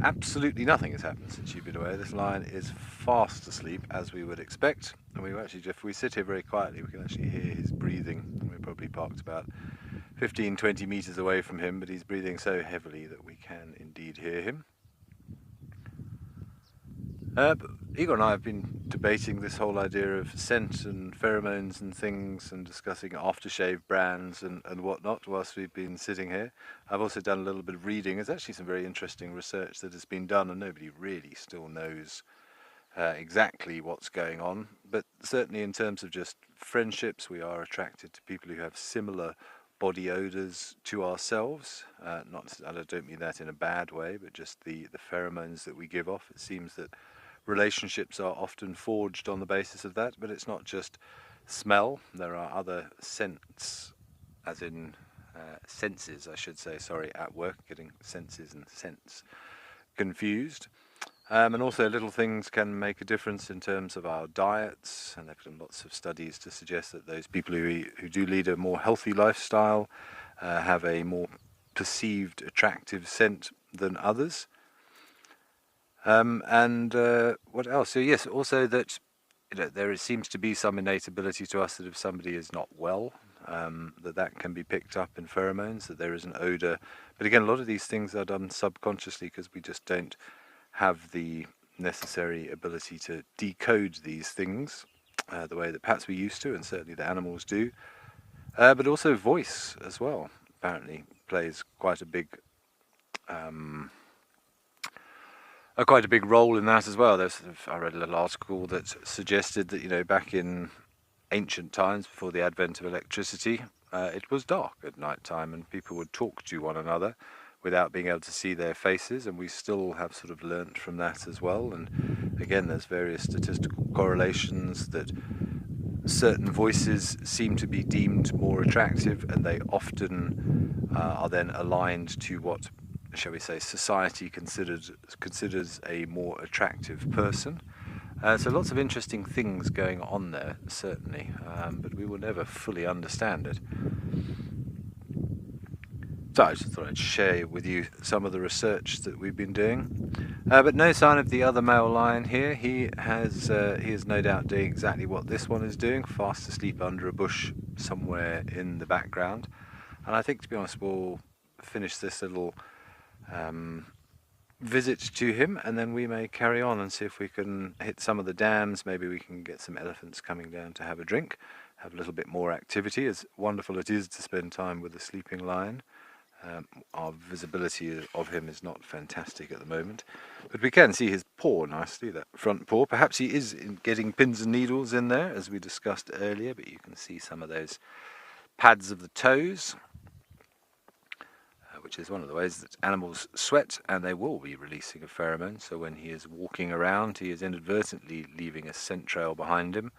[SPEAKER 2] Absolutely nothing has happened since you've been away. This lion is fast asleep, as we would expect. And if we sit here very quietly, we can actually hear his breathing. We're probably parked about 15, 20 meters away from him, but he's breathing so heavily that we can indeed hear him. But Igor and I have been debating this whole idea of scent and pheromones and things, and discussing aftershave brands and whatnot whilst we've been sitting here. I've also done a little bit of reading. There's actually some very interesting research that has been done, and nobody really still knows exactly what's going on. But certainly in terms of just friendships, we are attracted to people who have similar body odours to ourselves. I don't mean that in a bad way, but just the pheromones that we give off. It seems that relationships are often forged on the basis of that, but it's not just smell. There are other scents, as in senses, I should say, sorry, at work, getting senses and scents confused. And also little things can make a difference in terms of our diets, and there have been lots of studies to suggest that those people who do lead a more healthy lifestyle have a more perceived attractive scent than others. What else? So yes, also that there seems to be some innate ability to us that if somebody is not well, that can be picked up in pheromones, that there is an odour. But again, a lot of these things are done subconsciously because we just don't have the necessary ability to decode these things the way that perhaps we used to, and certainly the animals do. But also voice as well apparently plays quite a big role in that as well. I read a little article that suggested that back in ancient times, before the advent of electricity, it was dark at night time, and people would talk to one another without being able to see their faces, and we still have sort of learnt from that as well. And again, there's various statistical correlations that certain voices seem to be deemed more attractive, and they often are then aligned to what, shall we say, society considers a more attractive person. So lots of interesting things going on there, certainly, but we will never fully understand it. So I just thought I'd share with you some of the research that we've been doing. But no sign of the other male lion here. He is no doubt doing exactly what this one is doing, fast asleep under a bush somewhere in the background. And I think, to be honest, we'll finish this little visit to him, and then we may carry on and see if we can hit some of the dams. Maybe we can get some elephants coming down to have a drink, have a little bit more activity. As wonderful it is to spend time with a sleeping lion, our visibility of him is not fantastic at the moment, but we can see his paw nicely, that front paw. Perhaps he is getting pins and needles in there, as we discussed earlier, but you can see some of those pads of the toes, which is one of the ways that animals sweat, and they will be releasing a pheromone. So when he is walking around, he is inadvertently leaving a scent trail behind him.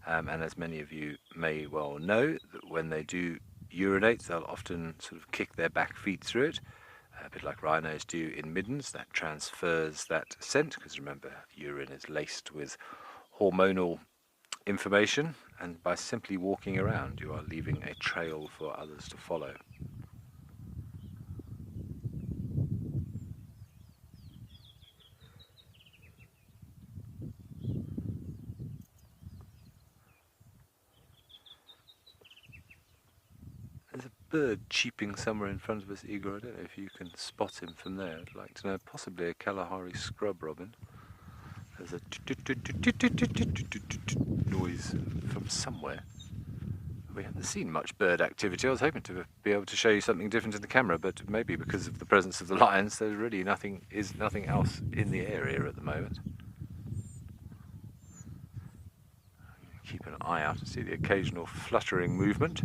[SPEAKER 2] And as many of you may well know, that when they do urinate, they'll often sort of kick their back feet through it, a bit like rhinos do in middens. That transfers that scent, because remember, urine is laced with hormonal information, and by simply walking around, you are leaving a trail for others to follow. bird cheeping somewhere in front of us, Igor. I don't know if you can spot him from there. I'd like to know, possibly a Kalahari scrub robin. There's a noise from somewhere. We haven't seen much bird activity. I was hoping to be able to show you something different in the camera, but maybe because of the presence of the lions, there's really nothing else in the area at the moment. Keep an eye out to see the occasional fluttering movement.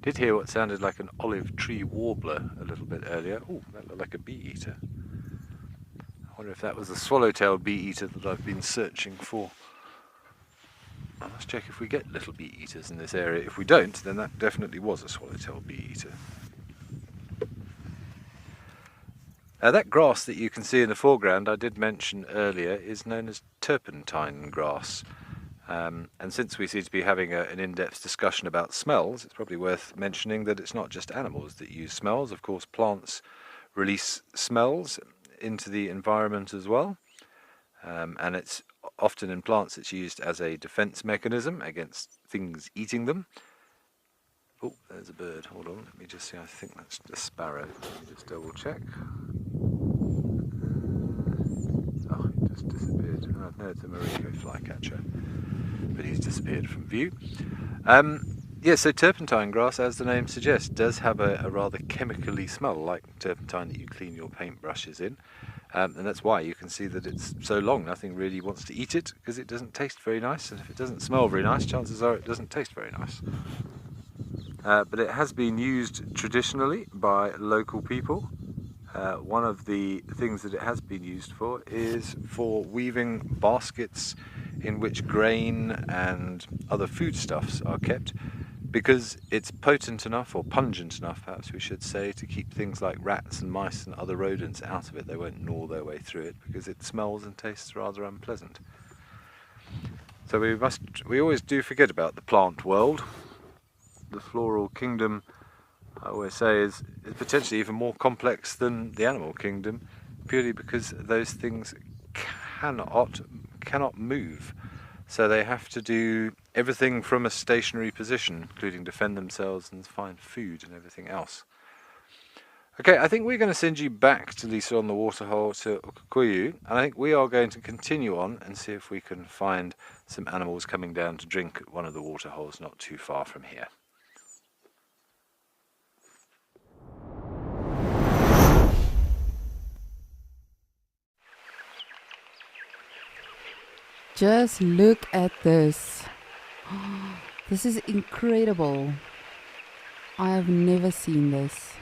[SPEAKER 2] Did hear what sounded like an olive tree warbler a little bit earlier. Oh, that looked like a bee eater. I wonder if that was the swallowtail bee eater that I've been searching for. I must check if we get little bee eaters in this area. If we don't, then that definitely was a swallowtail bee eater. Now that grass that you can see in the foreground, I did mention earlier, is known as turpentine grass. And since we seem to be having an in-depth discussion about smells, it's probably worth mentioning that it's not just animals that use smells. Of course, plants release smells into the environment as well. And it's often in plants it's used as a defense mechanism against things eating them. Oh, there's a bird. Hold on, let me just see. I think that's a sparrow. Let me just double check. Oh, he just disappeared. Oh, no, it's a Morrigo flycatcher, but he's disappeared from view. Yeah, so turpentine grass, as the name suggests, does have a rather chemically smell, like turpentine that you clean your paintbrushes in. And that's why you can see that it's so long, nothing really wants to eat it, because it doesn't taste very nice, and if it doesn't smell very nice, chances are it doesn't taste very nice. But it has been used traditionally by local people. One of the things that it has been used for is for weaving baskets in which grain and other foodstuffs are kept, because it's potent enough, or pungent enough perhaps we should say, to keep things like rats and mice and other rodents out of it. They won't gnaw their way through it because it smells and tastes rather unpleasant. So we always do forget about the plant world. The floral kingdom, I always say, is potentially even more complex than the animal kingdom, purely because those things cannot move. So they have to do everything from a stationary position, including defend themselves and find food and everything else. Okay, I think we're going to send you back to Lisa on the waterhole to Okukuyu, and I think we are going to continue on and see if we can find some animals coming down to drink at one of the waterholes not too far from here.
[SPEAKER 1] Just look at this. This is incredible. I have never seen this.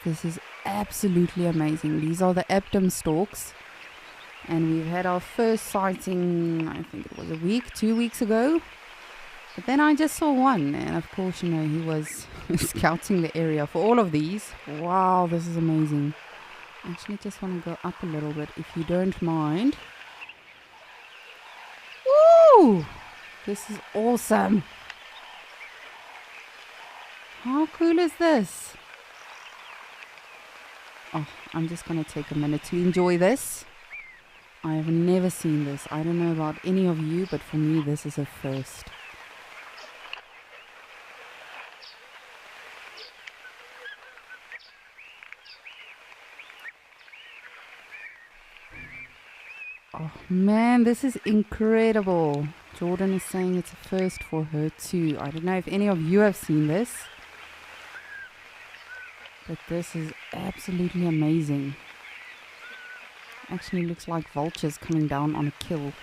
[SPEAKER 1] This is absolutely amazing. These are the Eptom storks. And we've had our first sighting, I think it was 2 weeks ago. But then I just saw one. And of course, you know, he was scouting the area for all of these. Wow, this is amazing. I actually just want to go up a little bit, if you don't mind. Woo! This is awesome. How cool is this? Oh, I'm just going to take a minute to enjoy this. I have never seen this. I don't know about any of you, but for me this is a first. Oh man, this is incredible. Jordan is saying it's a first for her too. I don't know if any of you have seen this, but this is absolutely amazing. Actually looks like vultures coming down on a kill.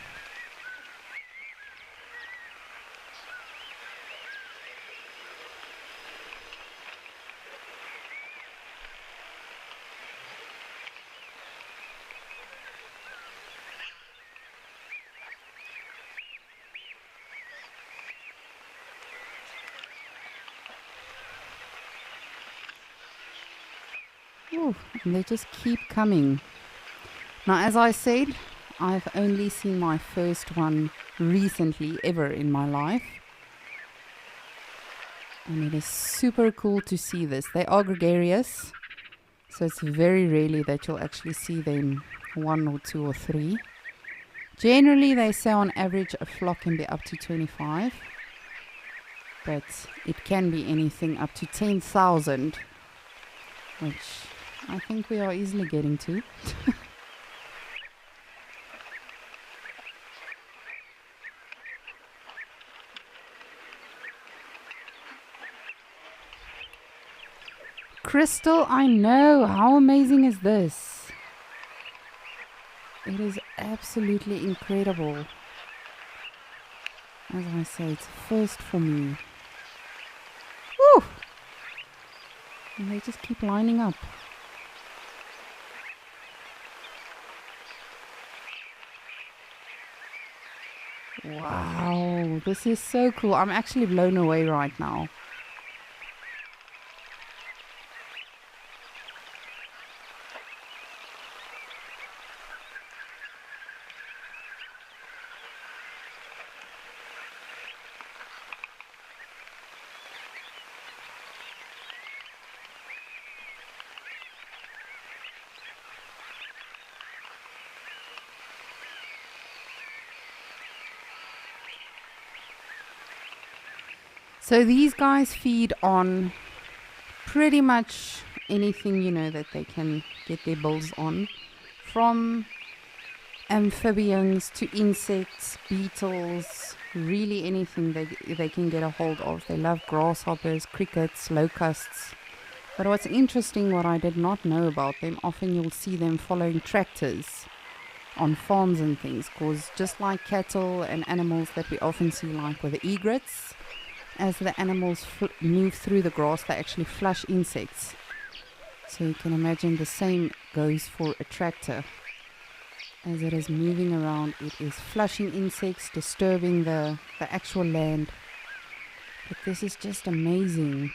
[SPEAKER 1] Ooh, and they just keep coming. Now, as I said, I've only seen my first one recently ever in my life. And it is super cool to see this. They are gregarious, so it's very rarely that you'll actually see them 1 or 2 or 3. Generally, they say on average a flock can be up to 25, but it can be anything up to 10,000, which I think we are easily getting to. Crystal, I know. How amazing is this? It is absolutely incredible. As I say, it's a first for me. Woo! And they just keep lining up. Wow, this is so cool. I'm actually blown away right now. So these guys feed on pretty much anything, you know, that they can get their bills on, from amphibians to insects, beetles, really anything they can get a hold of. They love grasshoppers, crickets, locusts. But what's interesting, what I did not know about them, often you'll see them following tractors on farms and things, because just like cattle and animals that we often see, like with the egrets, as the animals move through the grass, they actually flush insects. So you can imagine the same goes for a tractor. As it is moving around, it is flushing insects, disturbing the actual land. But this is just amazing.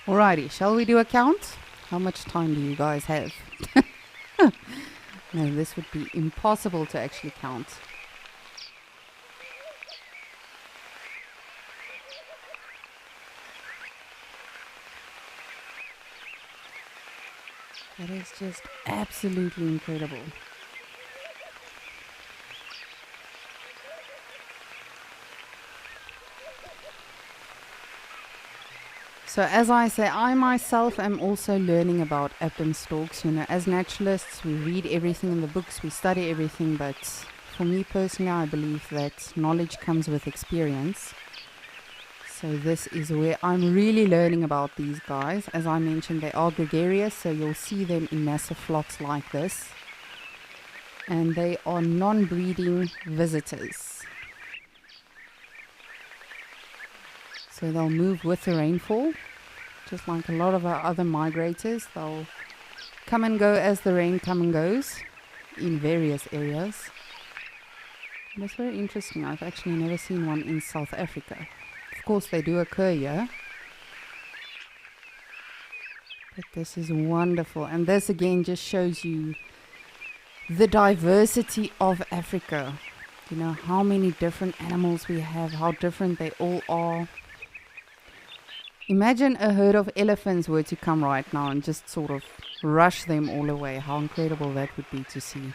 [SPEAKER 1] Alrighty, shall we do a count? How much time do you guys have? No, this would be impossible to actually count. That is just absolutely incredible. So as I say, I myself am also learning about Aptom storks. You know, as naturalists, we read everything in the books, we study everything, but for me personally, I believe that knowledge comes with experience. So this is where I'm really learning about these guys. As I mentioned, they are gregarious, so you'll see them in massive flocks like this. And they are non-breeding visitors. So they'll move with the rainfall, just like a lot of our other migrators. They'll come and go as the rain comes and goes in various areas. And it's very interesting. I've actually never seen one in South Africa. Of course, they do occur here. But this is wonderful. And this again just shows you the diversity of Africa. You know, how many different animals we have, how different they all are. Imagine a herd of elephants were to come right now and just sort of rush them all away. How incredible that would be to see.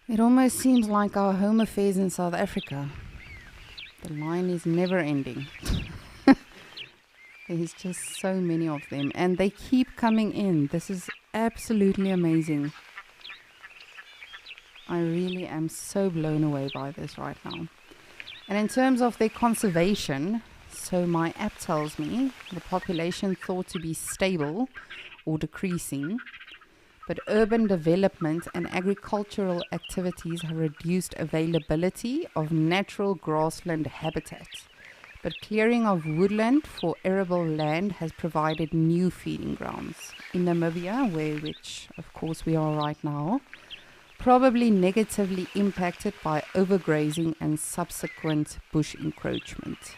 [SPEAKER 1] It almost seems like our home affairs in South Africa. The line is never ending. There's just so many of them, and they keep coming in. This is absolutely amazing. I really am so blown away by this right now. And in terms of their conservation, so my app tells me the population thought to be stable or decreasing, but urban development and agricultural activities have reduced availability of natural grassland habitat. But clearing of woodland for arable land has provided new feeding grounds. In Namibia, which of course we are right now, probably negatively impacted by overgrazing and subsequent bush encroachment.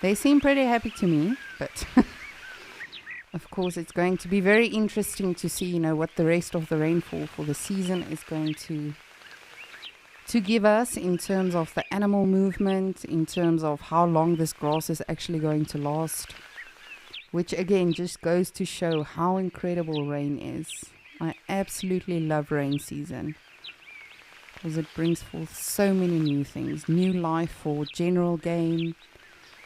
[SPEAKER 1] They seem pretty happy to me, but of course it's going to be very interesting to see, what the rest of the rainfall for the season is going to give us in terms of the animal movement, in terms of how long this grass is actually going to last, which again just goes to show how incredible rain is. I absolutely love rain season because it brings forth so many new things, new life for general game,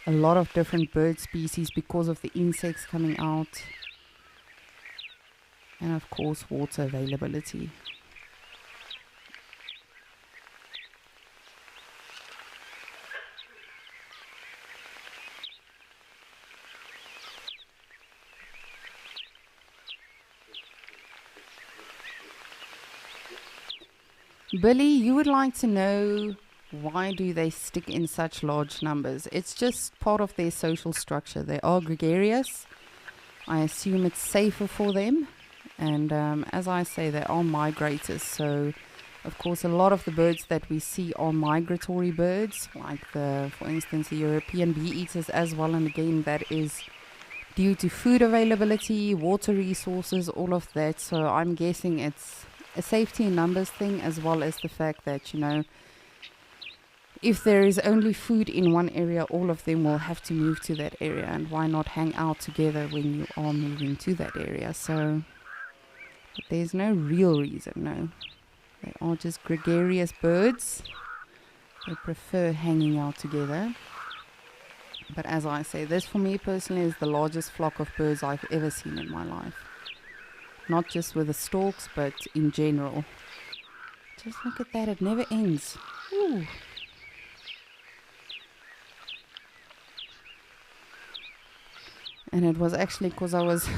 [SPEAKER 1] a lot of different bird species because of the insects coming out, and of course water availability. Billy, you would like to know, why do they stick in such large numbers? It's just part of their social structure. They are gregarious. I assume it's safer for them. And as I say, they are migrators. So, of course, a lot of the birds that we see are migratory birds, like, for instance, the European bee-eaters as well. And again, that is due to food availability, water resources, all of that. So I'm guessing it's a safety in numbers thing, as well as the fact that, if there is only food in one area, all of them will have to move to that area, and why not hang out together when you are moving to that area? So but there's no real reason, no. They are just gregarious birds. They prefer hanging out together. But as I say, this for me personally is the largest flock of birds I've ever seen in my life. Not just with the storks, but in general. Just look at that, it never ends. Ooh. And it was actually because I was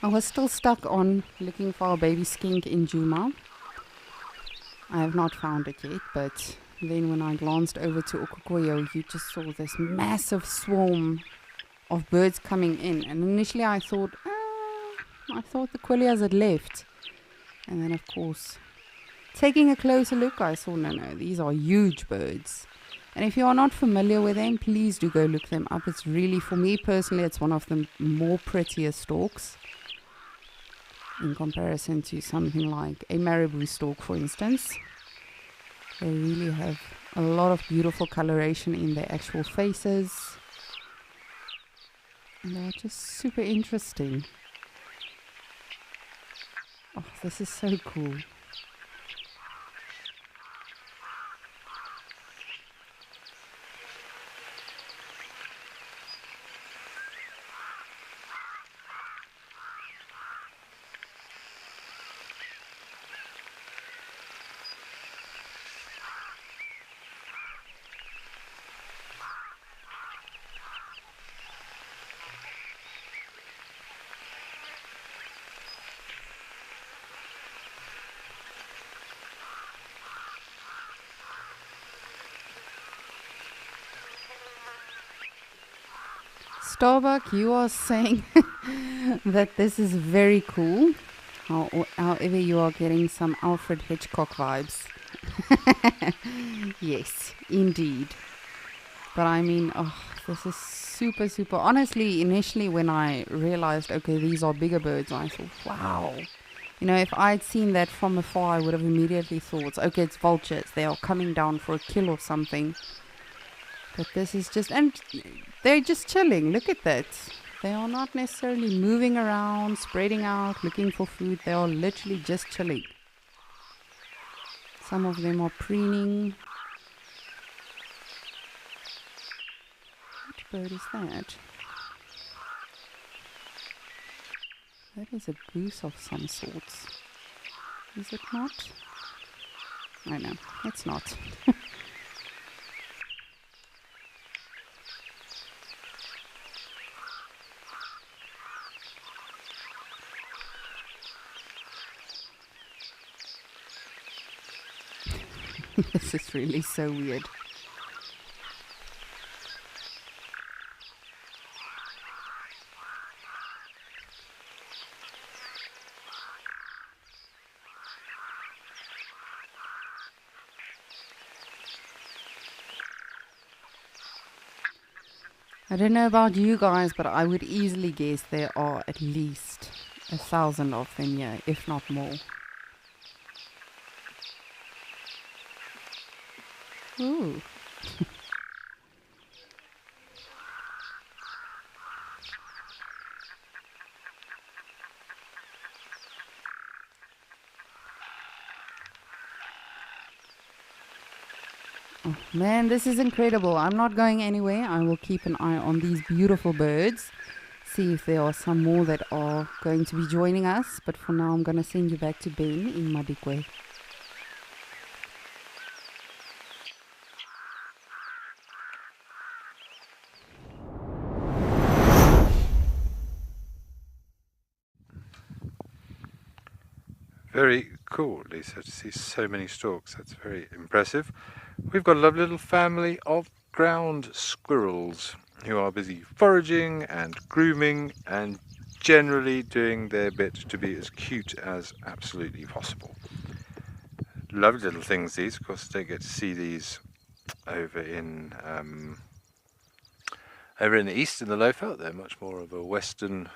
[SPEAKER 1] I was still stuck on looking for a baby skink in Djuma. I have not found it yet, but then when I glanced over to Okukoyo, you just saw this massive swarm of birds coming in. And initially I thought the quillias had left. And then, of course, taking a closer look, I saw, no, these are huge birds. And if you are not familiar with them, please do go look them up. It's really, for me personally, it's one of the more prettier storks in comparison to something like a marabou stork, for instance. They really have a lot of beautiful coloration in their actual faces. And they're just super interesting. Oh, this is so cool. Starbuck, you are saying that this is very cool. However, you are getting some Alfred Hitchcock vibes. Yes, indeed. But I mean, this is super, super. Honestly, initially when I realized, okay, these are bigger birds, I thought, wow. If I'd seen that from afar, I would have immediately thought, okay, it's vultures. They are coming down for a kill or something. But this is just, and they're just chilling. Look at that. They are not necessarily moving around, spreading out, looking for food. They are literally just chilling. Some of them are preening. Which bird is that? That is a goose of some sorts. Is it not? I know, it's not. This is really so weird. I don't know about you guys, but I would easily guess there are at least 1,000 of them here, if not more. Ooh. Oh, man, this is incredible. I'm not going anywhere. I will keep an eye on these beautiful birds, see if there are some more that are going to be joining us. But for now, I'm going to send you back to Ben in Madikwe.
[SPEAKER 2] Very cool, Lisa, to see so many storks. That's very impressive. We've got a lovely little family of ground squirrels who are busy foraging and grooming and generally doing their bit to be as cute as absolutely possible. Lovely little things these. Of course, don't get to see these over in the east in the Lowveld. They're much more of a western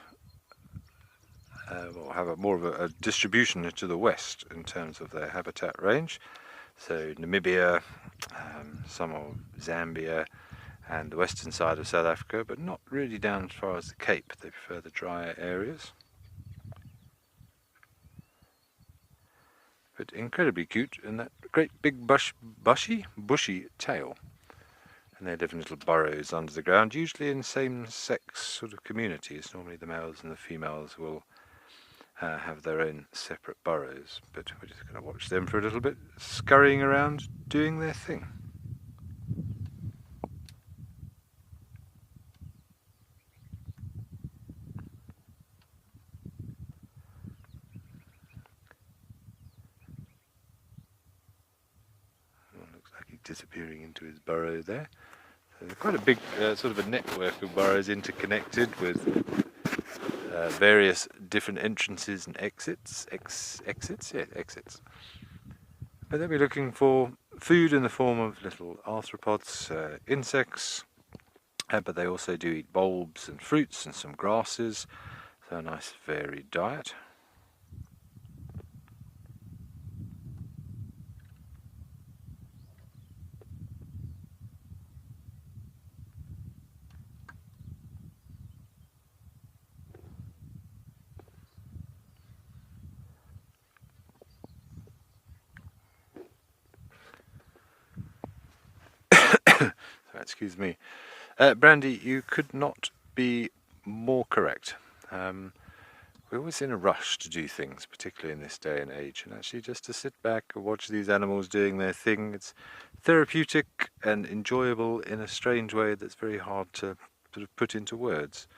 [SPEAKER 2] or have more of a distribution to the west in terms of their habitat range. So Namibia, some of Zambia and the western side of South Africa, but not really down as far as the Cape. They prefer the drier areas. But incredibly cute, and that great big bushy tail. And they live in little burrows under the ground, usually in same-sex sort of communities. Normally the males and the females will have their own separate burrows, but we're just going to watch them for a little bit, scurrying around, doing their thing. Looks like he's disappearing into his burrow there. So there's quite a big sort of a network of burrows interconnected with various different entrances and exits. Exits. But they'll be looking for food in the form of little arthropods, insects, but they also do eat bulbs and fruits and some grasses, so a nice varied diet. Excuse me. Brandy, you could not be more correct. We're always in a rush to do things, particularly in this day and age, and actually just to sit back and watch these animals doing their thing, it's therapeutic and enjoyable in a strange way that's very hard to sort of put into words.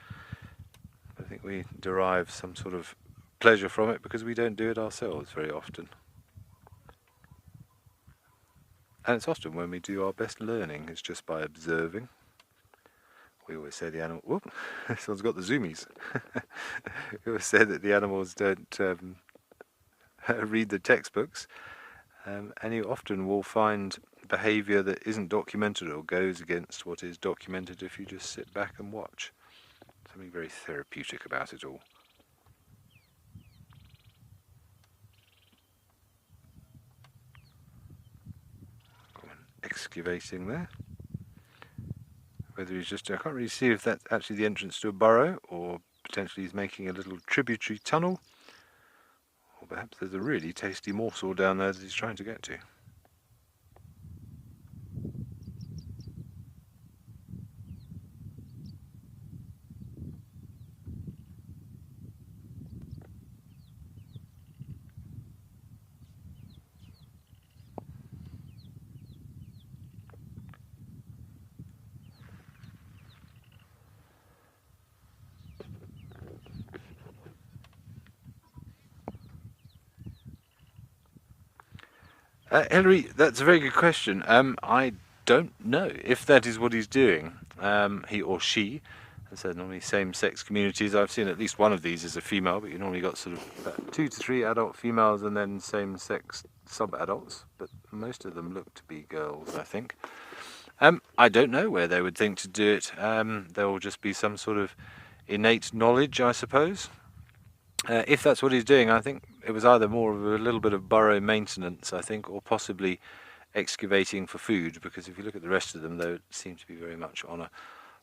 [SPEAKER 2] I think we derive some sort of pleasure from it because we don't do it ourselves very often. And it's often when we do our best learning, it's just by observing. We always say the animal... Whoop! Someone's got the zoomies. We always say that the animals don't read the textbooks. And you often will find behaviour that isn't documented or goes against what is documented if you just sit back and watch. Something very therapeutic about it all. Excavating there. Whether he's just, I can't really see if that's actually the entrance to a burrow or potentially he's making a little tributary tunnel, or perhaps there's a really tasty morsel down there that he's trying to get to. Hilary, that's a very good question. I don't know if that is what he's doing. He or she. As I said, normally same-sex communities. I've seen at least one of these is a female, but you normally got sort of 2 to 3 adult females and then same-sex sub-adults. But most of them look to be girls, I think. I don't know where they would think to do it. There will just be some sort of innate knowledge, I suppose. If that's what he's doing, I think it was either more of a little bit of burrow maintenance, I think, or possibly excavating for food, because if you look at the rest of them, they seem to be very much on a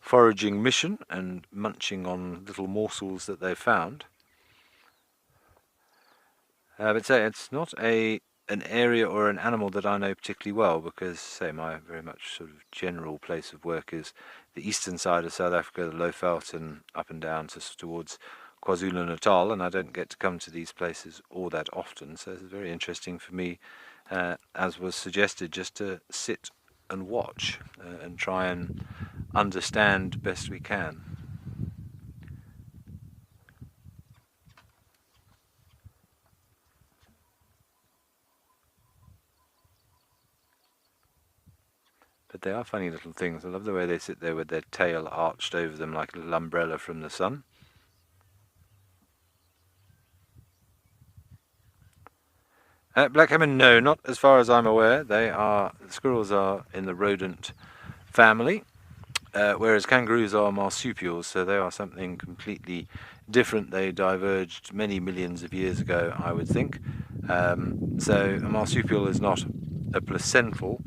[SPEAKER 2] foraging mission and munching on little morsels that they've found. But say it's not an area or an animal that I know particularly well, because say my very much sort of general place of work is the eastern side of South Africa, the Lowveld and up and down towards KwaZulu-Natal, and I don't get to come to these places all that often, so it's very interesting for me, as was suggested, just to sit and watch and try and understand best we can. But they are funny little things. I love the way they sit there with their tail arched over them like a little umbrella from the sun. Blackhammer, no, not as far as I'm aware. The squirrels are in the rodent family, whereas kangaroos are marsupials, so they are something completely different. They diverged many millions of years ago, I would think. So a marsupial is not a placental,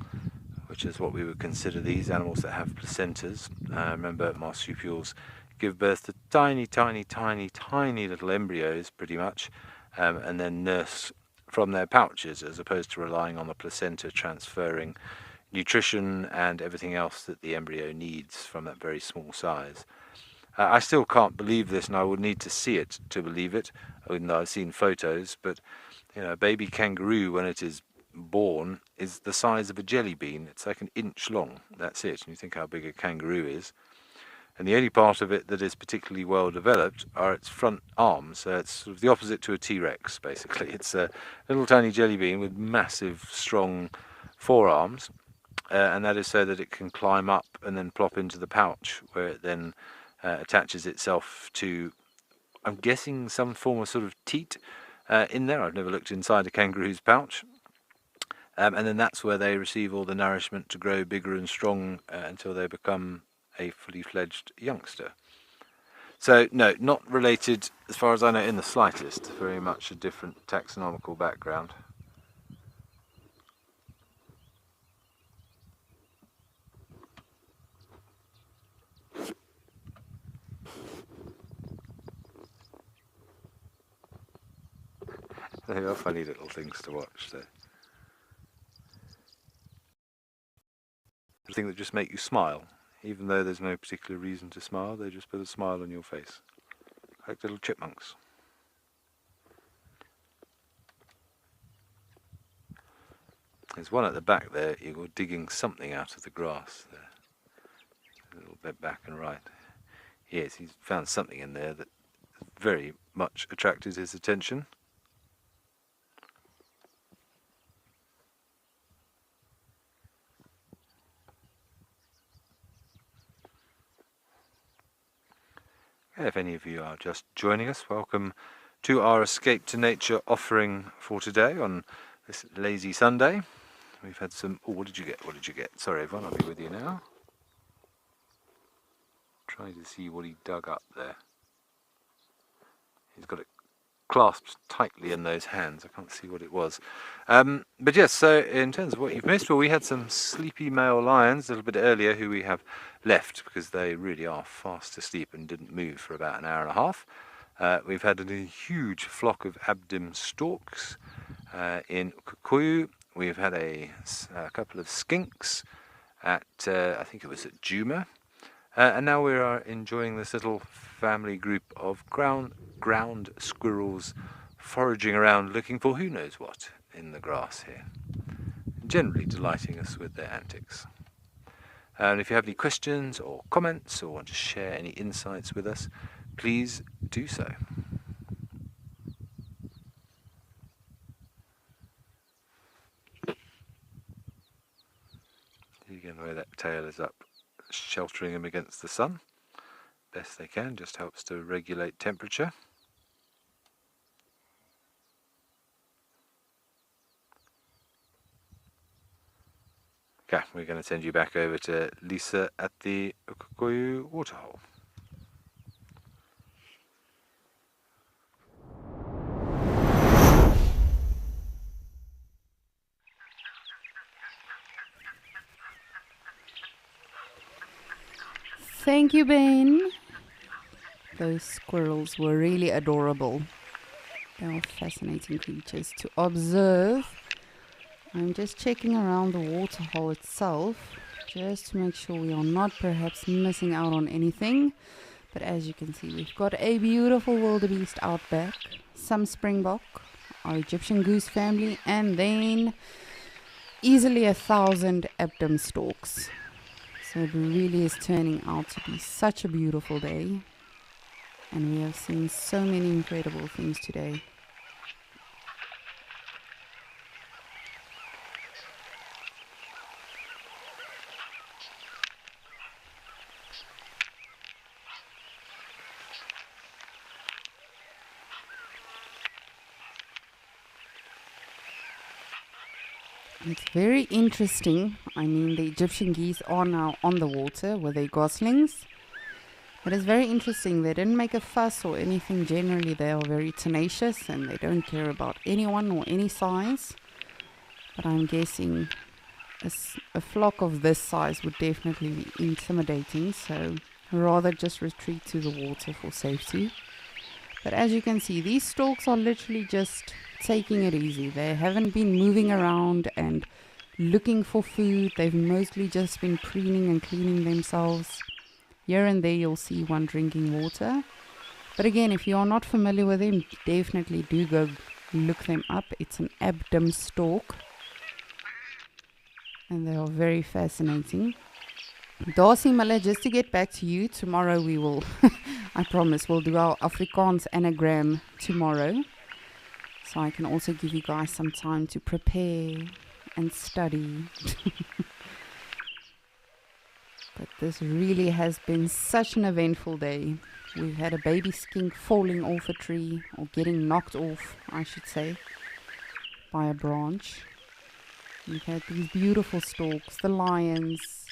[SPEAKER 2] which is what we would consider these animals that have placentas. Remember, marsupials give birth to tiny, tiny, tiny, tiny little embryos, pretty much, and then nurse from their pouches, as opposed to relying on the placenta transferring nutrition and everything else that the embryo needs from that very small size. I still can't believe this, and I would need to see it to believe it, even though I've seen photos, but you know, a baby kangaroo, when it is born, is the size of a jelly bean. It's like an inch long, that's it. And you think how big a kangaroo is. And the only part of it that is particularly well developed are its front arms. So it's sort of the opposite to a T-Rex, basically. It's a little tiny jelly bean with massive, strong forearms, and that is so that it can climb up and then plop into the pouch, where it then attaches itself to, I'm guessing, some form of sort of teat in there. I've never looked inside a kangaroo's pouch. And then that's where they receive all the nourishment to grow bigger and strong until they become a fully fledged youngster. So no, not related as far as I know in the slightest. Very much a different taxonomical background. They are funny little things to watch, though. The thing that just make you smile. Even though there's no particular reason to smile, they just put a smile on your face. Like little chipmunks. There's one at the back there, you're digging something out of the grass there. A little bit back and right. Yes, he's found something in there that very much attracted his attention. If any of you are just joining us, welcome to our Escape to Nature offering for today on this lazy Sunday. We've had some... Oh, what did you get? What did you get? Sorry, Yvonne, I'll be with you now. Trying to see what he dug up there. He's got it clasped tightly in those hands. I can't see what it was. But yes, so in terms of what you've missed, well, we had some sleepy male lions a little bit earlier who we have left because they really are fast asleep and didn't move for about an hour and a half. We've had a huge flock of Abdim storks in Kikuyu. We've had a couple of skinks at, I think it was at Djuma. And now we are enjoying this little family group of ground squirrels foraging around looking for who knows what in the grass here. Generally delighting us with their antics. And if you have any questions or comments or want to share any insights with us, please do so. And where that tail is up, sheltering him against the sun best they can, just helps to regulate temperature. Okay, we're going to send you back over to Lisa at the Ukakoyu waterhole.
[SPEAKER 1] Thank you, Ben. Those squirrels were really adorable. They are fascinating creatures to observe. I'm just checking around the waterhole itself, just to make sure we are not perhaps missing out on anything. But as you can see, we've got a beautiful wildebeest out back, some springbok, our Egyptian goose family, and then easily 1,000 Abdom storks. So it really is turning out to be such a beautiful day. And we have seen so many incredible things today. It's very interesting. I mean, the Egyptian geese are now on the water with their goslings. But it's very interesting. They didn't make a fuss or anything. Generally, they are very tenacious and they don't care about anyone or any size. But I'm guessing a flock of this size would definitely be intimidating. So rather just retreat to the water for safety. But as you can see, these storks are literally just taking it easy. They haven't been moving around and looking for food. They've mostly just been preening and cleaning themselves. Here and there you'll see one drinking water. But again, if you are not familiar with them, definitely do go look them up. It's an Abdom stork. And they are very fascinating. Darcy Miller, just to get back to you, tomorrow we will, I promise, we'll do our Afrikaans anagram tomorrow. So I can also give you guys some time to prepare and study. But this really has been such an eventful day. We've had a baby skink falling off a tree, or getting knocked off, I should say, by a branch. We've had these beautiful storks, the lions,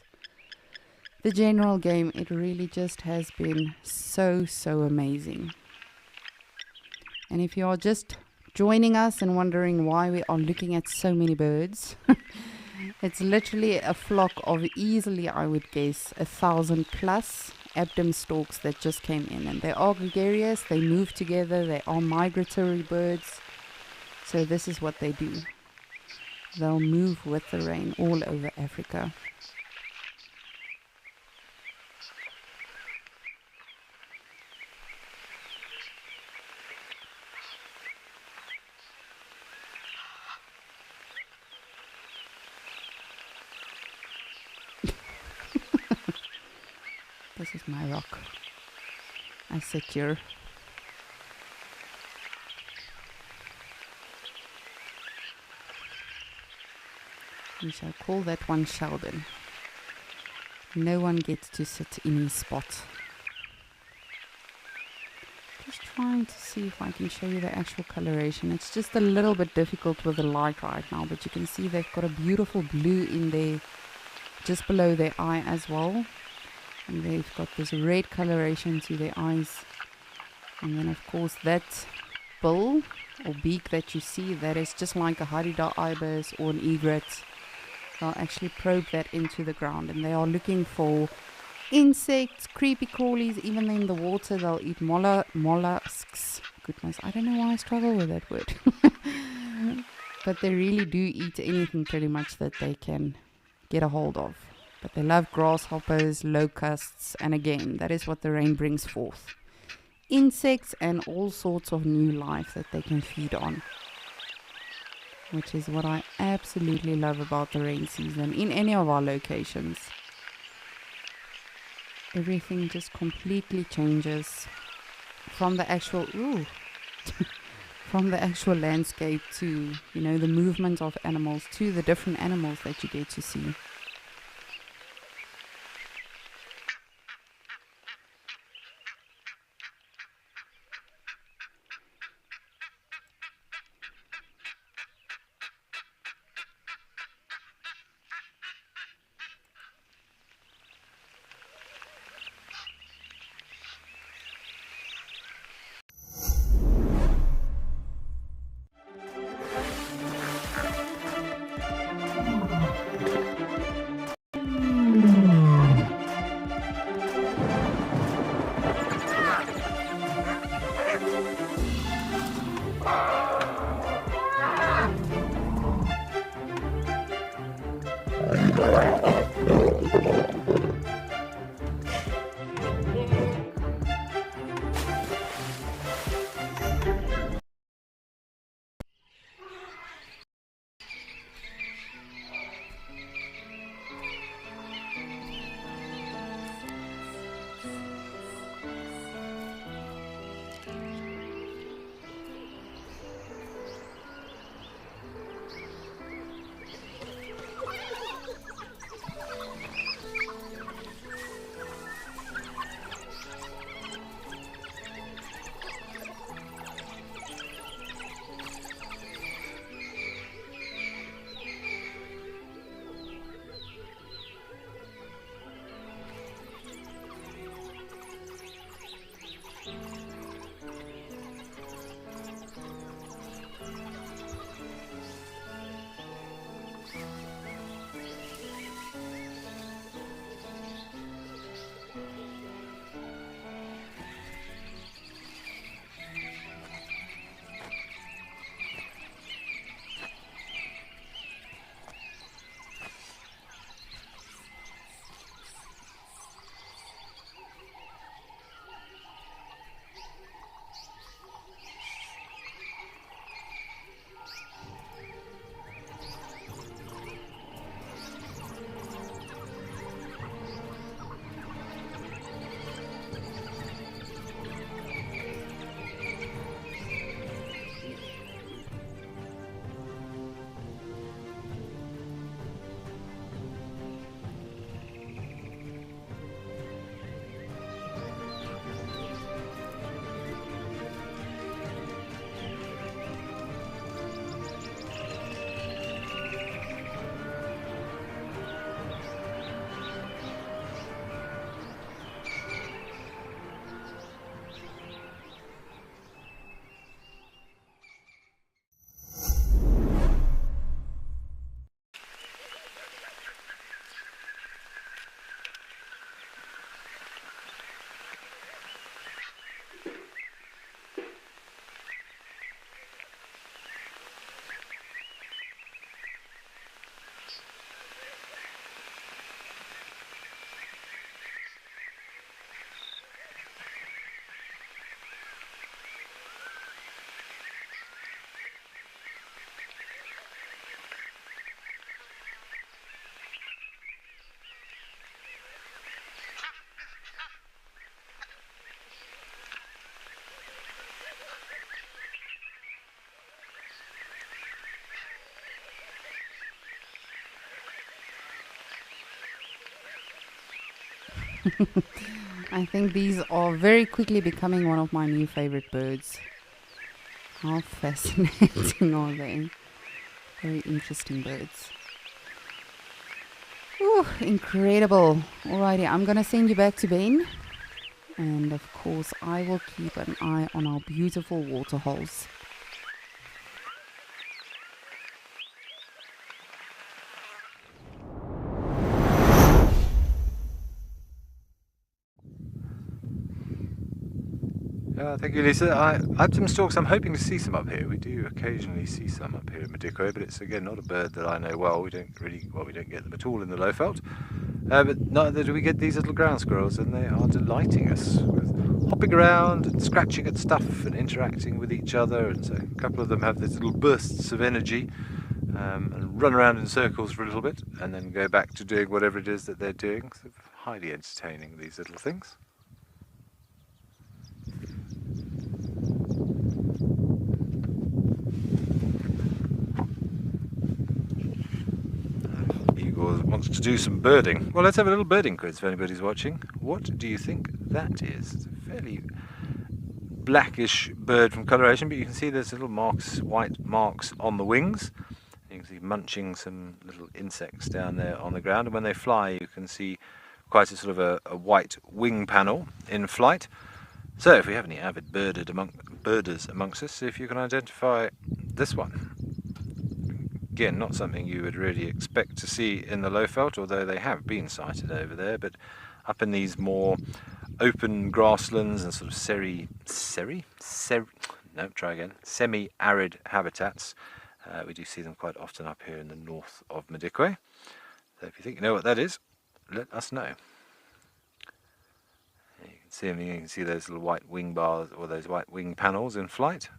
[SPEAKER 1] the general game. It really just has been so amazing. And if you are just joining us and wondering why we are looking at so many birds, it's literally a flock of easily, I would guess, 1,000 plus Abdom storks that just came in. And they are gregarious, they move together, they are migratory birds. So this is what they do. They'll move with the rain all over Africa. This is my rock. I sit here. We shall call that one Sheldon. No one gets to sit in his spot. Just trying to see if I can show you the actual coloration. It's just a little bit difficult with the light right now, but you can see they've got a beautiful blue in there, just below their eye as well. And they've got this red coloration to their eyes. And then of course that bill or beak that you see, that is just like a Harida ibis or an egret. They'll actually probe that into the ground, and they are looking for insects, creepy crawlies. Even in the water they'll eat mollusks. Goodness, I don't know why I struggle with that word. But they really do eat anything pretty much that they can get a hold of. But they love grasshoppers, locusts, and again, that is what the rain brings forth. Insects and all sorts of new life that they can feed on. Which is what I absolutely love about the rain season in any of our locations. Everything just completely changes from the actual from the actual landscape to, you know, the movement of animals to the different animals that you get to see. I think these are very quickly becoming one of my new favorite birds. How fascinating are they? Very interesting birds. Ooh, incredible. Alrighty, I'm gonna send you back to Ben. And of course, I will keep an eye on our beautiful waterholes.
[SPEAKER 2] Thank you, Lisa. I have some storks. I'm hoping to see some up here. We do occasionally see some up here at Madikwe, but it's again not a bird that I know well. We don't get them at all in the Lowveld. But neither do we get these little ground squirrels, and they are delighting us with hopping around and scratching at stuff and interacting with each other. And so a couple of them have these little bursts of energy and run around in circles for a little bit, and then go back to doing whatever it is that they're doing. So highly entertaining, these little things. Igor wants to do some birding. Well, let's have a little birding quiz if anybody's watching. What do you think that is? It's a fairly blackish bird from coloration, but you can see there's little marks, white marks on the wings. You can see munching some little insects down there on the ground, and when they fly you can see quite a sort of a white wing panel in flight. So if we have any avid birders amongst us, see if you can identify this one. Again, not something you would really expect to see in the Lowveld, although they have been sighted over there, but up in these more open grasslands and sort of no, try again, semi-arid habitats. We do see them quite often up here in the north of Madikwe. So if you think you know what that is, let us know. You can see them, you can see those little white wing bars or those white wing panels in flight.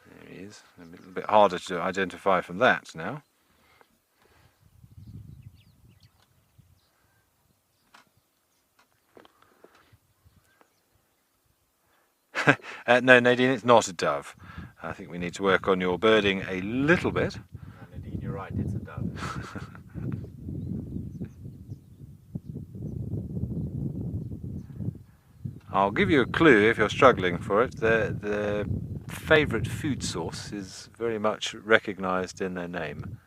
[SPEAKER 2] There he is. A little bit harder to identify from that now. No, Nadine, it's not a dove. I think we need to work on your birding a little bit.
[SPEAKER 3] Nadine, you're right, it's a dove.
[SPEAKER 2] I'll give you a clue if you're struggling for it. The favourite food source is very much recognised in their name.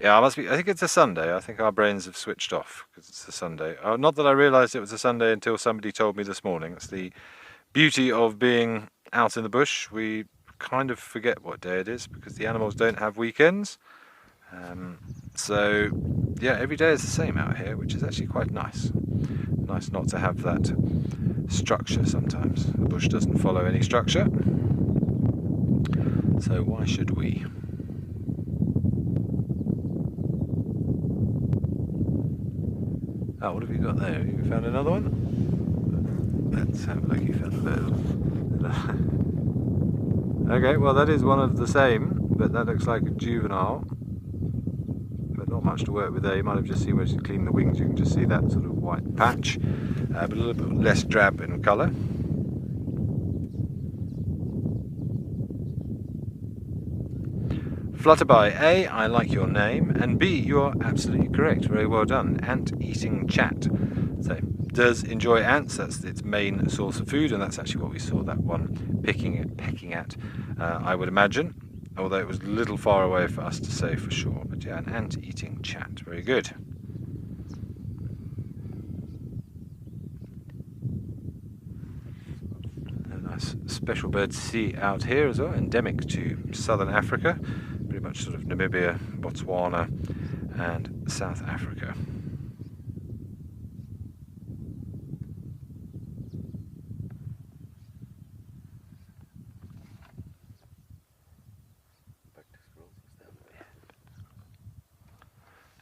[SPEAKER 2] Yeah, I think it's a Sunday. I think our brains have switched off because it's a Sunday. Not that I realised it was a Sunday until somebody told me this morning. It's the beauty of being out in the bush. We kind of forget what day it is because the animals don't have weekends. So, yeah, every day is the same out here, which is actually quite nice. Nice not to have that structure sometimes. The bush doesn't follow any structure. So why should we? Oh, what have you got there? Have you found another one? Let's have a look. You found a bird. Okay, well that is one of the same, but that looks like a juvenile. But not much to work with there. You might have just seen where you clean the wings. You can just see that sort of white patch, but a little bit less drab in colour. Flutterby, A, I like your name, and B, you are absolutely correct. Very well done. Ant-eating chat. So, does enjoy ants. That's its main source of food, and that's actually what we saw that one pecking at, I would imagine. Although it was a little far away for us to say for sure. But yeah, an ant-eating chat. Very good. A nice special bird to see out here as well. Endemic to southern Africa. Pretty much sort of Namibia, Botswana and South Africa.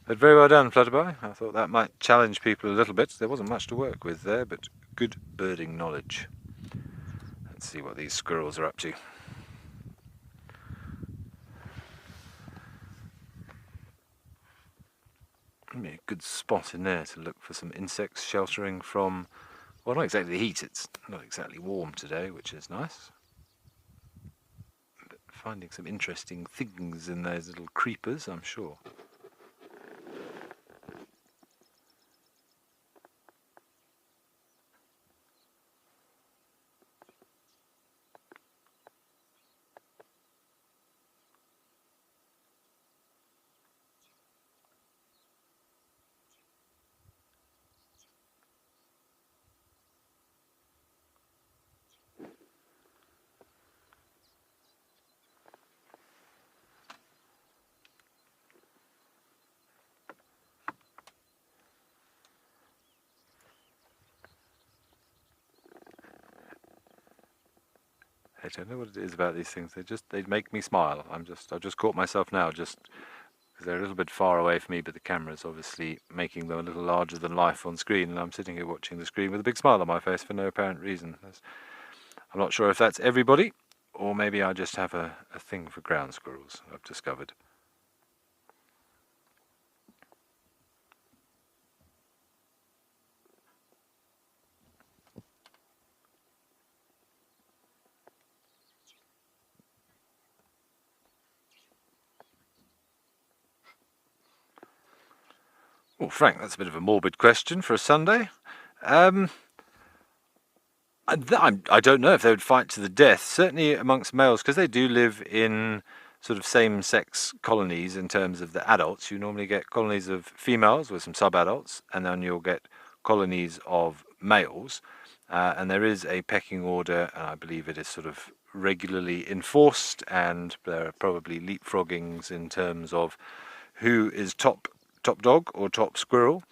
[SPEAKER 2] But very well done, Flutterby. I thought that might challenge people a little bit. There wasn't much to work with there, but good birding knowledge. Let's see what these squirrels are up to. Maybe a good spot in there to look for some insects sheltering from, well, not exactly the heat. It's not exactly warm today, which is nice. But finding some interesting things in those little creepers, I'm sure. I don't know what it is about these things. They make me smile. I've just caught myself now just because they're a little bit far away from me, but the camera's obviously making them a little larger than life on screen, and I'm sitting here watching the screen with a big smile on my face for no apparent reason. I'm not sure if that's everybody, or maybe I just have a thing for ground squirrels, I've discovered. Well, Frank, that's a bit of a morbid question for a Sunday. I don't know if they would fight to the death. Certainly amongst males, because they do live in sort of same-sex colonies in terms of the adults. You normally get colonies of females with some sub-adults, and then you'll get colonies of males. And there is a pecking order, and I believe it is sort of regularly enforced, and there are probably leapfroggings in terms of who is top dog or top squirrel.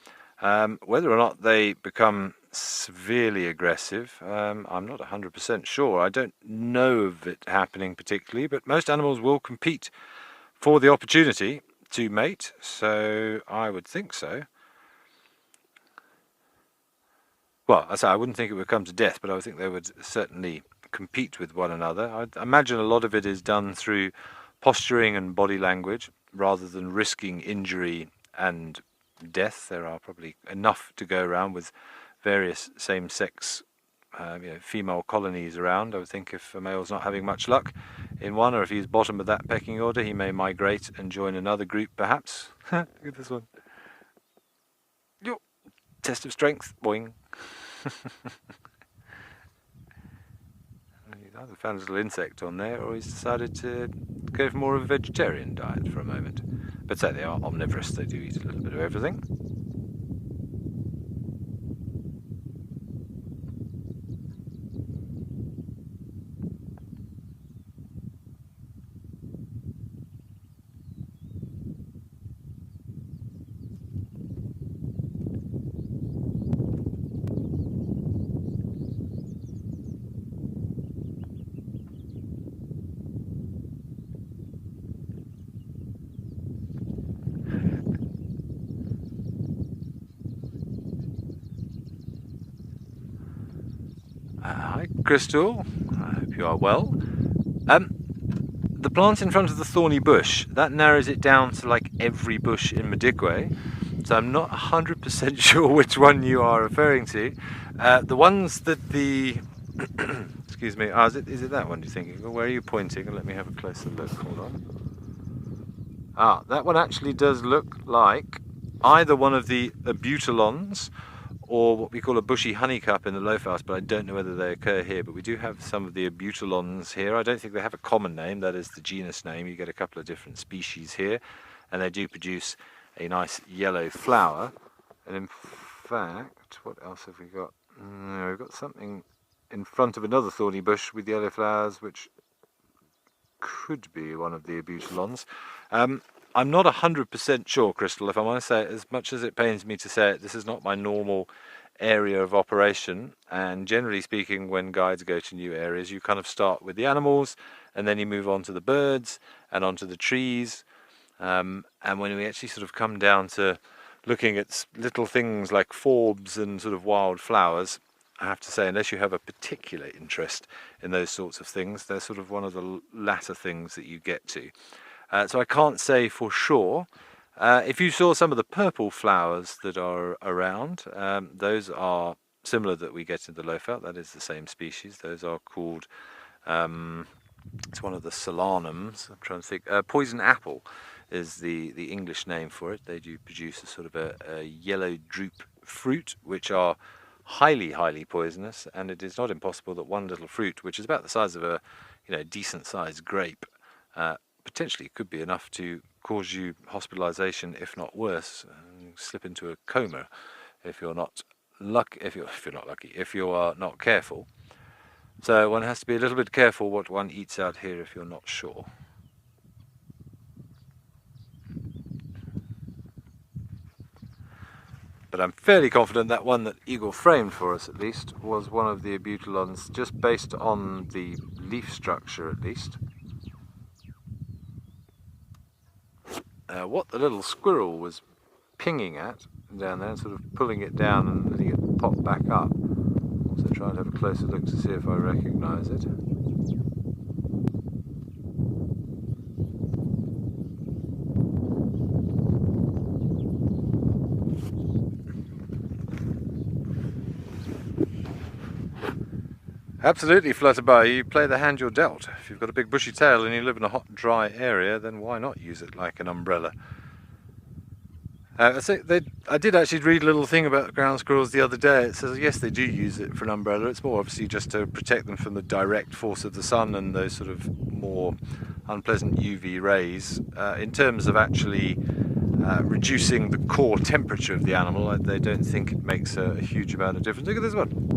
[SPEAKER 2] Whether or not they become severely aggressive, I'm not 100% sure. I don't know of it happening particularly, but most animals will compete for the opportunity to mate, so I would think so. Well, I wouldn't think it would come to death, but I would think they would certainly compete with one another. I imagine a lot of it is done through posturing and body language rather than risking injury and death. There are probably enough to go around with various same-sex female colonies around. I would think if a male's not having much luck in one, or if he's bottom of that pecking order, he may migrate and join another group perhaps. Look at this one. Yo. Test of strength, boing. He's either found a little insect on there, or he's decided to go for more of a vegetarian diet for a moment. But say they are omnivorous, they do eat a little bit of everything. Hi, Crystal. I hope you are well. The plant in front of the thorny bush, that narrows it down to like every bush in Madikwe. So I'm not 100% sure which one you are referring to. The ones that the... excuse me. Is it that one you're thinking? Where are you pointing? Let me have a closer look. Hold on. That one actually does look like either one of the Abutylons or what we call a bushy honeycup in the loafhouse, but I don't know whether they occur here. But we do have some of the Abutylons here. I don't think they have a common name, that is the genus name. You get a couple of different species here, and they do produce a nice yellow flower. And in fact, what else have we got? We've got something in front of another thorny bush with yellow flowers, which could be one of the Abutylons. I'm not 100% sure, Crystal, if I want to say it, as much as it pains me to say it, this is not my normal area of operation, and generally speaking, when guides go to new areas, you kind of start with the animals, and then you move on to the birds, and onto the trees, and when we actually sort of come down to looking at little things like forbs and sort of wild flowers, I have to say, unless you have a particular interest in those sorts of things, they're sort of one of the latter things that you get to. So I can't say for sure. If you saw some of the purple flowers that are around, those are similar that we get in the loafelt. That is the same species. Those are called, it's one of the solanums. I'm trying to think. Poison apple is the English name for it. They do produce a sort of a yellow drupe fruit, which are highly, highly poisonous. And it is not impossible that one little fruit, which is about the size of a decent sized grape, potentially could be enough to cause you hospitalization, if not worse, slip into a coma if you're not lucky. If you are not careful. So one has to be a little bit careful what one eats out here if you're not sure. But I'm fairly confident that one that Eagle framed for us, at least, was one of the Abutylons, just based on the leaf structure, at least. What the little squirrel was pinging at down there, and sort of pulling it down and letting it pop back up. Also try and have a closer look to see if I recognise it. Absolutely, Flutterby. You play the hand you're dealt. If you've got a big bushy tail and you live in a hot, dry area, then why not use it like an umbrella? I did actually read a little thing about ground squirrels the other day. It says, yes, they do use it for an umbrella. It's more obviously just to protect them from the direct force of the sun and those sort of more unpleasant UV rays. In terms of actually reducing the core temperature of the animal, they don't think it makes a huge amount of difference. Look at this one.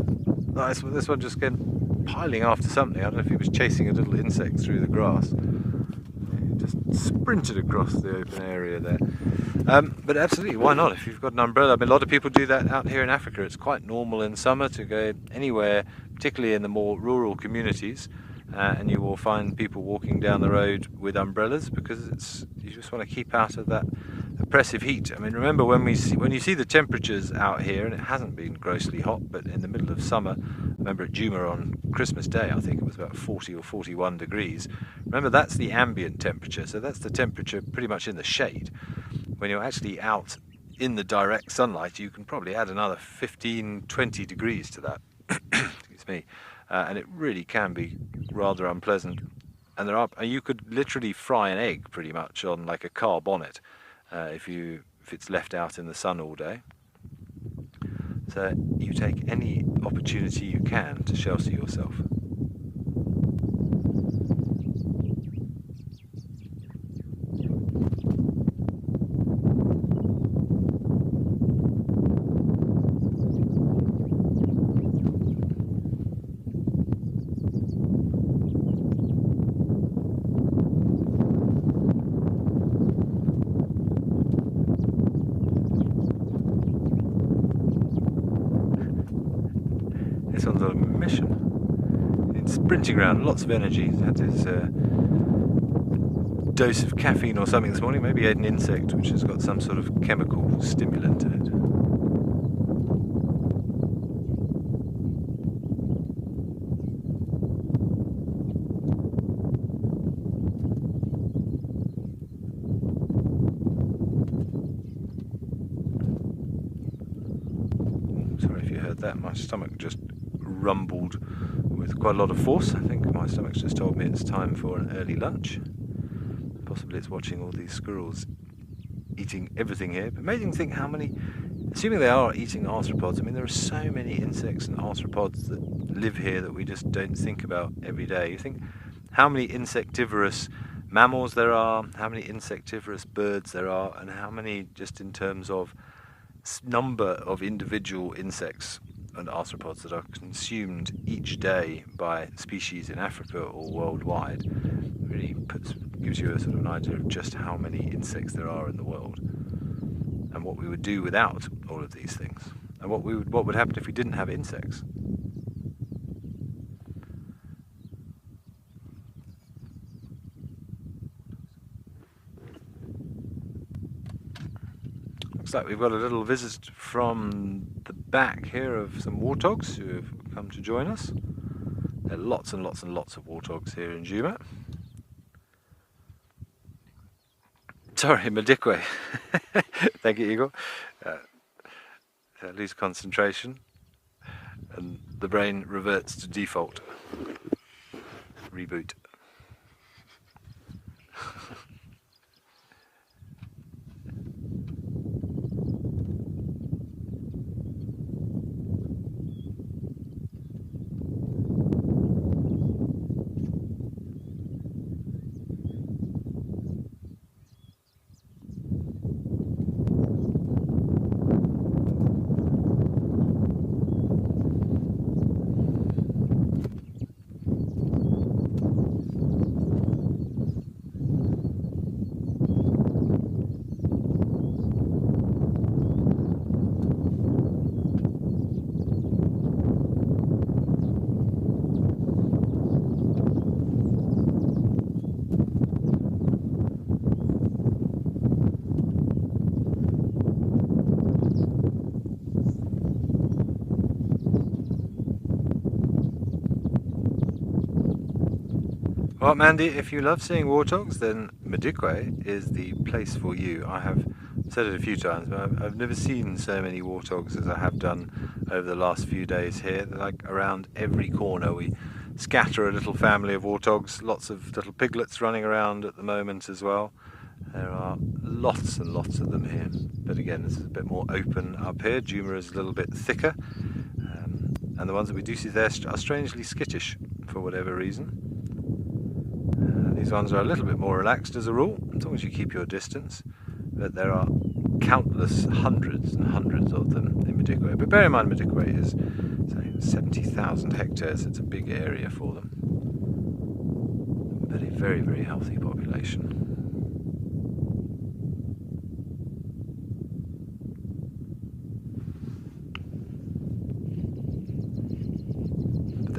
[SPEAKER 2] Nice. Well, this one just again piling after something. I don't know if he was chasing a little insect through the grass. He just sprinted across the open area there. But absolutely, why not? If you've got an umbrella, I mean, a lot of people do that out here in Africa. It's quite normal in summer to go anywhere, particularly in the more rural communities, and you will find people walking down the road with umbrellas because you just want to keep out of that oppressive heat. I mean, remember when you see the temperatures out here, and it hasn't been grossly hot, but in the middle of summer, I remember at Djuma on Christmas Day, I think it was about 40 or 41 degrees. Remember, that's the ambient temperature, so that's the temperature pretty much in the shade. When you're actually out in the direct sunlight, you can probably add another 15-20 degrees to that. Excuse me. And it really can be rather unpleasant. And you could literally fry an egg pretty much on like a car bonnet if it's left out in the sun all day. So you take any opportunity you can to shelter yourself. This one's on a mission. It's sprinting around, lots of energy. He's had his dose of caffeine or something this morning. Maybe he ate an insect which has got some sort of chemical stimulant in it. Sorry if you heard that. My stomach just rumbled with quite a lot of force. I think my stomach's just told me it's time for an early lunch. Possibly it's watching all these squirrels eating everything here. But amazing to think how many, assuming they are eating arthropods, I mean there are so many insects and arthropods that live here that we just don't think about every day. You think how many insectivorous mammals there are, how many insectivorous birds there are, and how many just in terms of number of individual insects and arthropods that are consumed each day by species in Africa or worldwide really gives you a sort of an idea of just how many insects there are in the world and what we would do without all of these things and what would happen if we didn't have insects. Looks like we've got a little visit from the back here of some warthogs who have come to join us. There are lots and lots and lots of warthogs here in Djuma. Sorry, Madikwe. Thank you, Igor. I lose concentration and the brain reverts to default. Reboot. Well, Mandy, if you love seeing warthogs, then Madikwe is the place for you. I have said it a few times, but I've never seen so many warthogs as I have done over the last few days here. They're like around every corner. We scatter a little family of warthogs, lots of little piglets running around at the moment as well. There are lots and lots of them here. But again, this is a bit more open up here. Djuma is a little bit thicker. And the ones that we do see there are strangely skittish for whatever reason. These ones are a little bit more relaxed as a rule, as long as you keep your distance. But there are countless hundreds and hundreds of them in Madikwe. But bear in mind, Madikwe is 70,000 hectares. It's a big area for them. But a very, very healthy population.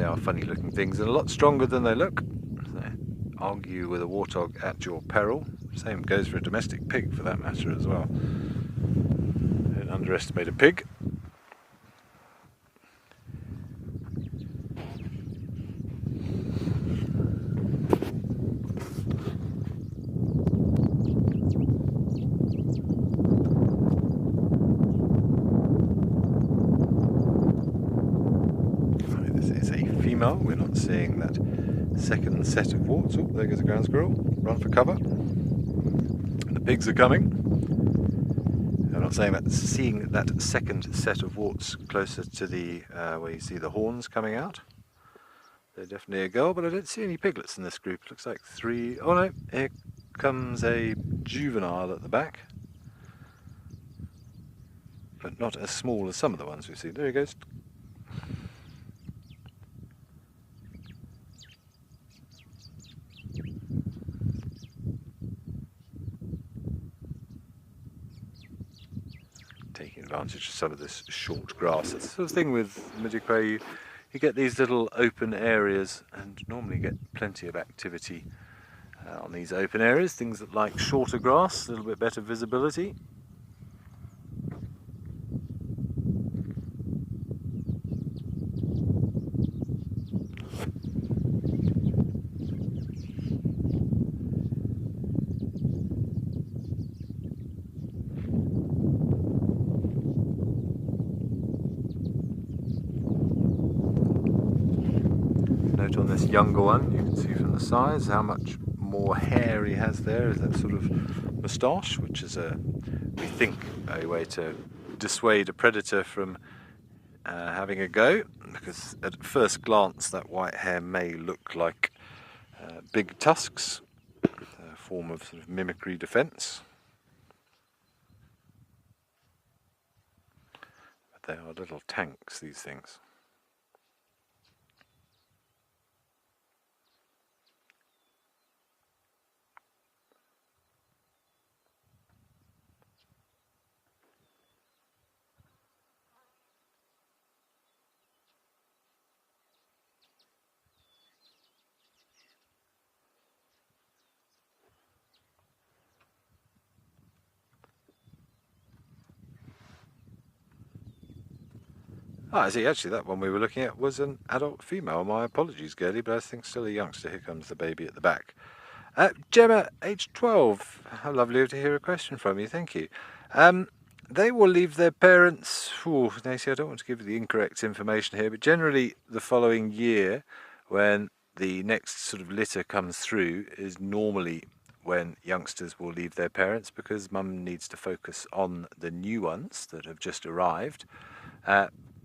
[SPEAKER 2] are funny looking things and a lot stronger than they look. So argue with a warthog at your peril. Same goes for a domestic pig for that matter as well. Don't underestimate a pig. We're not seeing that second set of warts. Oh, there goes a ground squirrel. Run for cover. The pigs are coming. I'm not saying that seeing that second set of warts closer to the where you see the horns coming out. They're definitely a girl, but I don't see any piglets in this group. It looks like 3. Oh no, here comes a juvenile at the back, but not as small as some of the ones we've seen. There he goes. Taking advantage of some of this short grass. It's the sort of thing with Madikwe, you get these little open areas and normally get plenty of activity on these open areas. Things that like shorter grass, a little bit better visibility. Note on this younger one, you can see from the size how much more hair he has there, is that sort of moustache, which is we think a way to dissuade a predator from having a go, because at first glance that white hair may look like big tusks, a form of sort of mimicry defence. But they are little tanks, these things. Ah, I see, actually that one we were looking at was an adult female. My apologies, girlie, but I think still a youngster. Here comes the baby at the back. Gemma, age 12. How lovely to hear a question from you, thank you. They will leave their parents, Nancy, I don't want to give you the incorrect information here, but generally the following year when the next sort of litter comes through is normally when youngsters will leave their parents, because mum needs to focus on the new ones that have just arrived.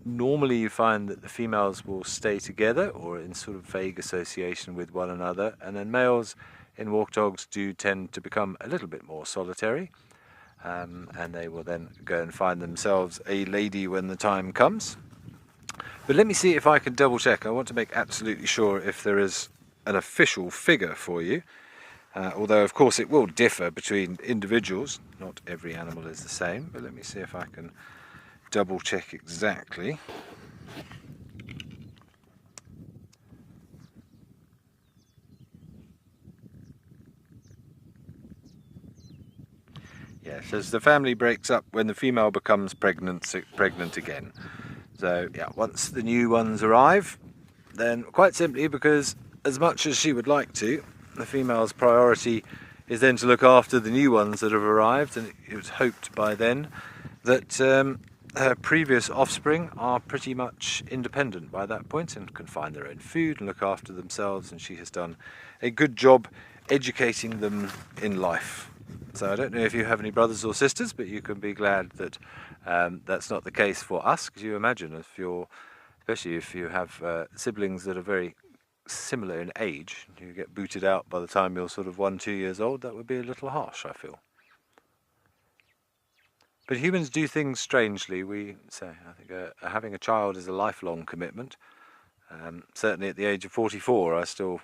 [SPEAKER 2] Normally you find that the females will stay together or in sort of vague association with one another, and then males in warthogs do tend to become a little bit more solitary, and they will then go and find themselves a lady when the time comes. But let me see if I can double check. I want to make absolutely sure if there is an official figure for you, although of course it will differ between individuals. Not every animal is the same, but let me see if I can double check exactly. Yes, as the family breaks up when the female becomes pregnant again. So yeah, once the new ones arrive, then quite simply, because as much as she would like to, the female's priority is then to look after the new ones that have arrived, and it was hoped by then that her previous offspring are pretty much independent by that point and can find their own food and look after themselves, and she has done a good job educating them in life. So I don't know if you have any brothers or sisters, but you can be glad that that's not the case for us, because you imagine especially if you have siblings that are very similar in age, you get booted out by the time you're sort of 1-2 years old, that would be a little harsh, I feel. But humans do things strangely. We say, I think having a child is a lifelong commitment. Certainly at the age of 44, I still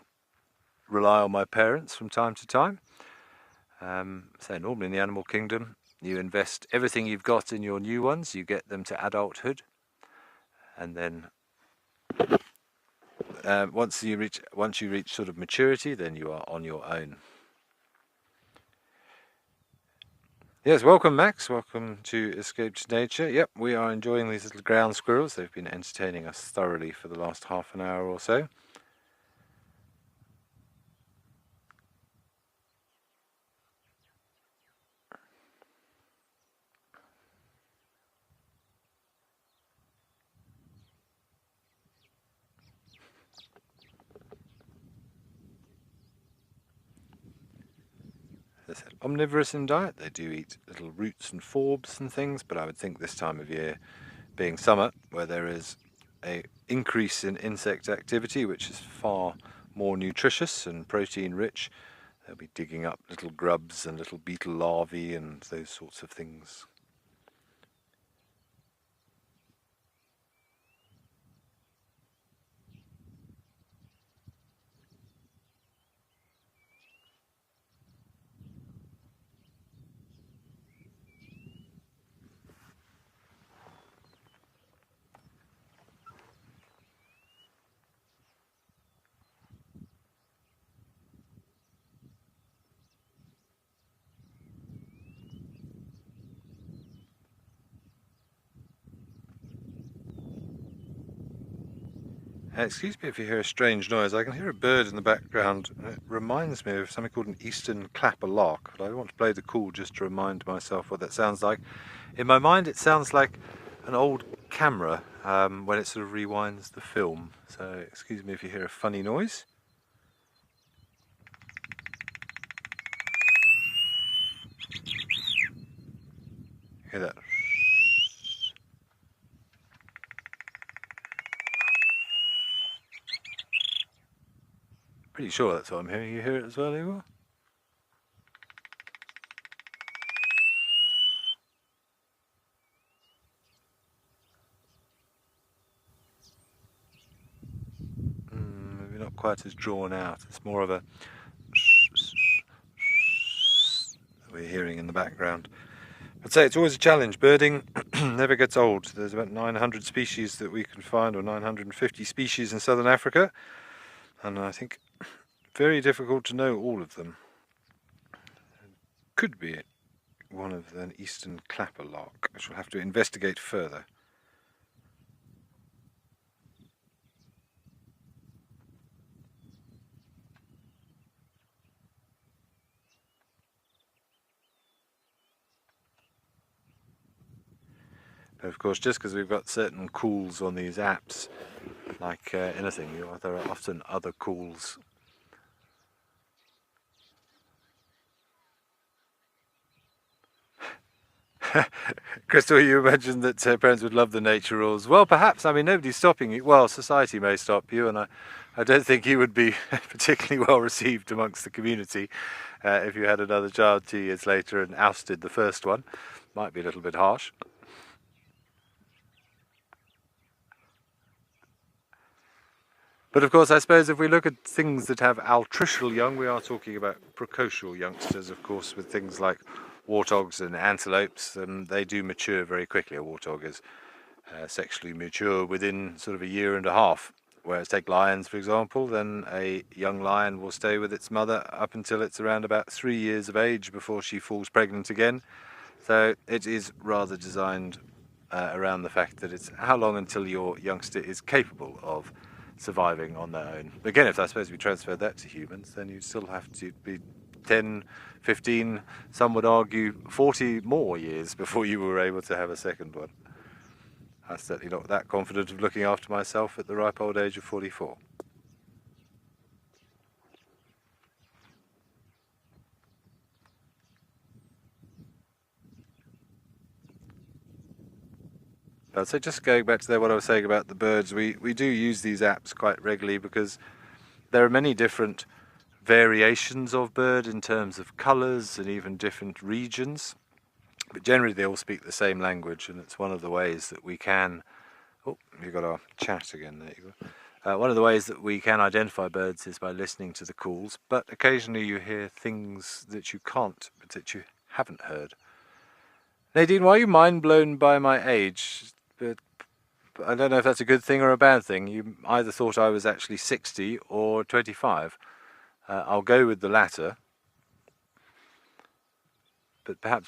[SPEAKER 2] rely on my parents from time to time. So normally in the animal kingdom, you invest everything you've got in your new ones, you get them to adulthood, and then once you reach sort of maturity, then you are on your own. Yes, welcome Max, welcome to Escape to Nature. Yep, we are enjoying these little ground squirrels. They've been entertaining us thoroughly for the last half an hour or so. They're omnivorous in diet. They do eat little roots and forbs and things, but I would think this time of year, being summer, where there is an increase in insect activity, which is far more nutritious and protein rich, they'll be digging up little grubs and little beetle larvae and those sorts of things. Excuse me if you hear a strange noise. I can hear a bird in the background. It reminds me of something called an eastern clapper lark, but I want to play the call just to remind myself what that sounds like. In my mind it sounds like an old camera when it sort of rewinds the film. So excuse me if you hear a funny noise. Hear that? Pretty sure that's what I'm hearing. You hear it as well, Igor? Maybe not quite as drawn out. It's more of a that we're hearing in the background. I'd say it's always a challenge. Birding never gets old. There's about 900 species that we can find, or 950 species in southern Africa, and I think very difficult to know all of them. Could be one of an eastern clapper lark. I shall have to investigate further. But of course, just because we've got certain calls on these apps, like anything, there are often other calls. Crystal, you mentioned that parents would love the nature rules. Well, perhaps. I mean, nobody's stopping you. Well, society may stop you, and I don't think you would be particularly well received amongst the community if you had another child 2 years later and ousted the first one. Might be a little bit harsh. But of course, I suppose if we look at things that have altricial young, we are talking about precocial youngsters, of course, with things like warthogs and antelopes. They do mature very quickly. A warthog is sexually mature within sort of a year and a half. Whereas take lions, for example, then a young lion will stay with its mother up until it's around about 3 years of age before she falls pregnant again. So it is rather designed around the fact that it's how long until your youngster is capable of surviving on their own. Again, if I suppose we transfer that to humans, then you still have to be 10, 15, some would argue 40 more years before you were able to have a second one. I'm certainly not that confident of looking after myself at the ripe old age of 44. But so just going back to what I was saying about the birds, we do use these apps quite regularly because there are many different variations of bird in terms of colours and even different regions. But generally they all speak the same language, and it's one of the ways that we can... Oh, you've got our chat again, there you go. One of the ways that we can identify birds is by listening to the calls, but occasionally you hear things that you can't, but that you haven't heard. Nadine, why are you mind blown by my age? But I don't know if that's a good thing or a bad thing. You either thought I was actually 60 or 25. I'll go with the latter.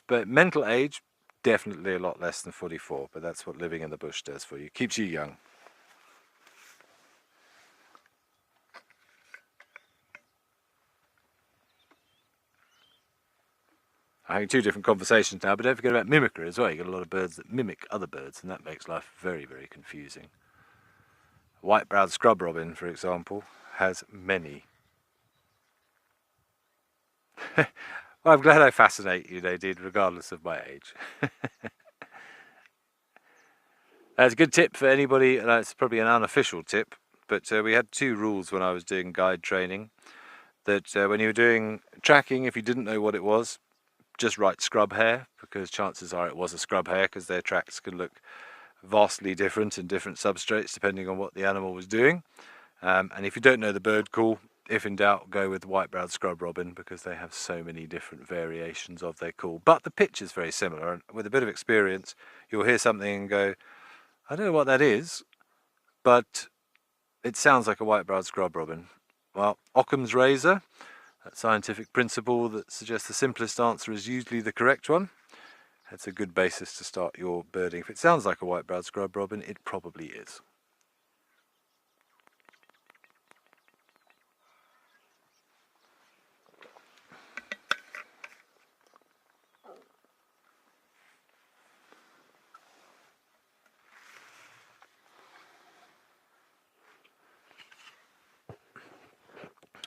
[SPEAKER 2] But mental age, definitely a lot less than 44. But that's what living in the bush does for you. Keeps you young. I'm having two different conversations now, but don't forget about mimicry as well. You get a lot of birds that mimic other birds, and that makes life very, very confusing. White-browed scrub robin, for example, has many. Well, I'm glad I fascinate you, Nadine, regardless of my age. That's a good tip for anybody, and it's probably an unofficial tip, but we had two rules when I was doing guide training, that when you were doing tracking, if you didn't know what it was, just write scrub hare, because chances are it was a scrub hare, because their tracks can look vastly different in different substrates depending on what the animal was doing. And if you don't know the bird call, if in doubt, go with white-browed scrub robin, because they have so many different variations of their call. But the pitch is very similar, and with a bit of experience, you'll hear something and go, I don't know what that is, but it sounds like a white-browed scrub robin. Well, Occam's razor, that scientific principle that suggests the simplest answer is usually the correct one. That's a good basis to start your birding. If it sounds like a white-browed scrub robin, it probably is.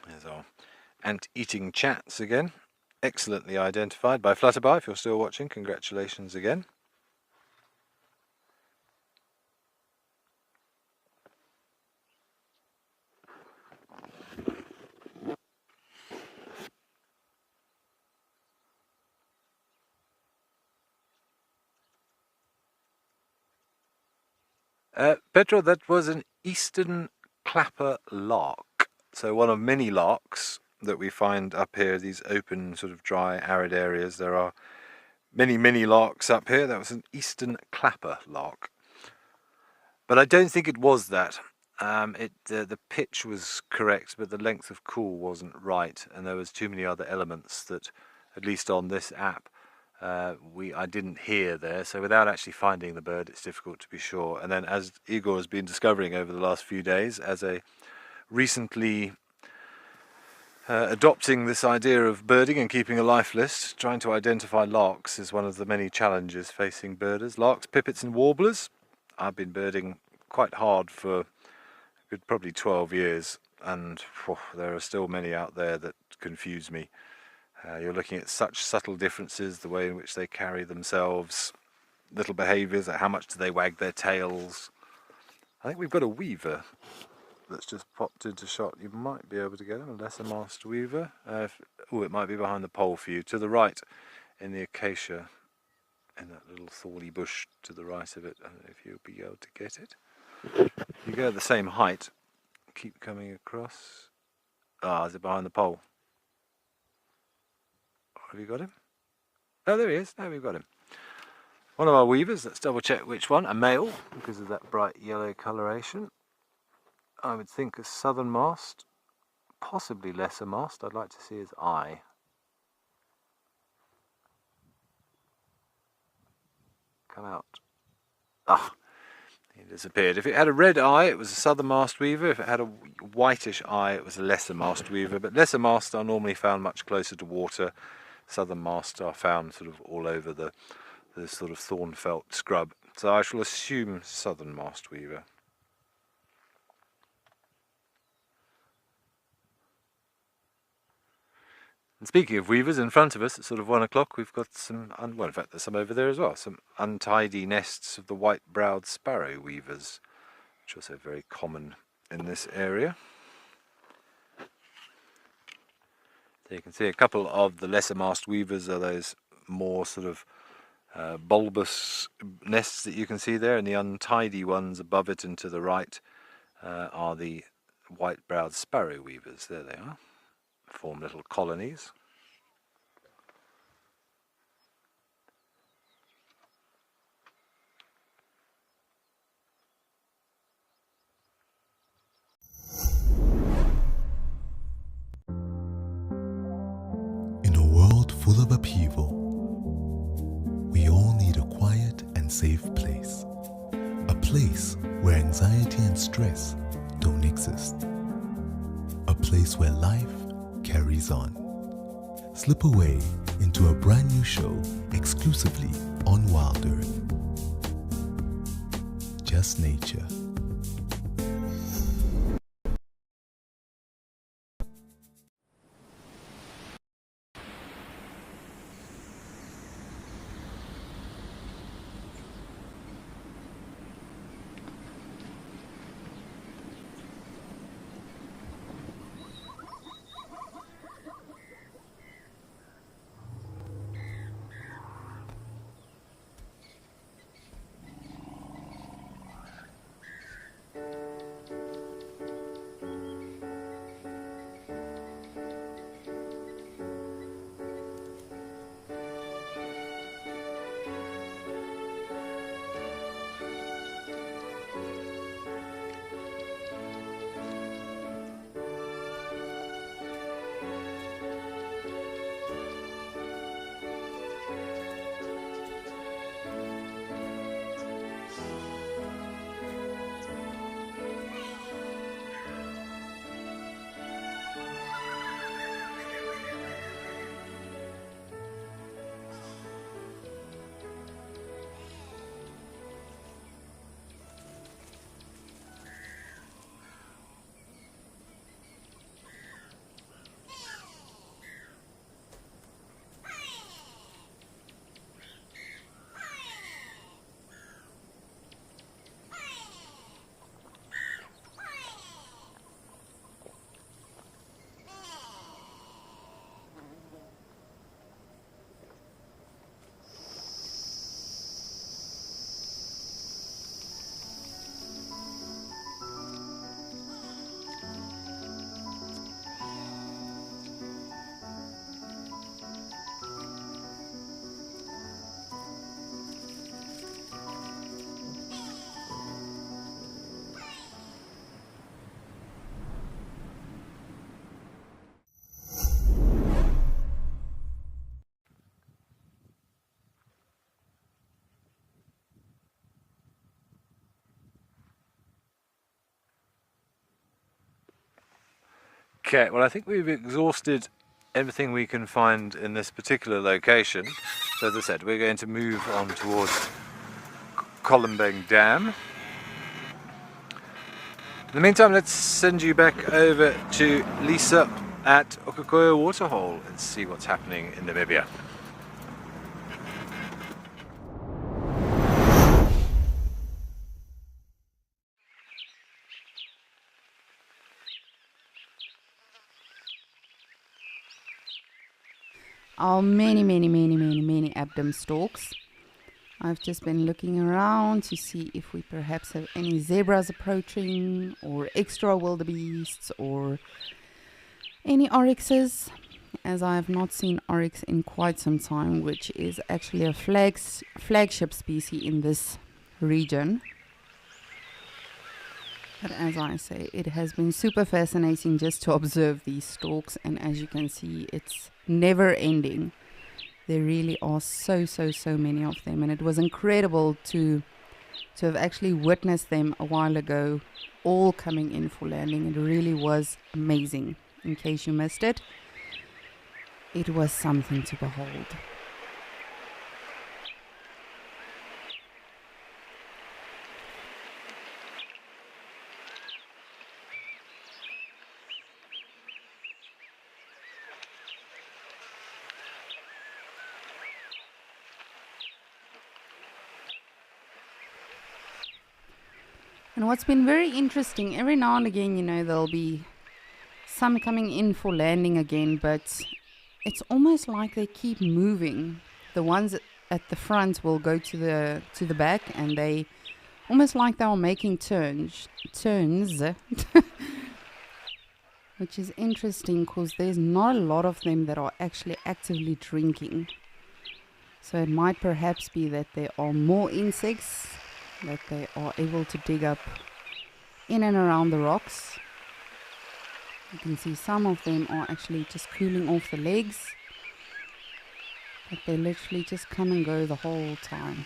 [SPEAKER 2] There's our ant-eating chats again. Excellently identified by Flutterby. If you're still watching, congratulations again. Petra, that was an eastern clapper lark. So one of many larks that we find up here, these open sort of dry arid areas. There are many larks up here. That was an eastern clapper lark, but I don't think it was that. The pitch was correct, but the length of call wasn't right, and there was too many other elements that, at least on this app, I didn't hear there. So without actually finding the bird, it's difficult to be sure. And then, as Igor has been discovering over the last few days, as a recently adopting this idea of birding and keeping a life list, trying to identify larks is one of the many challenges facing birders. Larks, pipits and warblers. I've been birding quite hard for a good probably 12 years, and there are still many out there that confuse me. You're looking at such subtle differences, the way in which they carry themselves, little behaviours, like how much do they wag their tails. I think we've got a weaver that's just popped into shot. You might be able to get him, a lesser mast weaver. It might be behind the pole for you. To the right, in the acacia, in that little thorny bush to the right of it. I don't know if you'll be able to get it. You go at the same height, keep coming across. Is it behind the pole? Have you got him? Oh, there he is. Now we've got him. One of our weavers. Let's double check which one. A male, because of that bright yellow coloration. I would think a southern mast, possibly lesser mast. I'd like to see his eye. Come out. He disappeared. If it had a red eye, it was a southern mast weaver. If it had a whitish eye, it was a lesser mast weaver. But lesser masts are normally found much closer to water. Southern masts are found sort of all over the sort of thornfelt scrub. So I shall assume southern mast weaver. And speaking of weavers, in front of us at sort of 1 o'clock, we've got some, well, in fact there's some over there as well, some untidy nests of the white-browed sparrow weavers, which are also very common in this area. So you can see a couple of the lesser mast weavers are those more sort of bulbous nests that you can see there, and the untidy ones above it and to the right are the white-browed sparrow weavers. There they are. Form little colonies.
[SPEAKER 6] full of upheaval. We all need a quiet and safe place. A place where anxiety and stress don't exist. A place where life carries on. Slip away into a brand new show exclusively on Wild Earth. Just nature.
[SPEAKER 2] Okay, well I think we've exhausted everything we can find in this particular location. So as I said, we're going to move on towards Columbang Dam. In the meantime, let's send you back over to Lisa at Okakoya Waterhole and see what's happening in Namibia.
[SPEAKER 1] Our many Abdom stalks. I've just been looking around to see if we perhaps have any zebras approaching or extra wildebeests or any oryxes, as I have not seen oryx in quite some time, which is actually a flagship species in this region. But as I say, it has been super fascinating just to observe these stalks, and as you can see, it's never ending. There really are so many of them, and it was incredible to have actually witnessed them a while ago, all coming in for landing. It really was amazing. In case you missed it, it was something to behold. And what's been very interesting, every now and again, there'll be some coming in for landing again, but it's almost like they keep moving. The ones at the front will go to the back, and they almost like they are making turns, which is interesting because there's not a lot of them that are actually actively drinking. So it might perhaps be that there are more insects that they are able to dig up in and around the rocks. You can see some of them are actually just cooling off the legs. But they literally just come and go the whole time.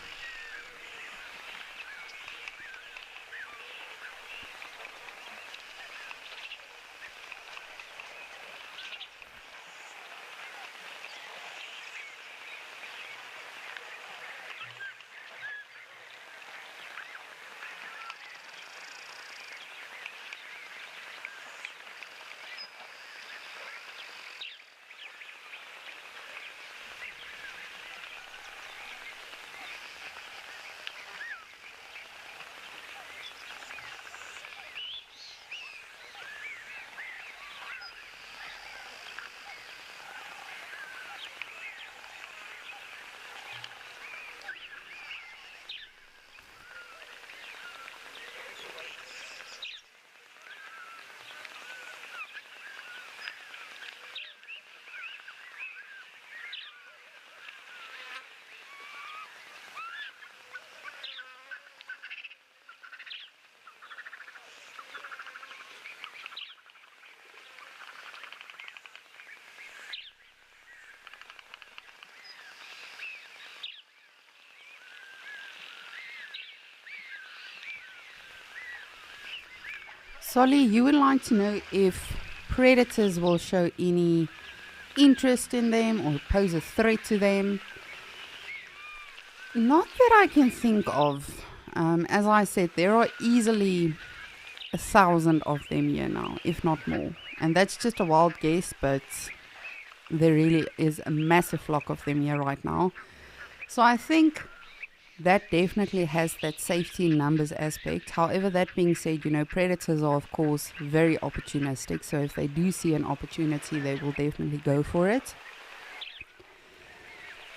[SPEAKER 1] Solly, you would like to know if predators will show any interest in them or pose a threat to them. Not that I can think of. As I said, there are easily 1,000 of them here now, if not more. And that's just a wild guess, but there really is a massive flock of them here right now. So I think that definitely has that safety in numbers aspect. However, that being said, predators are of course very opportunistic. So if they do see an opportunity, they will definitely go for it.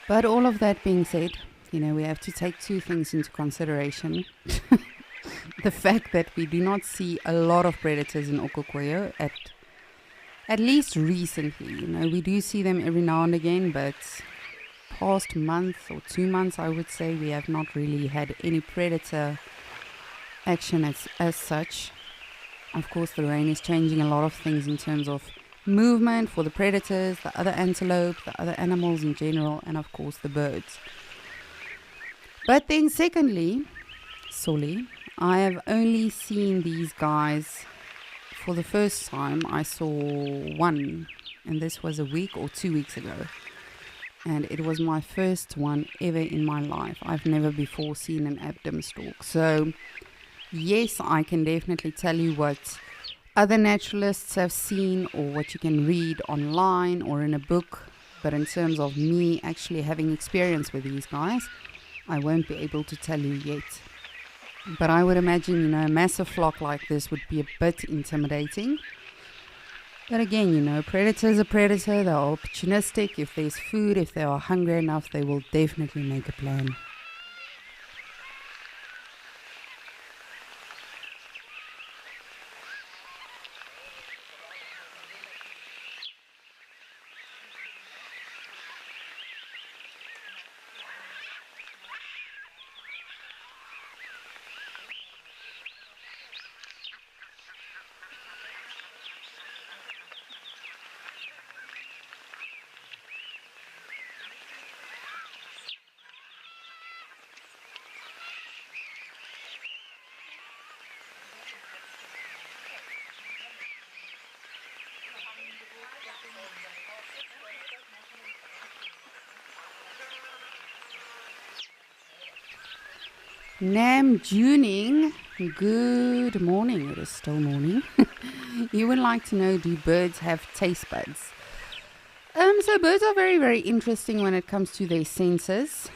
[SPEAKER 1] But all of that being said, we have to take two things into consideration. The fact that we do not see a lot of predators in Okokweyo at least recently. We do see them every now and again, but past month or 2 months, I would say, we have not really had any predator action as such. Of course, the rain is changing a lot of things in terms of movement for the predators, the other antelope, the other animals in general, and of course the birds. But then secondly, Solly, I have only seen these guys for the first time. I saw one, and this was a week or 2 weeks ago. And it was my first one ever in my life. I've never before seen an Abdom stork. So, yes, I can definitely tell you what other naturalists have seen or what you can read online or in a book. But in terms of me actually having experience with these guys, I won't be able to tell you yet. But I would imagine, a massive flock like this would be a bit intimidating. But again, predator is a predator. They're opportunistic. If there's food, if they are hungry enough, they will definitely make a plan. Nam Juning, good morning. It is still morning. You would like to know, do birds have taste buds? So birds are very, very interesting when it comes to their senses,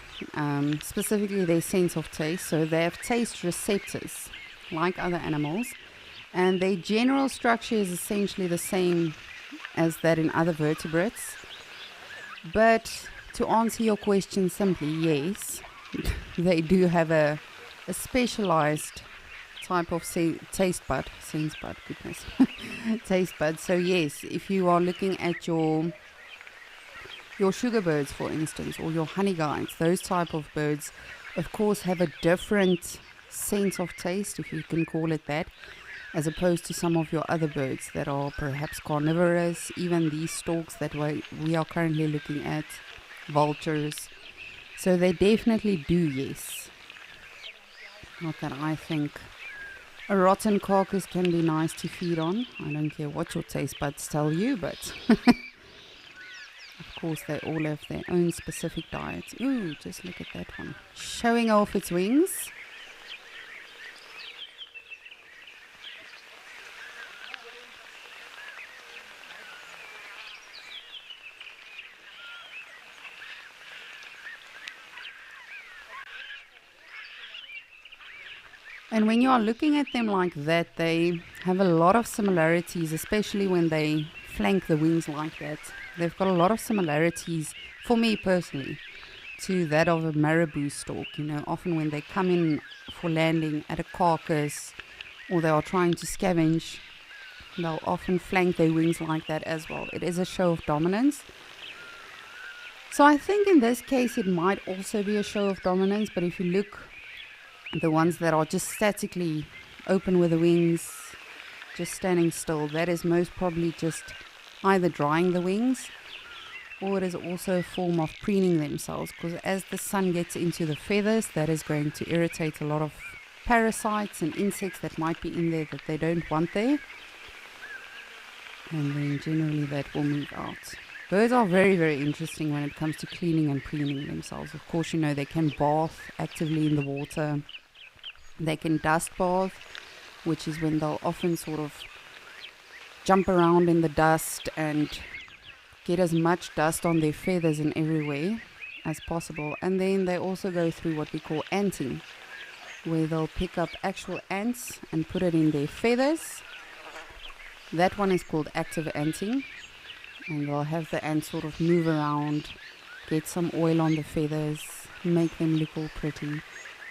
[SPEAKER 1] specifically their sense of taste. So they have taste receptors, like other animals, and their general structure is essentially the same as that in other vertebrates. But to answer your question simply, yes, they do have a specialized type of taste bud, sense bud, goodness, taste bud. So yes, if you are looking at your sugar birds, for instance, or your honey guides, those type of birds, of course, have a different sense of taste, if you can call it that, as opposed to some of your other birds that are perhaps carnivorous. Even these storks that we are currently looking at vultures. So they definitely do, yes. Not that I think a rotten carcass can be nice to feed on. I don't care what your taste buds tell you, but of course they all have their own specific diets. Ooh, just look at that one. Showing off its wings. And when you are looking at them like that, they have a lot of similarities, especially when they flank the wings like that. They've got a lot of similarities, for me personally, to that of a marabou stork. You know, often when they come in for landing at a carcass or they are trying to scavenge, they'll often flank their wings like that as well. It is a show of dominance. So I think in this case it might also be a show of dominance, but if you look, the ones that are just statically open with the wings, just standing still, that is most probably just either drying the wings, or it is also a form of preening themselves, because as the sun gets into the feathers, that is going to irritate a lot of parasites and insects that might be in there that they don't want there, and then generally that will move out. Birds are very, very interesting when it comes to cleaning and preening themselves. Of course, you know, they can bath actively in the water. They can dust bath, which is when they'll often sort of jump around in the dust and get as much dust on their feathers and everywhere as possible. And then they also go through what we call anting, where they'll pick up actual ants and put it in their feathers. That one is called active anting. And they'll have the ants sort of move around, get some oil on the feathers, make them look all pretty.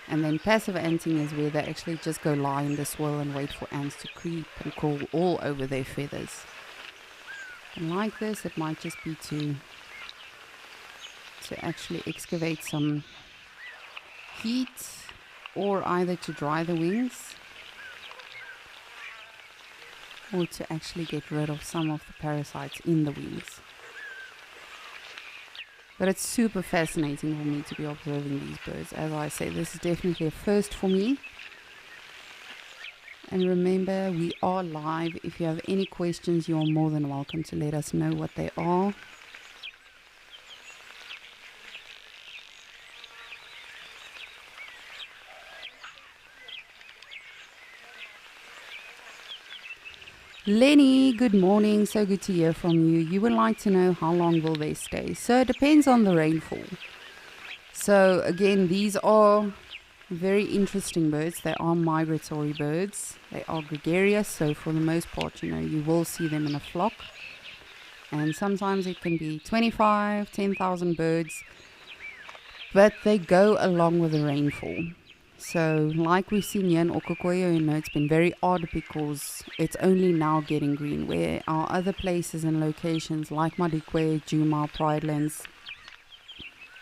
[SPEAKER 1] And then passive anting is where they actually just go lie in the soil and wait for ants to creep and crawl all over their feathers. And like this, it might just be to actually excavate some heat, or either to dry the wings, or to actually get rid of some of the parasites in the wings. But it's super fascinating for me to be observing these birds. As I say, this is definitely a first for me. And remember, we are live. If you have any questions, you're more than welcome to let us know what they are. Lenny, good morning. So good to hear from you. You would like to know how long will they stay. So it depends on the rainfall. So again, these are very interesting birds. They are migratory birds. They are gregarious. So for the most part, you know, you will see them in a flock. And sometimes it can be 25, 10,000 birds. But they go along with the rainfall. So, like we've seen here in Okokoyo, you know, it's been very odd because it's only now getting green, where our other places and locations like Madikwe, Djuma, Pridelands,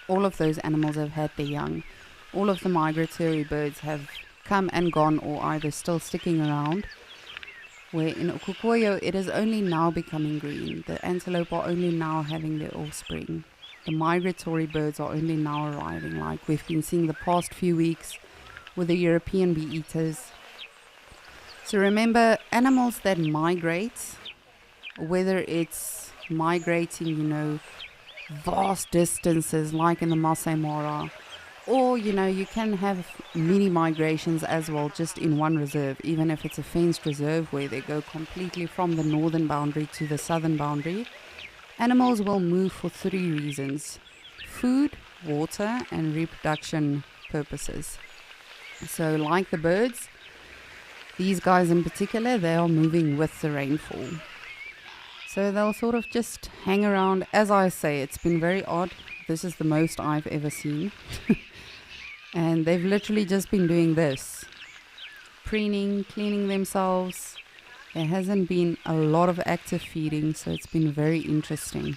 [SPEAKER 1] all of those animals have had their young. All of the migratory birds have come and gone, or either still sticking around, where in Okokoyo it is only now becoming green. The antelope are only now having their offspring. The migratory birds are only now arriving, like we've been seeing the past few weeks with the European bee-eaters. So remember, animals that migrate, whether it's migrating, you know, vast distances like in the Masai Mara, or, you know, you can have mini migrations as well, just in one reserve, even if it's a fenced reserve where they go completely from the northern boundary to the southern boundary. Animals will move for three reasons: food, water, and reproduction purposes. So like the birds, these guys in particular, they are moving with the rainfall. So they'll sort of just hang around. As I say, it's been very odd. This is the most I've ever seen. And they've literally just been doing this. Preening, cleaning themselves. There hasn't been a lot of active feeding, so it's been very interesting.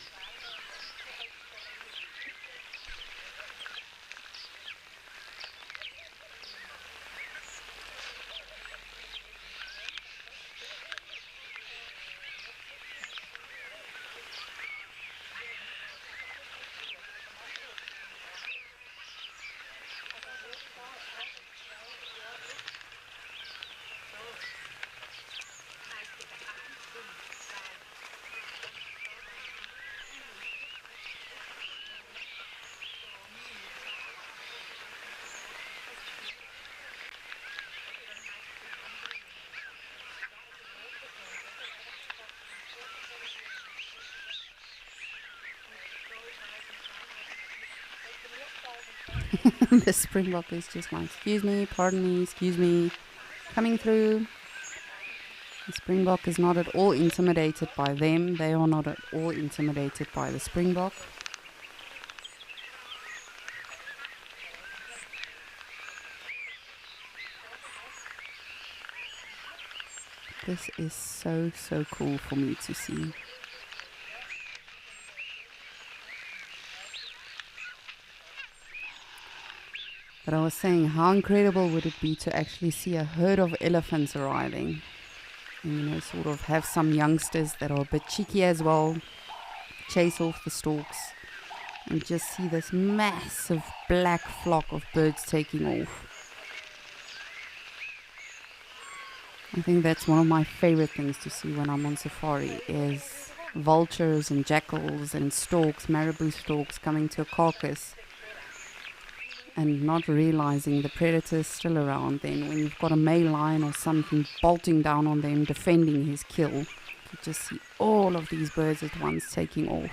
[SPEAKER 1] The springbok is just like, excuse me, pardon me, excuse me, coming through. The springbok is not at all intimidated by them. They are not at all intimidated by the springbok. This is so, so cool for me to see. But I was saying, how incredible would it be to actually see a herd of elephants arriving? And, sort of have some youngsters that are a bit cheeky as well, chase off the storks, and just see this massive black flock of birds taking off. I think that's one of my favorite things to see when I'm on safari, is vultures and jackals and storks, marabou storks coming to a carcass and not realizing the predator is still around. Then when you've got a male lion or something bolting down on them, defending his kill, you just see all of these birds at once taking off.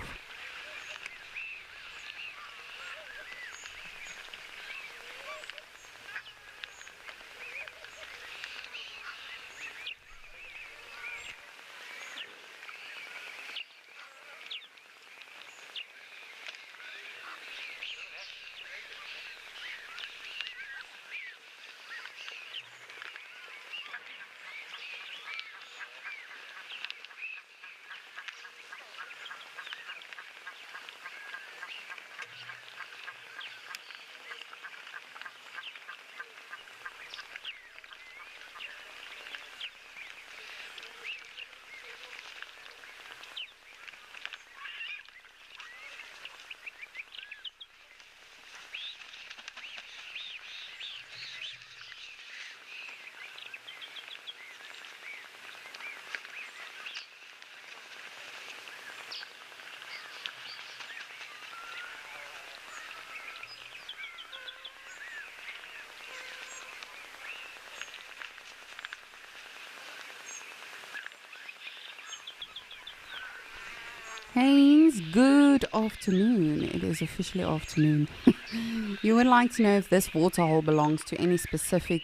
[SPEAKER 1] Haynes, good afternoon. It is officially afternoon. You would like to know if this waterhole belongs to any specific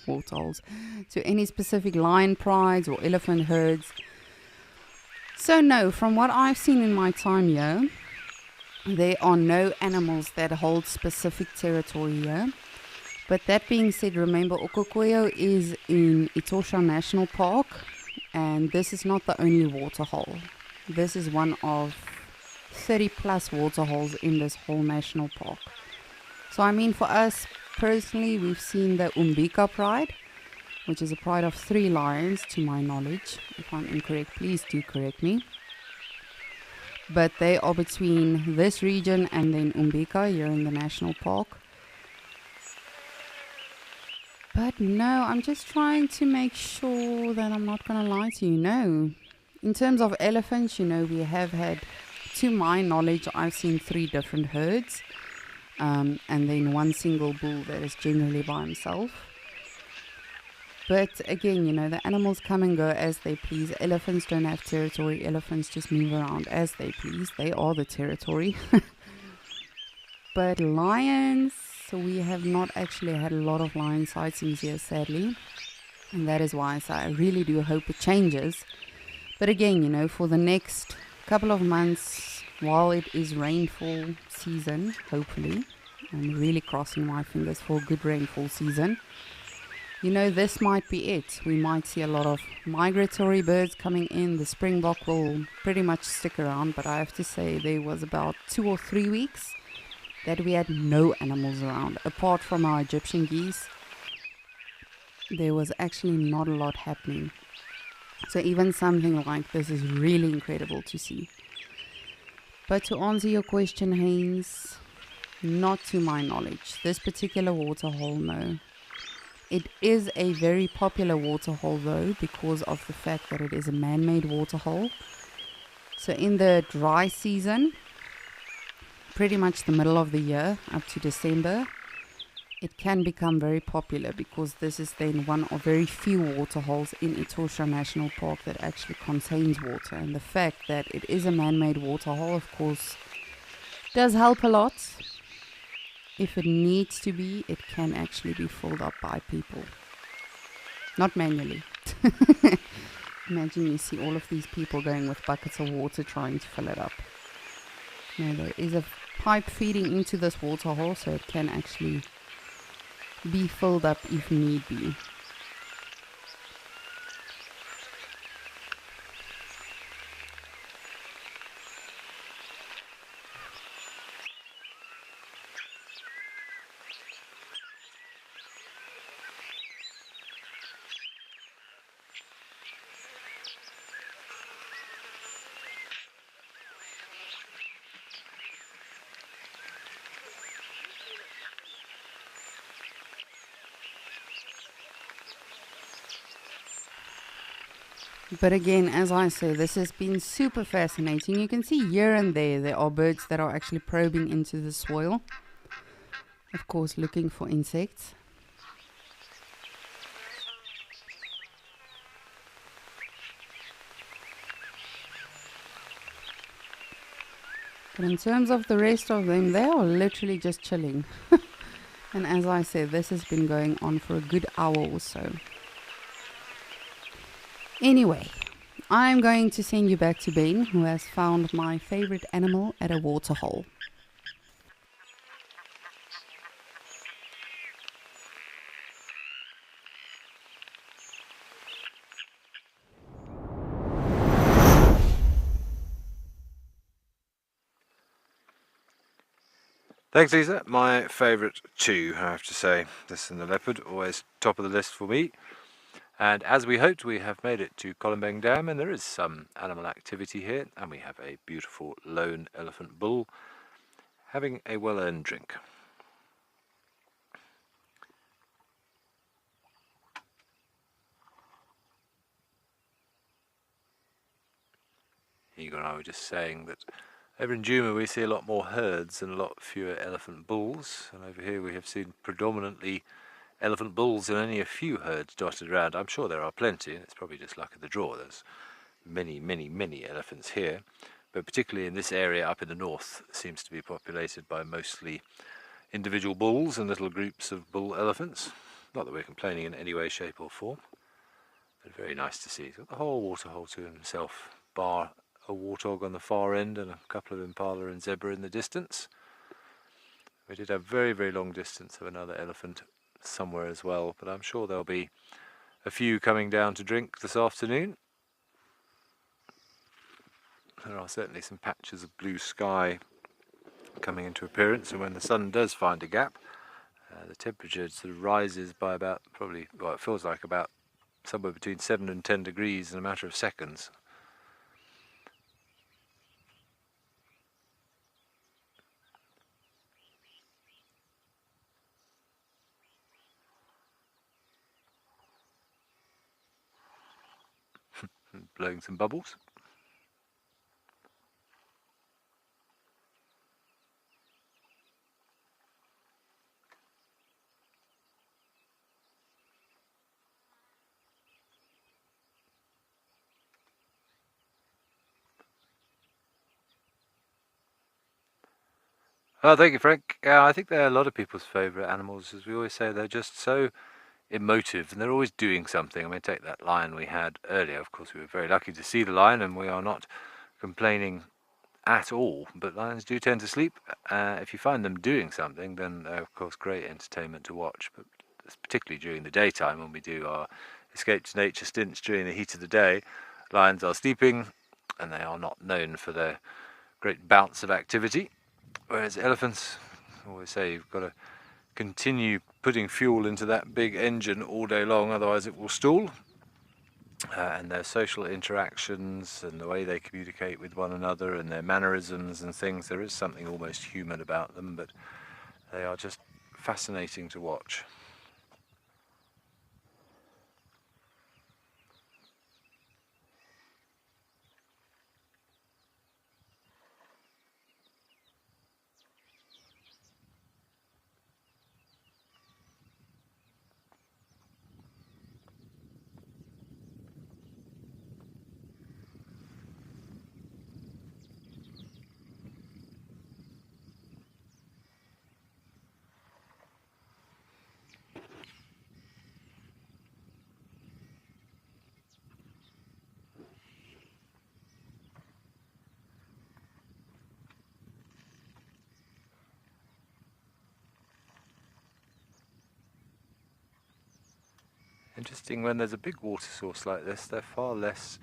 [SPEAKER 1] waterholes, to any specific lion prides or elephant herds. So no, from what I've seen in my time here, there are no animals that hold specific territory here. But that being said, remember, Okokweyo is in Etosha National Park, and this is not the only waterhole. This is one of 30 plus waterholes in this whole national park. So I mean, for us personally, we've seen the Umbika pride, which is a pride of 3 lions to my knowledge. If I'm incorrect, please do correct me. But they are between this region and then Umbika here in the national park. But no, I'm just trying to make sure that I'm not going to lie to you. No. In terms of elephants, we have had, to my knowledge, I've seen 3 different herds. And then 1 single bull that is generally by himself. But again, the animals come and go as they please. Elephants don't have territory. Elephants just move around as they please. They are the territory. But lions, so we have not actually had a lot of lion sightings here, sadly. And that is why I really do hope it changes. But again, for the next couple of months, while it is rainfall season, hopefully, I'm really crossing my fingers for a good rainfall season. This might be it. We might see a lot of migratory birds coming in. The springbok will pretty much stick around, but I have to say there was about 2 or 3 weeks that we had no animals around. Apart from our Egyptian geese, there was actually not a lot happening. So even something like this is really incredible to see. But to answer your question, Haynes, not to my knowledge. This particular waterhole, no. It is a very popular waterhole though, because of the fact that it is a man-made waterhole. So in the dry season, pretty much the middle of the year up to December, it can become very popular because this is then one of very few waterholes in Etosha National Park that actually contains water. And the fact that it is a man-made waterhole, of course, does help a lot. if it needs to be, it can actually be filled up by people. Not manually. Imagine you see all of these people going with buckets of water trying to fill it up. No, there is a pipe feeding into this water hole, so it can actually be filled up if need be. But again, as I say, this has been super fascinating. You can see here and there are birds that are actually probing into the soil. Of course, looking for insects. But in terms of the rest of them, they are literally just chilling. And as I said, this has been going on for a good hour or so. Anyway, I'm going to send you back to Ben, who has found my favorite animal at a waterhole.
[SPEAKER 2] Thanks, Lisa. My favourite two, I have to say. This and the leopard, always top of the list for me. And as we hoped, we have made it to Columbang Dam, and there is some animal activity here, and we have a beautiful lone elephant bull having a well-earned drink. Igor and I were just saying that over in Djuma we see a lot more herds and a lot fewer elephant bulls, and over here we have seen predominantly elephant bulls and only a few herds dotted around. I'm sure there are plenty, and it's probably just luck of the draw. There's many, many, many elephants here, but particularly in this area up in the north seems to be populated by mostly individual bulls and little groups of bull elephants. Not that we're complaining in any way, shape or form, but very nice to see. He's got the whole waterhole to himself, bar a warthog on the far end and a couple of impala and zebra in the distance. We did have very, very long distance of another elephant somewhere as well, but I'm sure there'll be a few coming down to drink this afternoon. There are certainly some patches of blue sky coming into appearance, and when the sun does find a gap, the temperature sort of rises by about probably, well, it feels like about somewhere between 7 and 10 degrees in a matter of seconds. Blowing some bubbles. Oh, thank you, Frank. Yeah, I think they're a lot of people's favourite animals. As we always say, they're just so emotive and they're always doing something. I mean, take that lion we had earlier. Of course, we were very lucky to see the lion, and we are not complaining at all, but lions do tend to sleep. If you find them doing something, then they're of course great entertainment to watch, but particularly during the daytime when we do our escape to nature stints during the heat of the day, lions are sleeping and they are not known for their great bouts of activity, whereas elephants, I always say, you've got to continue putting fuel into that big engine all day long, otherwise it will stall. And their social interactions and the way they communicate with one another and their mannerisms and things, there is something almost human about them, but they are just fascinating to watch. Interesting, when there's a big water source like this, they're far less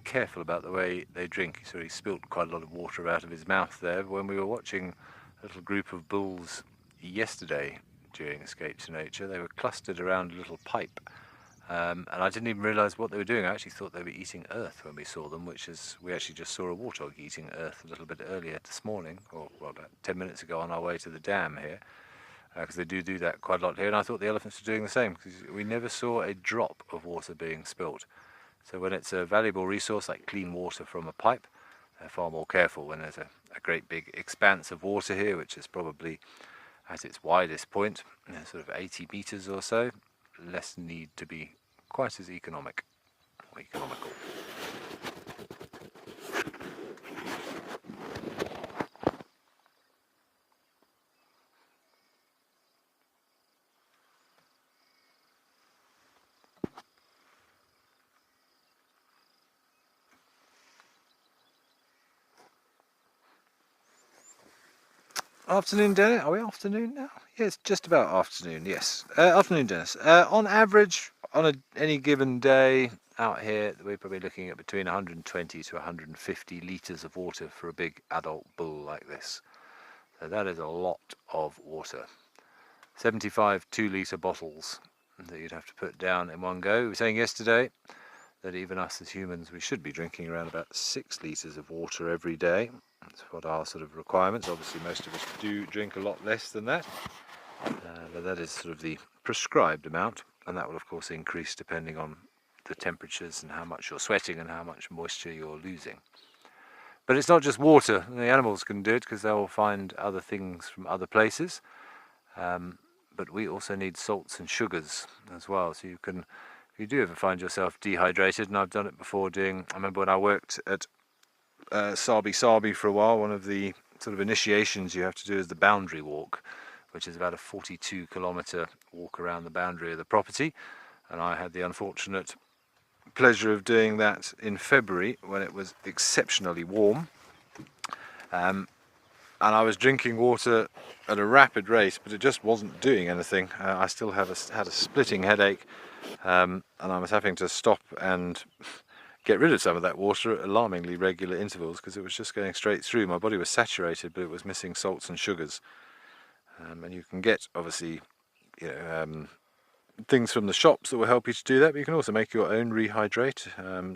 [SPEAKER 2] careful about the way they drink. So he spilt quite a lot of water out of his mouth there. When we were watching a little group of bulls yesterday during Escape to Nature, they were clustered around a little pipe. And I didn't even realise what they were doing. I actually thought they were eating earth when we saw them, we actually just saw a warthog eating earth a little bit earlier this morning, or well, about 10 minutes ago on our way to the dam here, because they do that quite a lot here, and I thought the elephants were doing the same, because we never saw a drop of water being spilt. So when it's a valuable resource like clean water from a pipe, they're far more careful. When there's a great big expanse of water here, which is probably at its widest point, sort of 80 metres or so, less need to be quite as economical. Afternoon, Dennis. Are we afternoon now? Yeah, it's just about afternoon, yes. Afternoon, Dennis. On average, on any given day out here, we're probably looking at between 120 to 150 litres of water for a big adult bull like this. So that is a lot of water. 75 2-litre bottles that you'd have to put down in one go. We were saying yesterday that even us as humans, we should be drinking around about 6 litres of water every day. That's what our sort of requirements. Obviously most of us do drink a lot less than that, but that is sort of the prescribed amount, and that will of course increase depending on the temperatures and how much you're sweating and how much moisture you're losing. But it's not just water. The animals can do it because they'll find other things from other places, but we also need salts and sugars as well. So if you do ever find yourself dehydrated, and I've done it before I remember when I worked at Sabi for a while, one of the sort of initiations you have to do is the boundary walk, which is about a 42-kilometre walk around the boundary of the property, and I had the unfortunate pleasure of doing that in February when it was exceptionally warm, and I was drinking water at a rapid rate, but it just wasn't doing anything. I still had a splitting headache, and I was having to stop and get rid of some of that water at alarmingly regular intervals because it was just going straight through. My body was saturated, but it was missing salts and sugars. And you can get, obviously, things from the shops that will help you to do that, but you can also make your own rehydrate.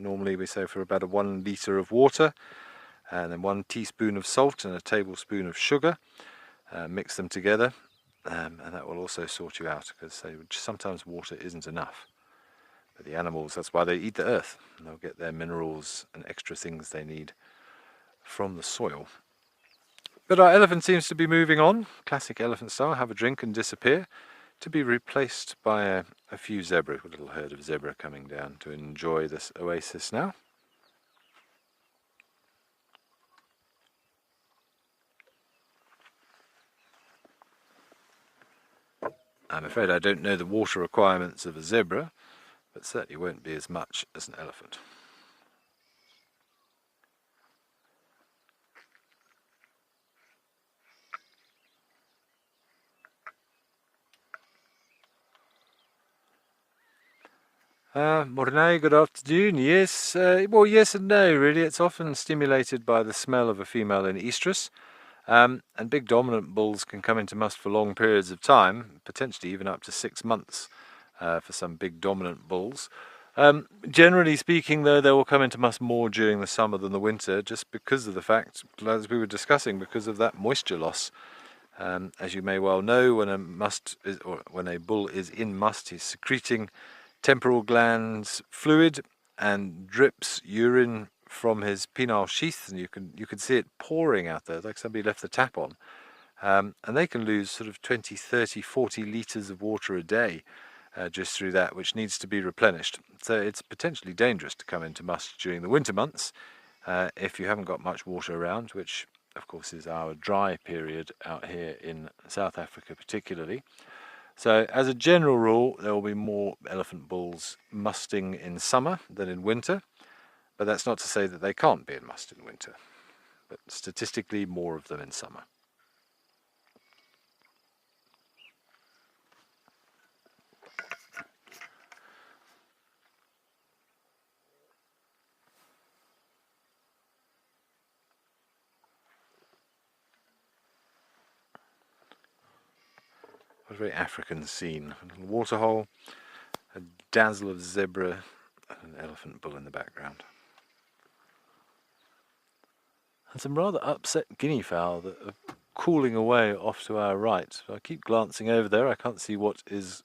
[SPEAKER 2] Normally we say for about 1 litre of water, and then 1 teaspoon of salt and a tablespoon of sugar. Mix them together, and that will also sort you out, because sometimes water isn't enough. The animals, that's why they eat the earth, and they'll get their minerals and extra things they need from the soil. But our elephant seems to be moving on, classic elephant style, have a drink and disappear, to be replaced by a few zebra, a little herd of zebra coming down to enjoy this oasis now. I'm afraid I don't know the water requirements of a zebra, but certainly won't be as much as an elephant. Mornay, good afternoon. Yes, well, yes and no, really. It's often stimulated by the smell of a female in estrus. And big dominant bulls can come into must for long periods of time, potentially even up to 6 months for some big dominant bulls. Generally speaking, though, they will come into must more during the summer than the winter, just because of the fact, as we were discussing, because of that moisture loss. As you may well know, when a bull is in must, he's secreting temporal glands fluid and drips urine from his penile sheath, and you can see it pouring out there, like somebody left the tap on. And they can lose sort of 20, 30, 40 litres of water a day just through that, which needs to be replenished. So it's potentially dangerous to come into must during the winter months if you haven't got much water around, which of course is our dry period out here in South Africa particularly. So as a general rule, there will be more elephant bulls musting in summer than in winter, but that's not to say that they can't be in must in winter, but statistically more of them in summer. very African scene. A little waterhole, a dazzle of zebra, and an elephant bull in the background. And some rather upset guinea fowl that are cooling away off to our right. So I keep glancing over there. I can't see what is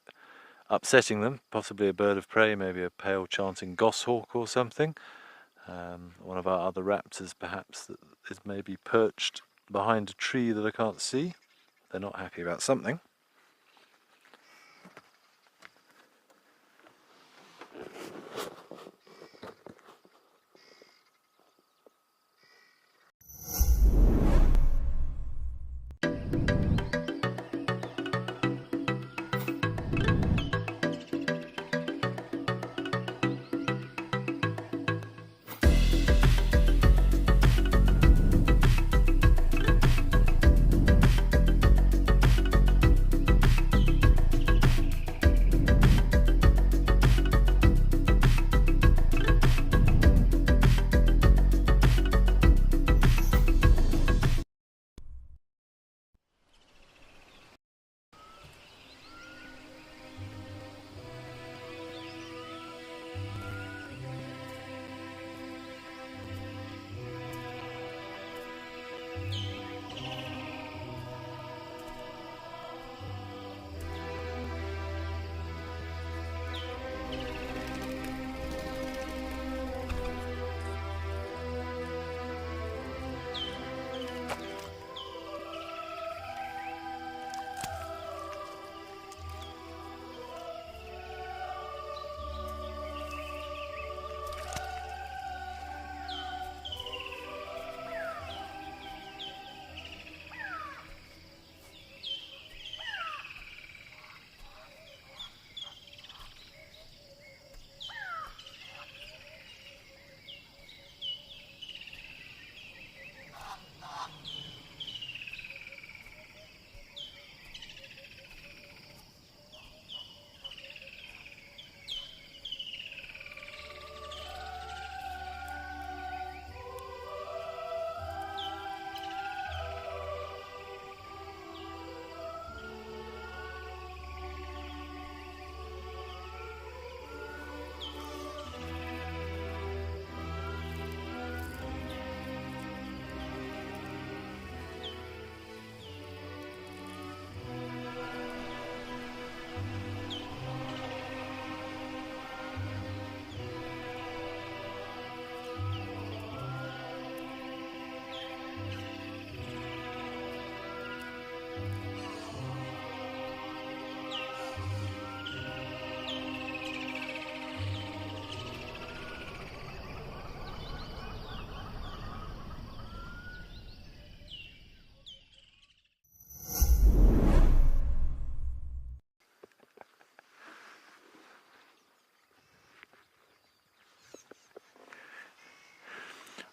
[SPEAKER 2] upsetting them. Possibly a bird of prey, maybe a pale chanting goshawk or something. One of our other raptors perhaps that is maybe perched behind a tree that I can't see. They're not happy about something.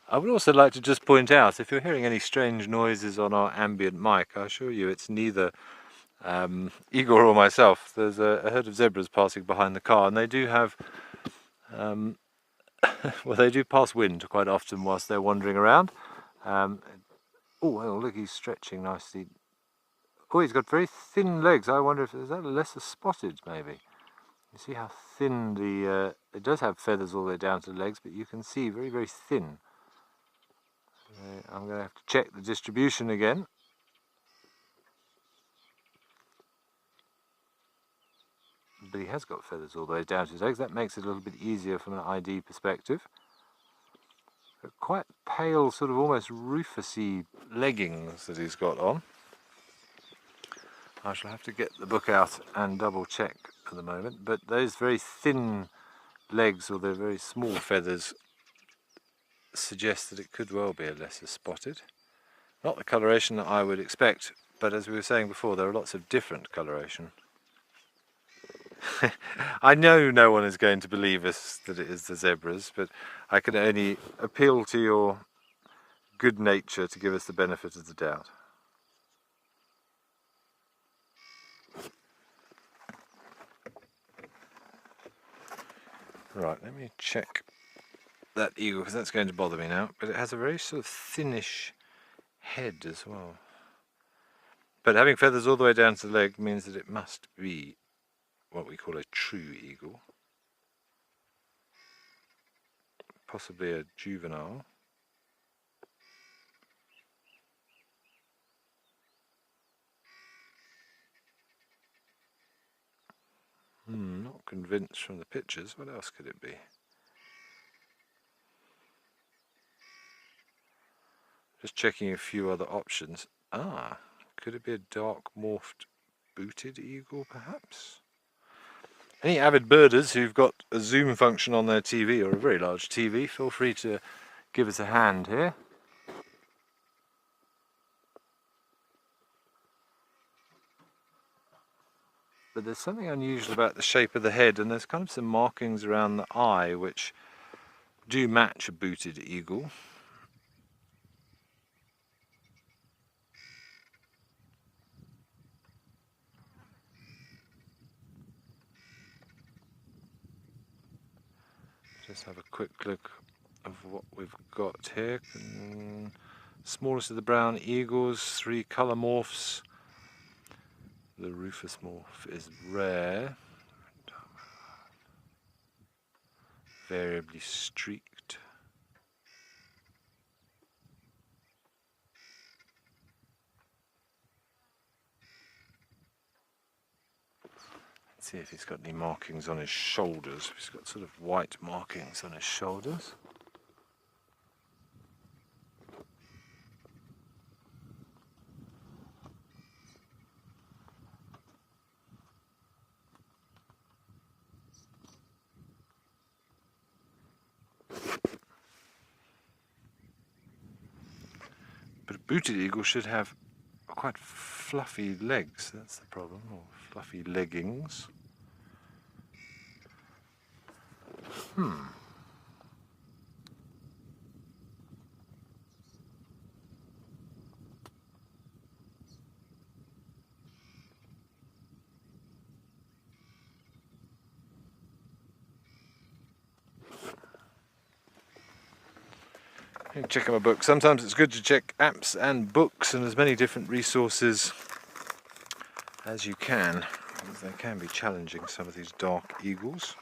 [SPEAKER 2] I would also like to just point out, if you're hearing any strange noises on our ambient mic, I assure you it's neither Igor or myself. There's a herd of zebras passing behind the car, and they do have, well, they do pass wind quite often whilst they're wandering around. Oh, well, look, he's stretching nicely. Oh, he's got very thin legs. I wonder if is that a lesser spotted, maybe. You see how thin the, it does have feathers all the way down to the legs, but you can see very, very thin. I'm going to have to check the distribution again. But he has got feathers all the way down to his legs. That makes it a little bit easier from an ID perspective. But quite pale, sort of almost Rufus-y leggings that he's got on. I shall have to get the book out and double check at the moment. But those very thin legs, or their very small feathers, suggest that it could well be a lesser spotted. Not the coloration that I would expect, but as we were saying before, there are lots of different coloration. I know no one is going to believe us that it is the zebras, but I can only appeal to your good nature to give us the benefit of the doubt. Right, let me check that eagle, because that's going to bother me now, but it has a very sort of thinnish head as well. But having feathers all the way down to the leg means that it must be what we call a true eagle. Possibly a juvenile. Not convinced from the pictures. What else could it be? Just checking a few other options. Could it be a dark morphed booted eagle perhaps? Any avid birders who've got a zoom function on their TV or a very large TV, feel free to give us a hand here. But there's something unusual about the shape of the head, and there's kind of some markings around the eye which do match a booted eagle. Just have a quick look of what we've got here. Smallest of the brown eagles, 3 colour morphs. The rufous morph is rare, variably streaked. Let's see if he's got any markings on his shoulders. He's got sort of white markings on his shoulders. But a booted eagle should have quite fluffy legs, that's the problem, or fluffy leggings. Check out my book. Sometimes it's good to check apps and books and as many different resources as you can, because they can be challenging, some of these dark eagles.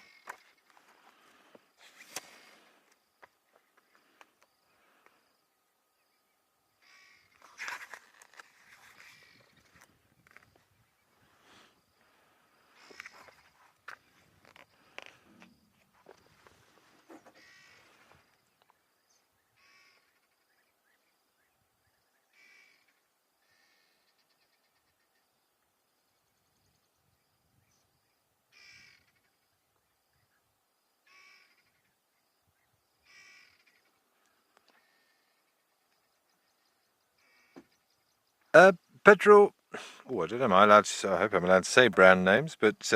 [SPEAKER 2] Pedro, I don't know, am I allowed to, I hope I'm allowed to say brand names, but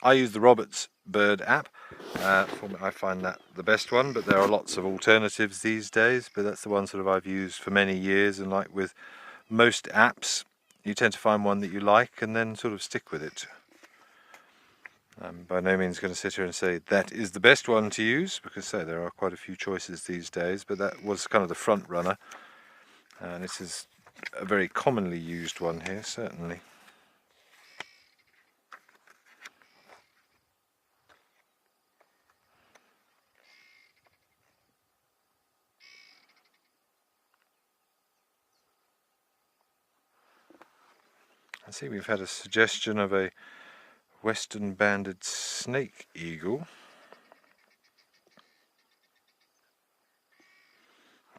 [SPEAKER 2] I use the Roberts Bird app. I find that the best one, but there are lots of alternatives these days, but that's the one sort of I've used for many years, and like with most apps, you tend to find one that you like and then sort of stick with it. I'm by no means going to sit here and say that is the best one to use, because there are quite a few choices these days, but that was kind of the front runner, and this is a very commonly used one here, certainly. I see we've had a suggestion of a western banded snake eagle.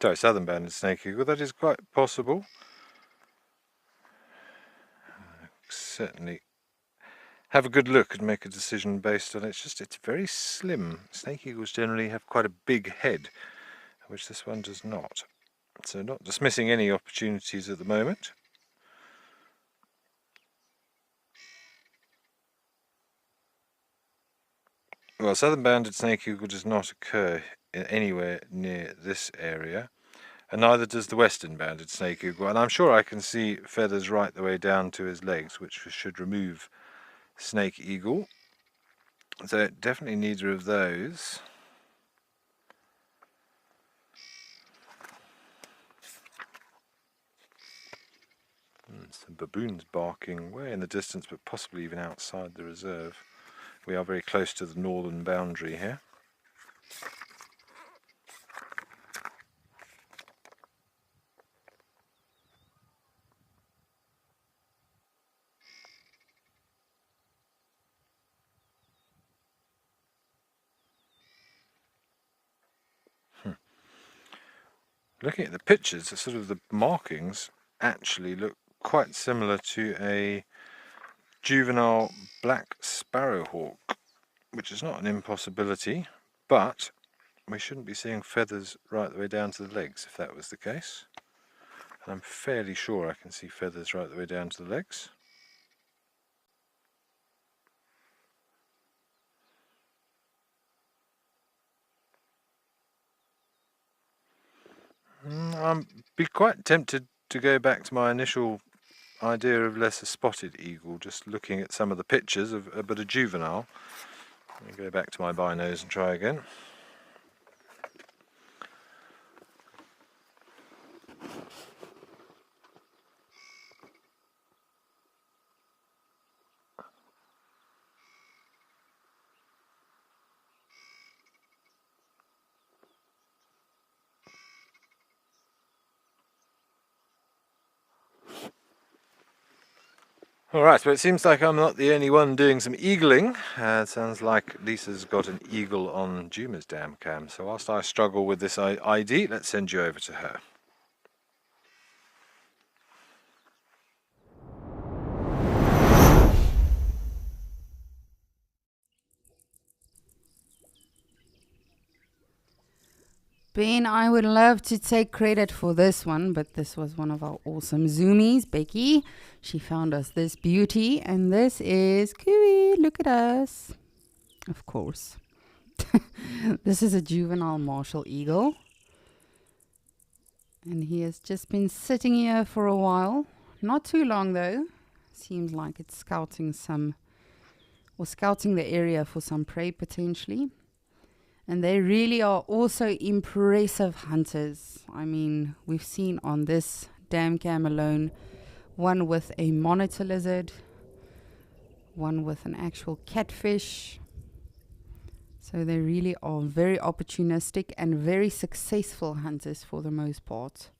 [SPEAKER 2] Sorry, southern banded snake eagle, that is quite possible. Certainly have a good look and make a decision based on it. It's very slim. Snake eagles generally have quite a big head, which this one does not. So not dismissing any opportunities at the moment. Well, southern banded snake eagle does not occur anywhere near this area, and neither does the western banded snake eagle, and I'm sure I can see feathers right the way down to his legs, which should remove snake eagle. So definitely neither of those. Some baboons barking way in the distance, but possibly even outside the reserve. We are very close to the northern boundary here. Looking at the pictures, the sort of the markings actually look quite similar to a juvenile black sparrowhawk, which is not an impossibility, but we shouldn't be seeing feathers right the way down to the legs if that was the case. And I'm fairly sure I can see feathers right the way down to the legs. I'd be quite tempted to go back to my initial idea of lesser spotted eagle, just looking at some of the pictures of but a juvenile. Let me go back to my binos and try again. Alright, but it seems like I'm not the only one doing some eagling. It sounds like Lisa's got an eagle on Juma's dam cam. So whilst I struggle with this ID, let's send you over to her.
[SPEAKER 1] Ben, I would love to take credit for this one, but this was one of our awesome zoomies, Becky. She found us this beauty, and this is Cooey. Look at us. Of course. This is a juvenile martial eagle. And he has just been sitting here for a while. Not too long, though. Seems like it's scouting the area for some prey, potentially. And they really are also impressive hunters. I mean, we've seen on this dam cam alone, one with a monitor lizard, one with an actual catfish. So they really are very opportunistic and very successful hunters for the most part.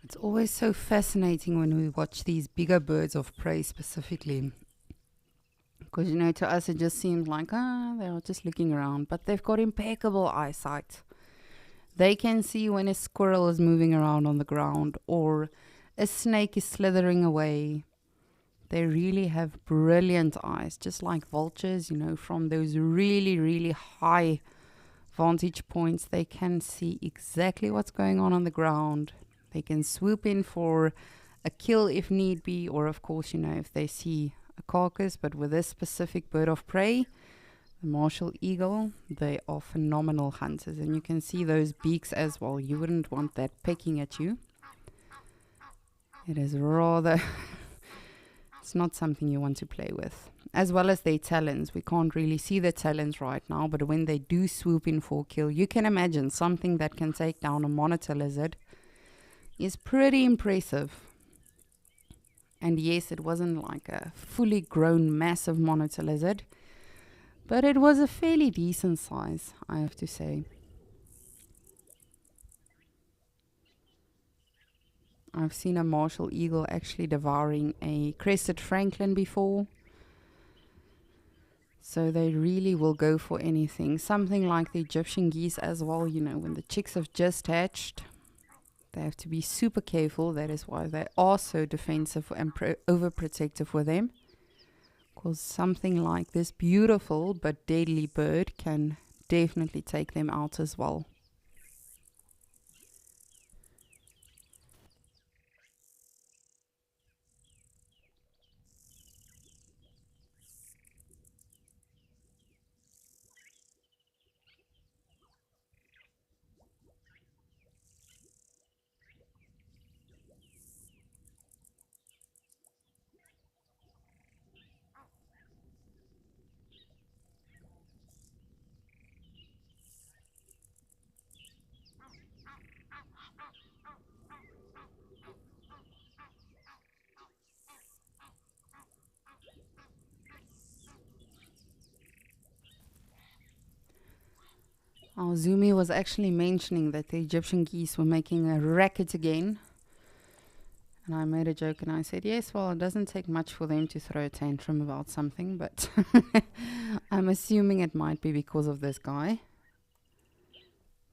[SPEAKER 1] It's always so fascinating when we watch these bigger birds of prey specifically. Because, you know, to us it just seems like, they're just looking around. But they've got impeccable eyesight. They can see when a squirrel is moving around on the ground or a snake is slithering away. They really have brilliant eyes, just like vultures, you know, from those really, really high vantage points. They can see exactly what's going on the ground. They can swoop in for a kill if need be, or of course, you know, if they see a carcass. But with this specific bird of prey, the martial eagle, they are phenomenal hunters. And you can see those beaks as well. You wouldn't want that pecking at you. It is rather... it's not something you want to play with. As well as their talons. We can't really see the talons right now, but when they do swoop in for kill, you can imagine something that can take down a monitor lizard is pretty impressive. And yes, it wasn't like a fully grown massive monitor lizard, but it was a fairly decent size, I have to say. I've seen a martial eagle actually devouring a crested francolin before. So they really will go for anything. Something like the Egyptian geese as well, you know, when the chicks have just hatched, They have to be super careful. That is why they are so defensive and overprotective with them. Because something like this beautiful but deadly bird can definitely take them out as well. Our Zumi was actually mentioning that the Egyptian geese were making a racket again. And I made a joke and I said, yes, well, it doesn't take much for them to throw a tantrum about something, but I'm assuming it might be because of this guy.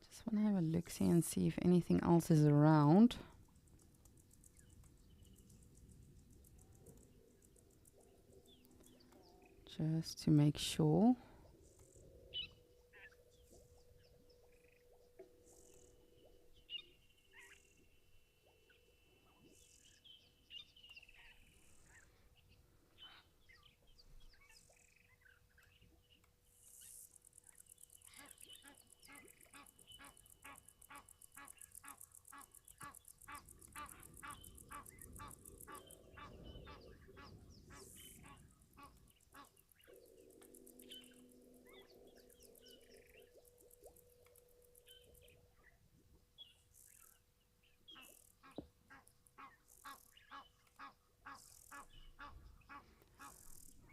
[SPEAKER 1] Just want to have a look-see and see if anything else is around. Just to make sure.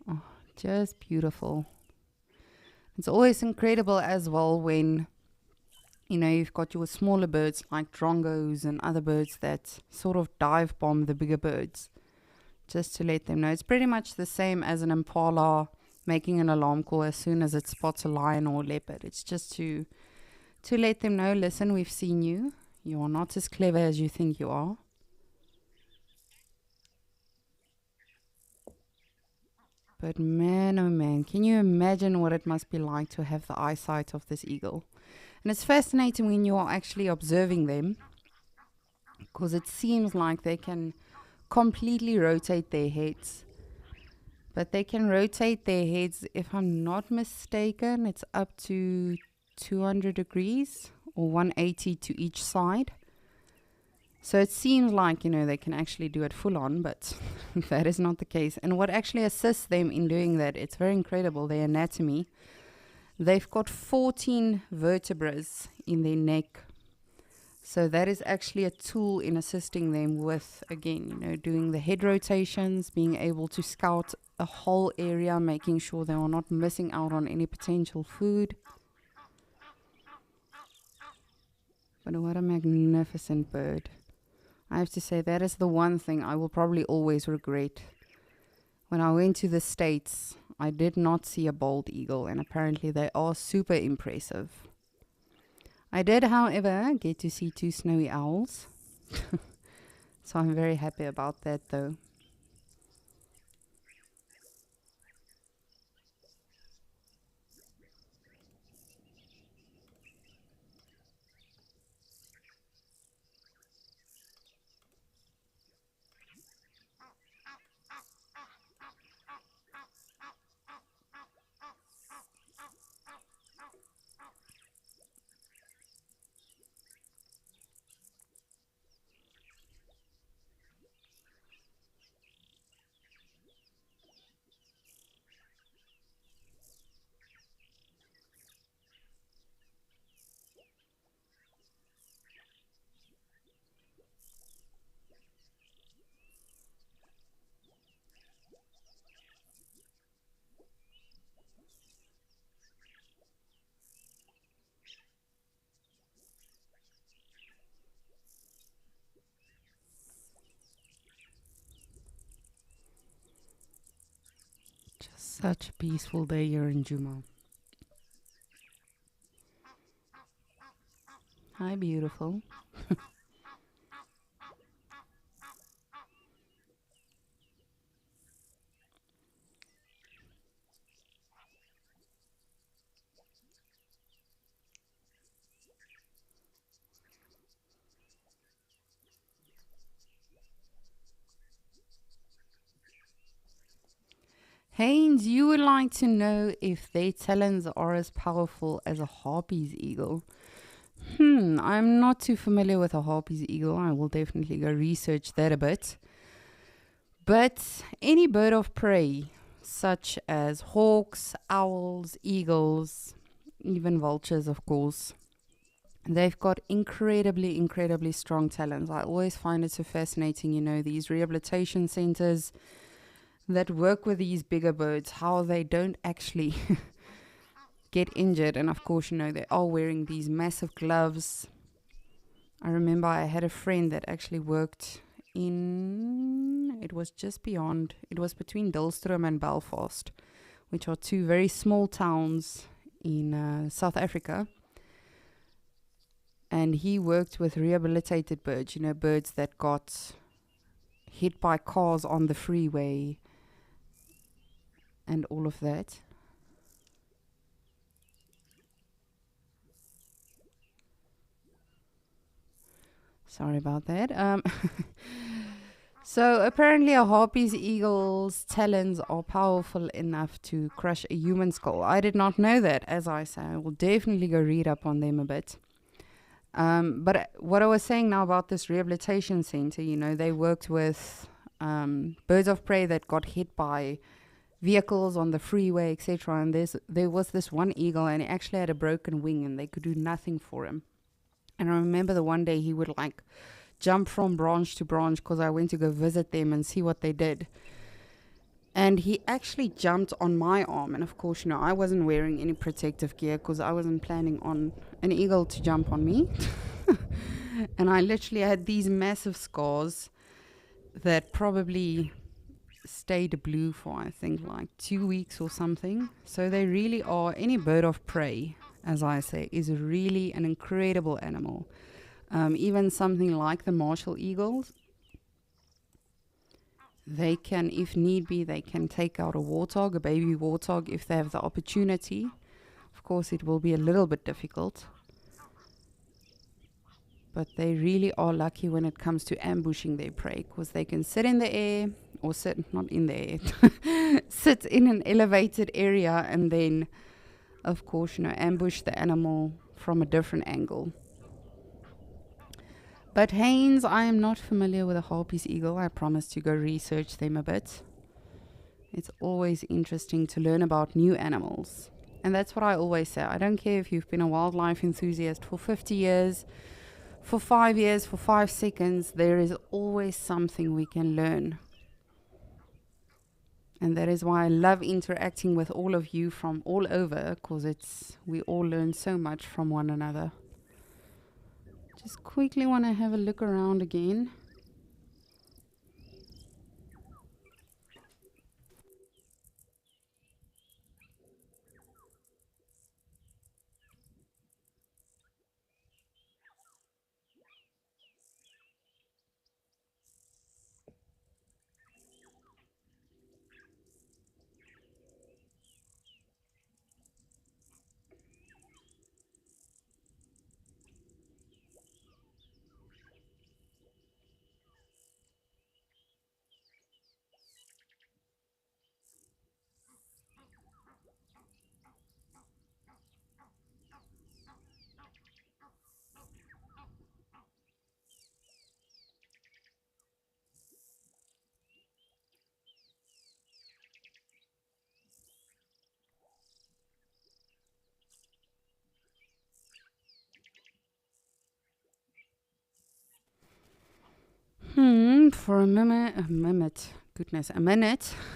[SPEAKER 1] Oh, just beautiful. It's always incredible as well when, you know, you've got your smaller birds like drongos and other birds that sort of dive bomb the bigger birds. Just to let them know. It's pretty much the same as an impala making an alarm call as soon as it spots a lion or a leopard. It's just to let them know, listen, we've seen you. You are not as clever as you think you are. But man, oh man, can you imagine what it must be like to have the eyesight of this eagle? And it's fascinating when you are actually observing them, because it seems like they can completely rotate their heads. But they can rotate their heads, if I'm not mistaken, it's up to 200 degrees or 180 to each side. So it seems like, you know, they can actually do it full on, but that is not the case. And what actually assists them in doing that, it's very incredible, their anatomy. They've got 14 vertebrae in their neck. So that is actually a tool in assisting them with, again, you know, doing the head rotations, being able to scout a whole area, making sure they are not missing out on any potential food. But what a magnificent bird. I have to say that is the one thing I will probably always regret. When I went to the States, I did not see a bald eagle, and apparently they are super impressive. I did, however, get to see 2 snowy owls. So I'm very happy about that though. Just such a peaceful day here in Djuma. Hi, beautiful. Haynes, you would like to know if their talons are as powerful as a harpy's eagle. I'm not too familiar with a harpy's eagle. I will definitely go research that a bit. But any bird of prey, such as hawks, owls, eagles, even vultures, of course, they've got incredibly strong talons. I always find it so fascinating, these rehabilitation centers that work with these bigger birds, how they don't actually get injured. And of course, they are wearing these massive gloves. I remember I had a friend that actually worked it was between Dilstroom and Belfast, which are two very small towns in South Africa. And he worked with rehabilitated birds, birds that got hit by cars on the freeway and all of that. Sorry about that. So apparently a harpy's eagle's talons are powerful enough to crush a human skull. I did not know that, as I say. I will definitely go read up on them a bit. But what I was saying now about this rehabilitation center, they worked with birds of prey that got hit by vehicles on the freeway, etc. And there was this one eagle, and he actually had a broken wing, and they could do nothing for him. And I remember the one day he would jump from branch to branch, because I went to go visit them and see what they did. And he actually jumped on my arm. And of course, I wasn't wearing any protective gear because I wasn't planning on an eagle to jump on me. And I literally had these massive scars that probably stayed blue for, I think, 2 weeks or something. So they really are, any bird of prey, as I say, is really an incredible animal. Even something like the martial eagles, they can, if need be, they can take out a warthog, a baby warthog, if they have the opportunity. Of course, it will be a little bit difficult. But they really are lucky when it comes to ambushing their prey, because they can sit in the air, or not in the air, sit in an elevated area and then, of course, ambush the animal from a different angle. But Haynes, I am not familiar with a harpy's eagle. I promise to go research them a bit. It's always interesting to learn about new animals. And that's what I always say. I don't care if you've been a wildlife enthusiast for 50 years, for 5 years, for 5 seconds, there is always something we can learn. And that is why I love interacting with all of you from all over, because we all learn so much from one another. Just quickly want to have a look around again. For a minute,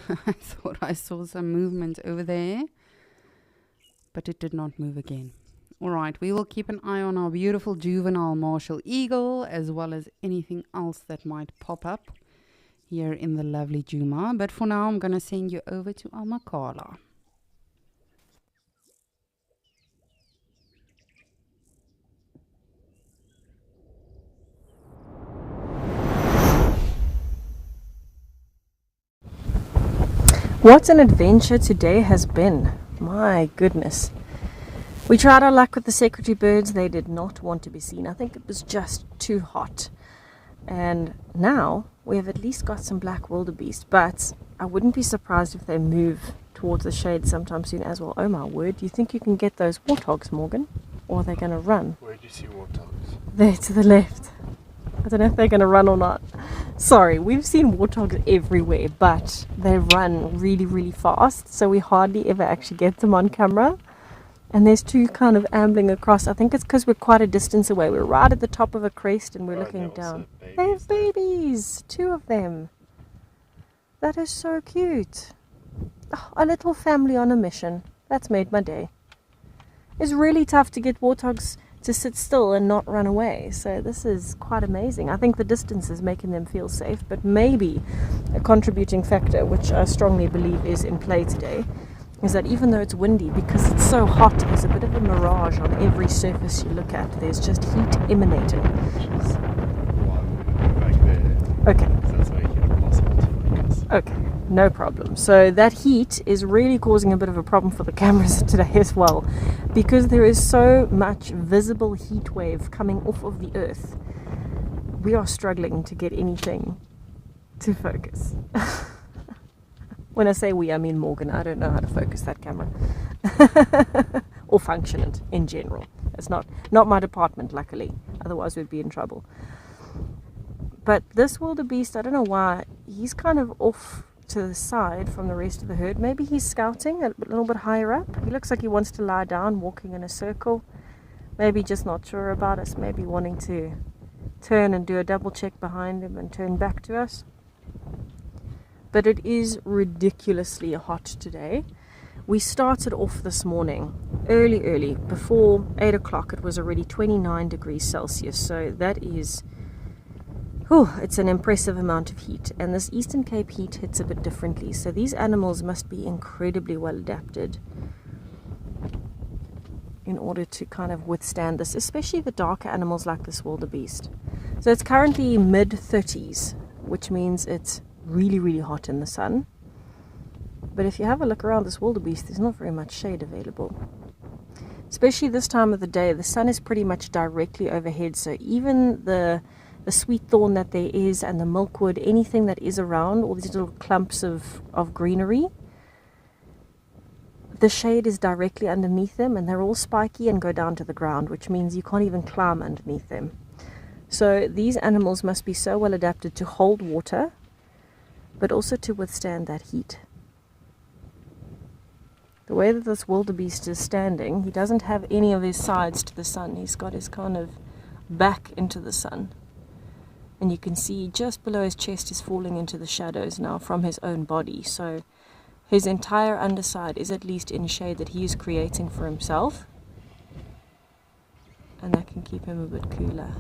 [SPEAKER 1] I thought I saw some movement over there, but it did not move again. All right, we will keep an eye on our beautiful juvenile martial eagle, as well as anything else that might pop up here in the lovely Djuma. But for now, I'm going to send you over to Amakala.
[SPEAKER 8] What an adventure today has been. My goodness. We tried our luck with the secretary birds. They did not want to be seen. I think it was just too hot. And now we have at least got some black wildebeest, but I wouldn't be surprised if they move towards the shade sometime soon as well. Oh my word, do you think you can get those warthogs, Morgan? Or are they going to run?
[SPEAKER 3] Where do you see warthogs?
[SPEAKER 8] There to the left. I don't know if they're going to run or not. Sorry, we've seen warthogs everywhere, but they run really, really fast, so we hardly ever actually get them on camera. And there's two kind of ambling across. I think it's because we're quite a distance away. We're right at the top of a crest and we're looking down. They have babies, 2 of them. That is so cute. Oh, a little family on a mission. That's made my day. It's really tough to get warthogs to sit still and not run away. So this is quite amazing. I think the distance is making them feel safe, but maybe a contributing factor, which I strongly believe is in play today, is that even though it's windy, because it's so hot, there's a bit of a mirage on every surface you look at. There's just heat emanating.
[SPEAKER 3] Back there.
[SPEAKER 8] Okay.
[SPEAKER 3] So that's making it impossible to focus.
[SPEAKER 8] Okay, no problem. So that heat is really causing a bit of a problem for the cameras today as well, because there is so much visible heat wave coming off of the earth. We are struggling to get anything to focus. When I say we, I mean Morgan. I don't know how to focus that camera. Or function it in general. It's not my department, luckily. Otherwise we'd be in trouble. But this wildebeest, I don't know why, he's kind of off to the side from the rest of the herd. Maybe he's scouting a little bit higher up. He looks like he wants to lie down, walking in a circle. Maybe just not sure about us. Maybe wanting to turn and do a double check behind him and turn back to us. But it is ridiculously hot today. We started off this morning early. Before 8 o'clock it was already 29 degrees Celsius. So that is, it's an impressive amount of heat. And this Eastern Cape heat hits a bit differently. So these animals must be incredibly well adapted in order to kind of withstand this, especially the darker animals like this wildebeest. So it's currently mid-30s, which means it's really hot in the sun. But if you have a look around this wildebeest, there's not very much shade available. Especially this time of the day, the sun is pretty much directly overhead, so even the sweet thorn that there is and the milkwood, anything that is around, all these little clumps of greenery, the shade is directly underneath them, and they're all spiky and go down to the ground, which means you can't even climb underneath them. So these animals must be so well adapted to hold water, but also to withstand that heat. The way that this wildebeest is standing, he doesn't have any of his sides to the sun. He's got his kind of back into the sun. And you can see just below his chest is falling into the shadows now from his own body. So his entire underside is at least in shade that he is creating for himself. And that can keep him a bit cooler.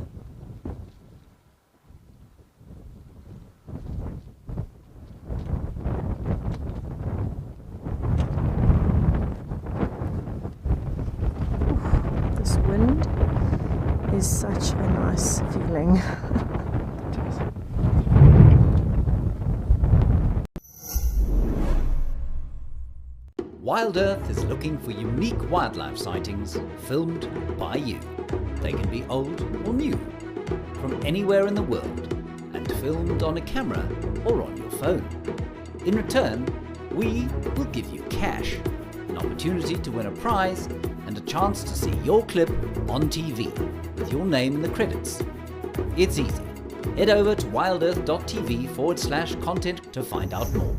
[SPEAKER 8] This wind is such a nice feeling.
[SPEAKER 4] Wild Earth is looking for unique wildlife sightings filmed by you. They can be old or new, from anywhere in the world, and filmed on a camera or on your phone. In return, we will give you cash, an opportunity to win a prize, and a chance to see your clip on TV with your name in the credits. It's easy. Head over to wildearth.tv/content to find out more.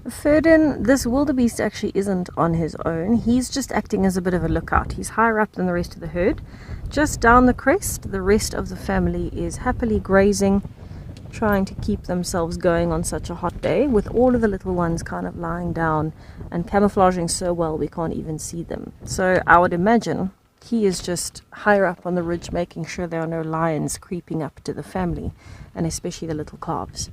[SPEAKER 8] Ferdin, this wildebeest actually isn't on his own. He's just acting as a bit of a lookout. He's higher up than the rest of the herd. Just down the crest, the rest of the family is happily grazing, trying to keep themselves going on such a hot day, with all of the little ones kind of lying down and camouflaging so well we can't even see them. So I would imagine he is just higher up on the ridge, making sure there are no lions creeping up to the family, and especially the little calves.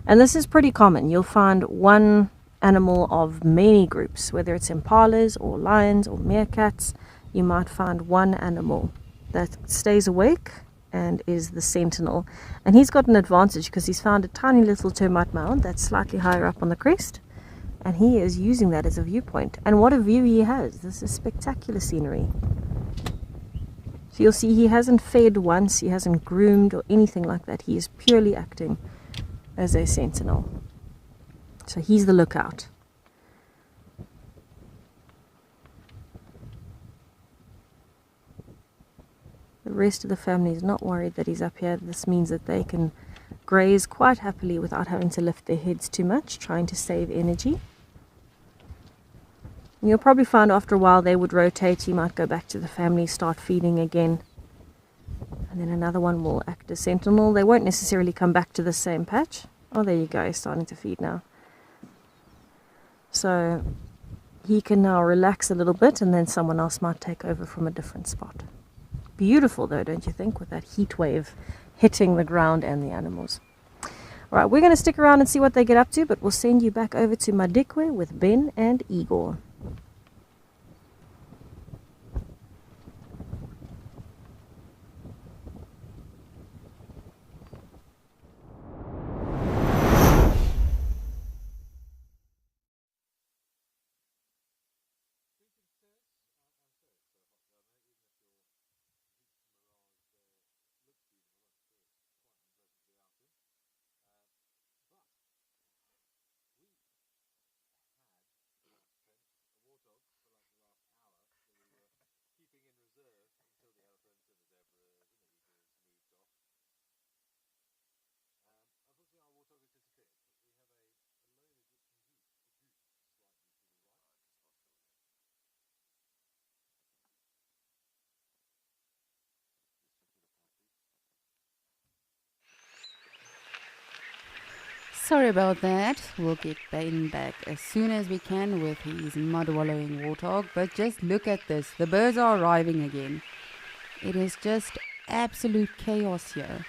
[SPEAKER 8] And this is pretty common. You'll find one animal of many groups, whether it's impalas or lions or meerkats. You might find one animal that stays awake and is the sentinel. And he's got an advantage because he's found a tiny little termite mound that's slightly higher up on the crest, and he is using that as a viewpoint. And what a view he has. This is spectacular scenery. So you'll see he hasn't fed once, he hasn't groomed or anything like that. He is purely acting as a sentinel. So he's the lookout. The rest of the family is not worried that he's up here. This means that they can graze quite happily without having to lift their heads too much, trying to save energy. And you'll probably find after a while they would rotate. He might go back to the family, start feeding again, and then another one will act as sentinel. They won't necessarily come back to the same patch. Oh, there you go, he's starting to feed now. So he can now relax a little bit, and then someone else might take over from a different spot. Beautiful though, don't you think, with that heat wave hitting the ground and the animals. Alright, we're going to stick around and see what they get up to, but we'll send you back over to Madikwe with Ben and Igor.
[SPEAKER 1] Sorry about that. We'll get Ben back as soon as we can with his mud-wallowing warthog. But just look at this. The birds are arriving again. It is just absolute chaos here.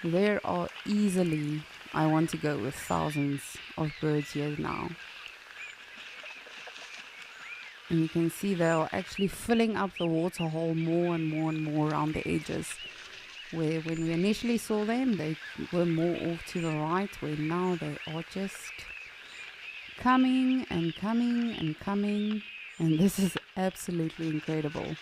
[SPEAKER 1] There are easily, I want to go with thousands of birds here now. And you can see they are actually filling up the water hole more and more and more around the edges. Where when we initially saw them, they were more off to the right, where now they are just coming and coming and coming, and this is absolutely incredible.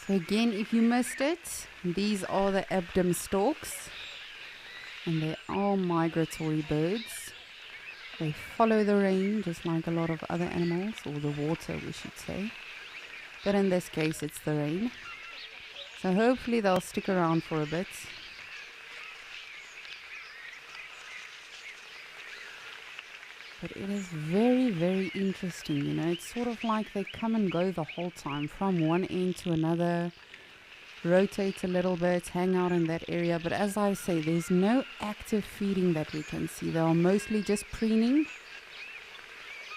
[SPEAKER 1] So again, if you missed it, these are the Abdom storks, and they are migratory birds. They follow the rain just like a lot of other animals, or the water we should say, but in this case it's the rain. So hopefully they'll stick around for a bit. But it is very, very interesting, you know, it's sort of like they come and go the whole time, from one end to another, rotate a little bit, hang out in that area. But as I say, there's no active feeding that we can see. They are mostly just preening,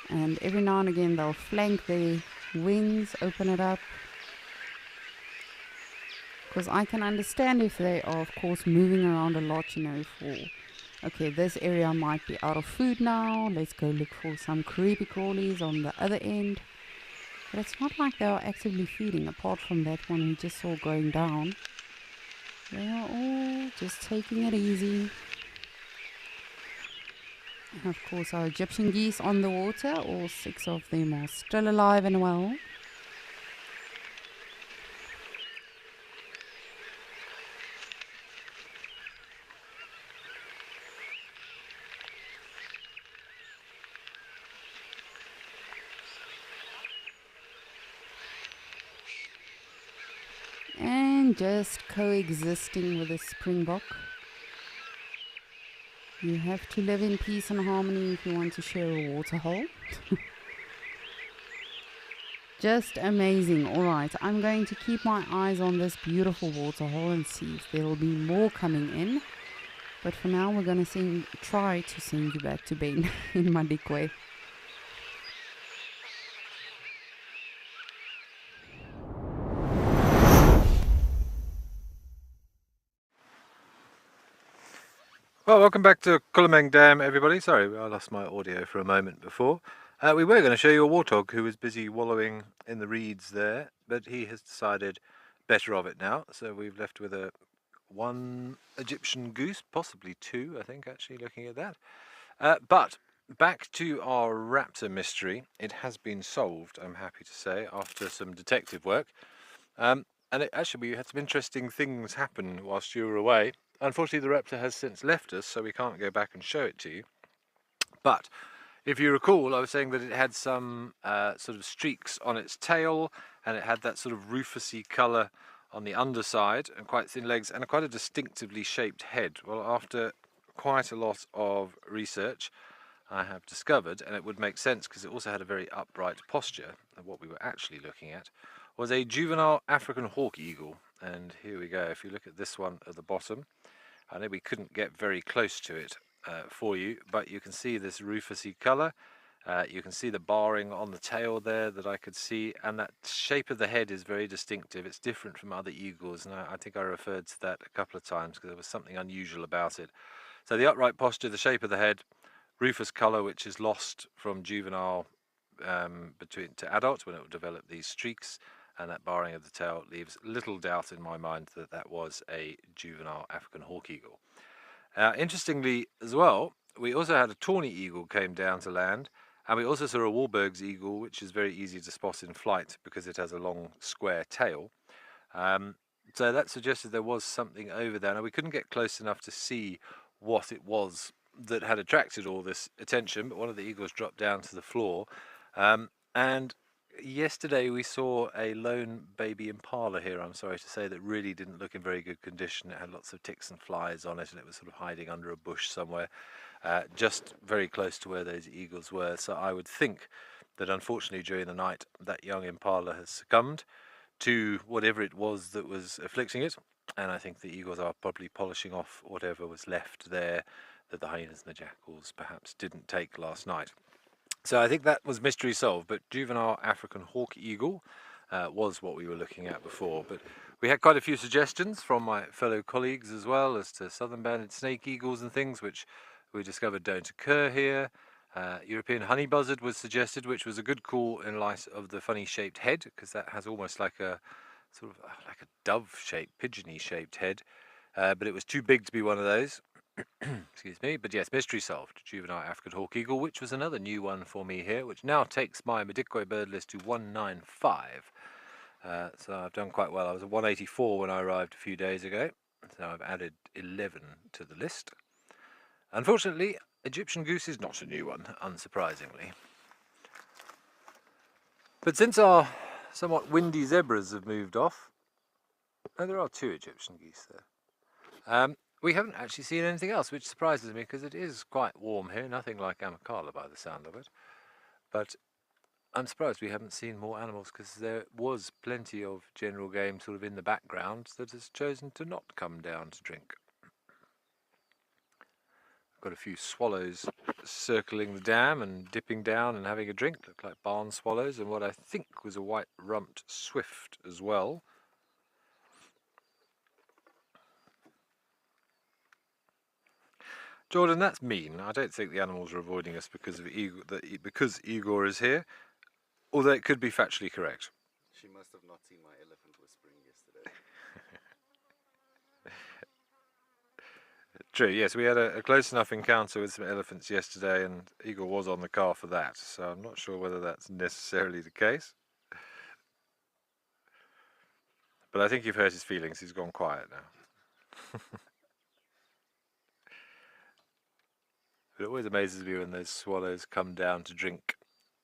[SPEAKER 1] and every now and again they'll flank their wings, open it up. Because I can understand if they are, of course, moving around a lot, you know, for... okay, this area might be out of food now. Let's go look for some creepy crawlies on the other end. But it's not like they are actively feeding, apart from that one we just saw going down. They are all just taking it easy. And of course our Egyptian geese on the water, all 6 of them are still alive and well. And just coexisting with the springbok. You have to live in peace and harmony if you want to share a waterhole. Just amazing. Alright, I'm going to keep my eyes on this beautiful waterhole and see if there will be more coming in. But for now we're going to try to send you back to Ben in Madikwe.
[SPEAKER 2] Well, welcome back to Kulameng Dam, everybody. Sorry, I lost my audio for a moment before. We were going to show you a warthog who was busy wallowing in the reeds there, but he has decided better of it now. So we've left with one Egyptian goose, possibly 2, I think, actually, looking at that. But back to our raptor mystery. It has been solved, I'm happy to say, after some detective work. Actually, we had some interesting things happen whilst you were away. Unfortunately, the raptor has since left us, so we can't go back and show it to you. But if you recall, I was saying that it had some sort of streaks on its tail, and it had that sort of rufusy colour on the underside, and quite thin legs, and quite a distinctively shaped head. Well, after quite a lot of research, I have discovered, and it would make sense because it also had a very upright posture, and what we were actually looking at was a juvenile African hawk eagle. And here we go. If you look at this one at the bottom, I know we couldn't get very close to it for you, but you can see this rufusy colour. You can see the barring on the tail there that I could see, and that shape of the head is very distinctive. It's different from other eagles, and I think I referred to that a couple of times because there was something unusual about it. So the upright posture, the shape of the head, rufous colour, which is lost from juvenile to adult when it will develop these streaks, and that barring of the tail leaves little doubt in my mind that that was a juvenile African hawk eagle. Interestingly as well, we also had a tawny eagle came down to land, and we also saw a Wahlberg's eagle, which is very easy to spot in flight because it has a long square tail. So that suggested there was something over there. Now we couldn't get close enough to see what it was that had attracted all this attention, but one of the eagles dropped down to the floor, and yesterday we saw a lone baby impala here, I'm sorry to say, that really didn't look in very good condition. It had lots of ticks and flies on it, and it was sort of hiding under a bush somewhere, just very close to where those eagles were. So I would think that unfortunately during the night that young impala has succumbed to whatever it was that was afflicting it, and I think the eagles are probably polishing off whatever was left there that the hyenas and the jackals perhaps didn't take last night. So I think that was mystery solved, but juvenile African hawk eagle was what we were looking at before. But we had quite a few suggestions from my fellow colleagues as well as to southern banded snake eagles and things, which we discovered don't occur here. European honey buzzard was suggested, which was a good call in light of the funny shaped head, because that has almost like a sort of like a dove-shaped, pigeony shaped head, but it was too big to be one of those. Excuse me, but yes, mystery solved. Juvenile African hawk eagle, which was another new one for me here, which now takes my Madikwe bird list to 195. So I've done quite well. I was at 184 when I arrived a few days ago, so I've added 11 to the list. Unfortunately, Egyptian goose is not a new one, unsurprisingly. But since our somewhat windy zebras have moved off, there are 2 Egyptian geese there. We haven't actually seen anything else, which surprises me because it is quite warm here, nothing like Amakhala by the sound of it. But I'm surprised we haven't seen more animals because there was plenty of general game sort of in the background that has chosen to not come down to drink. Got a few swallows circling the dam and dipping down and having a drink, look like barn swallows, and what I think was a white-rumped swift as well. Jordan, that's mean. I don't think the animals are avoiding us because of because Igor is here, although it could be factually correct.
[SPEAKER 3] She must have not seen my elephant whispering yesterday.
[SPEAKER 2] True, yes, we had a close enough encounter with some elephants yesterday, and Igor was on the car for that, so I'm not sure whether that's necessarily the case. But I think you've hurt his feelings, he's gone quiet now. It always amazes me when those swallows come down to drink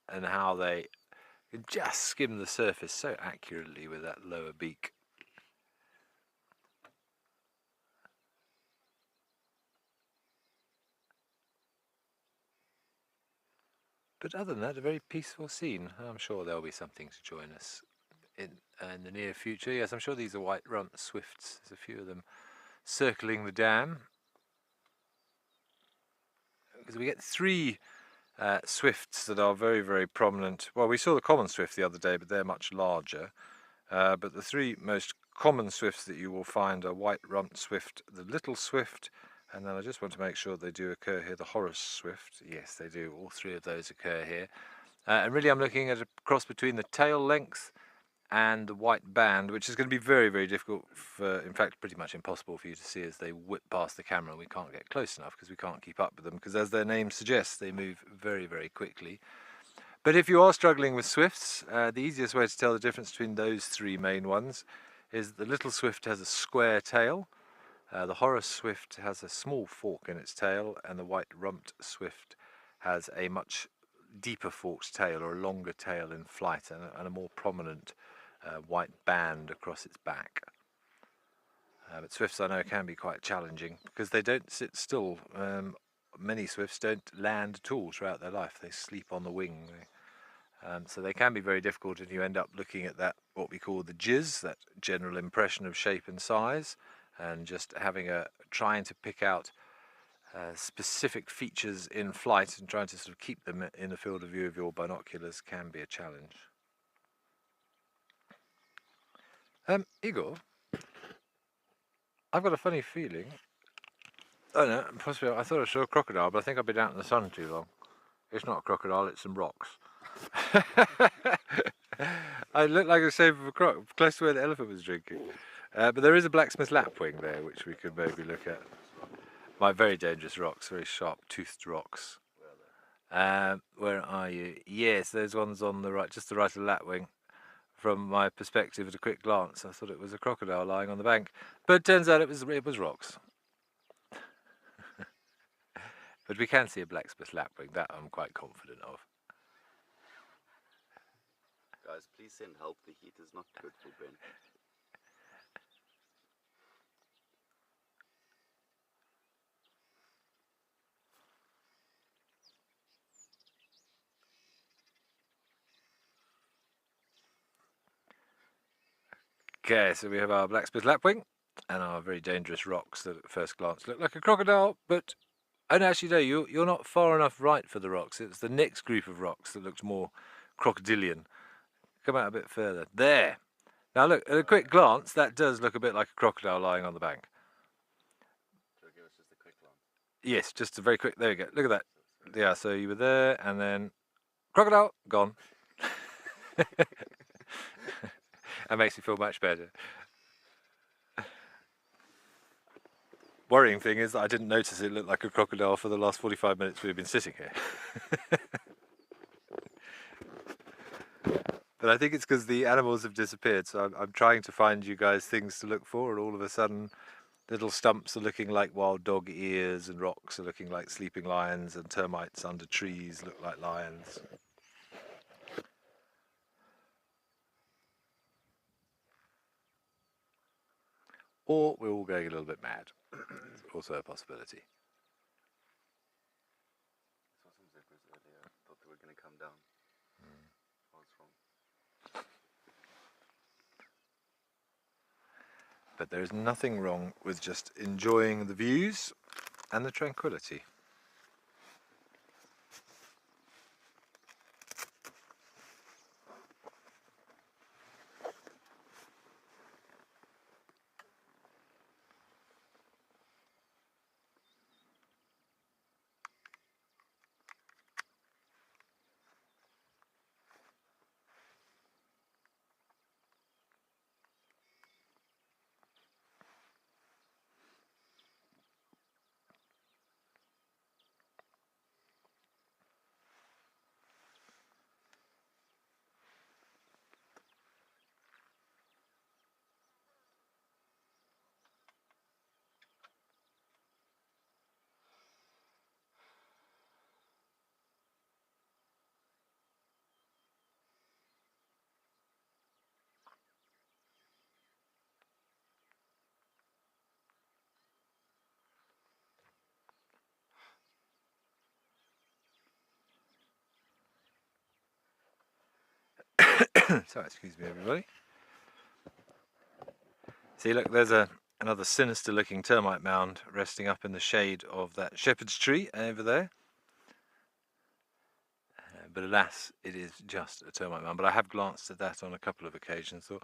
[SPEAKER 2] and how they can just skim the surface so accurately with that lower beak. But other than that, a very peaceful scene. I'm sure there'll be something to join us in the near future. Yes, I'm sure these are white runt swifts. There's a few of them circling the dam. Because we get three swifts that are very, very prominent. Well, we saw the common swift the other day, but they're much larger. But the three most common swifts that you will find are white runt swift, the little swift, and then I just want to make sure they do occur here, the Horace swift. Yes, they do. All three of those occur here. And really I'm looking at a cross between the tail length and the white band, which is going to be very, very difficult, in fact pretty much impossible for you to see as they whip past the camera. We can't get close enough because we can't keep up with them, because as their name suggests, they move very, very quickly. But if you are struggling with swifts, the easiest way to tell the difference between those three main ones is that the little swift has a square tail, the Horace swift has a small fork in its tail, and the white rumped swift has a much deeper forked tail, or a longer tail in flight, and a more prominent white band across its back. But swifts, I know, can be quite challenging because they don't sit still. Many swifts don't land at all throughout their life. They sleep on the wing. So they can be very difficult, and you end up looking at that, what we call the jizz, that general impression of shape and size, and just trying to pick out specific features in flight and trying to sort of keep them in the field of view of your binoculars can be a challenge. Igor, I've got a funny feeling. Oh no, possibly I thought I saw a crocodile, but I think I've been out in the sun too long. It's not a crocodile, it's some rocks. I look like the shape of a croc, close to where the elephant was drinking. But there is a blacksmith lapwing there, which we could maybe look at. My very dangerous rocks, very sharp toothed rocks. Where are you? Yes, those ones on the right, just the right of the lapwing. From my perspective, at a quick glance, I thought it was a crocodile lying on the bank, but it turns out it was rocks. But we can see a blacksmith lapwing, that I'm quite confident of.
[SPEAKER 9] Guys, please send help. The heat is not good for Ben.
[SPEAKER 2] Okay, so we have our blacksmith lapwing and our very dangerous rocks that at first glance look like a crocodile, but actually no, you're not far enough right for the rocks. It's the next group of rocks that looks more crocodilian. Come out a bit further. There. Now look, at a quick glance, that does look a bit like a crocodile lying on the bank.
[SPEAKER 9] So give us just a quick glance.
[SPEAKER 2] Yes, just a very quick, there you go. Look at that. Yeah, so you were there and then crocodile, gone. That makes me feel much better. Worrying thing is that I didn't notice it looked like a crocodile for the last 45 minutes we've been sitting here. But I think it's because the animals have disappeared, so I'm trying to find you guys things to look for, and all of a sudden little stumps are looking like wild dog ears, and rocks are looking like sleeping lions, and termites under trees look like lions. Or we're all going a little bit mad. It's also a possibility.
[SPEAKER 9] Saw some zebras earlier. Thought they were going to come down. I was wrong.
[SPEAKER 2] But there is nothing wrong with just enjoying the views and the tranquility. Sorry, excuse me, everybody. See, look, there's another sinister looking termite mound resting up in the shade of that shepherd's tree over there. But alas, it is just a termite mound. But I have glanced at that on a couple of occasions. Thought,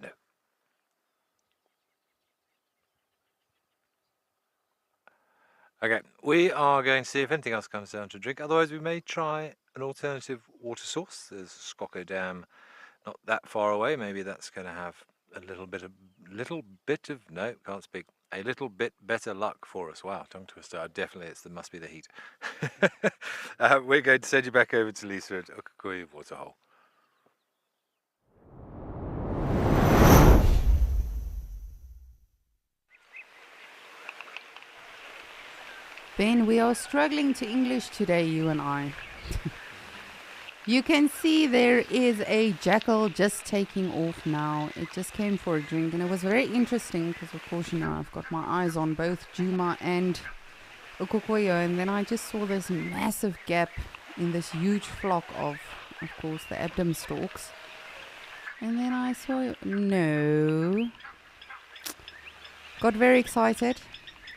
[SPEAKER 2] no. Okay, we are going to see if anything else comes down to drink. Otherwise, we may try an alternative water source. There's Skoko Dam not that far away. Maybe that's going to have a little bit of no, can't speak. A little bit better luck for us. Wow, tongue twister. Definitely, must be the heat. We're going to send you back over to Lisa at Okukui Waterhole.
[SPEAKER 1] Ben, we are struggling to English today, you and I. You can see there is a jackal just taking off now. It just came for a drink, and it was very interesting because, of course, you know, I've got my eyes on both Djuma and Okukoyo, and then I just saw this massive gap in this huge flock of course, the Abdom storks. And then I saw, no. Got very excited.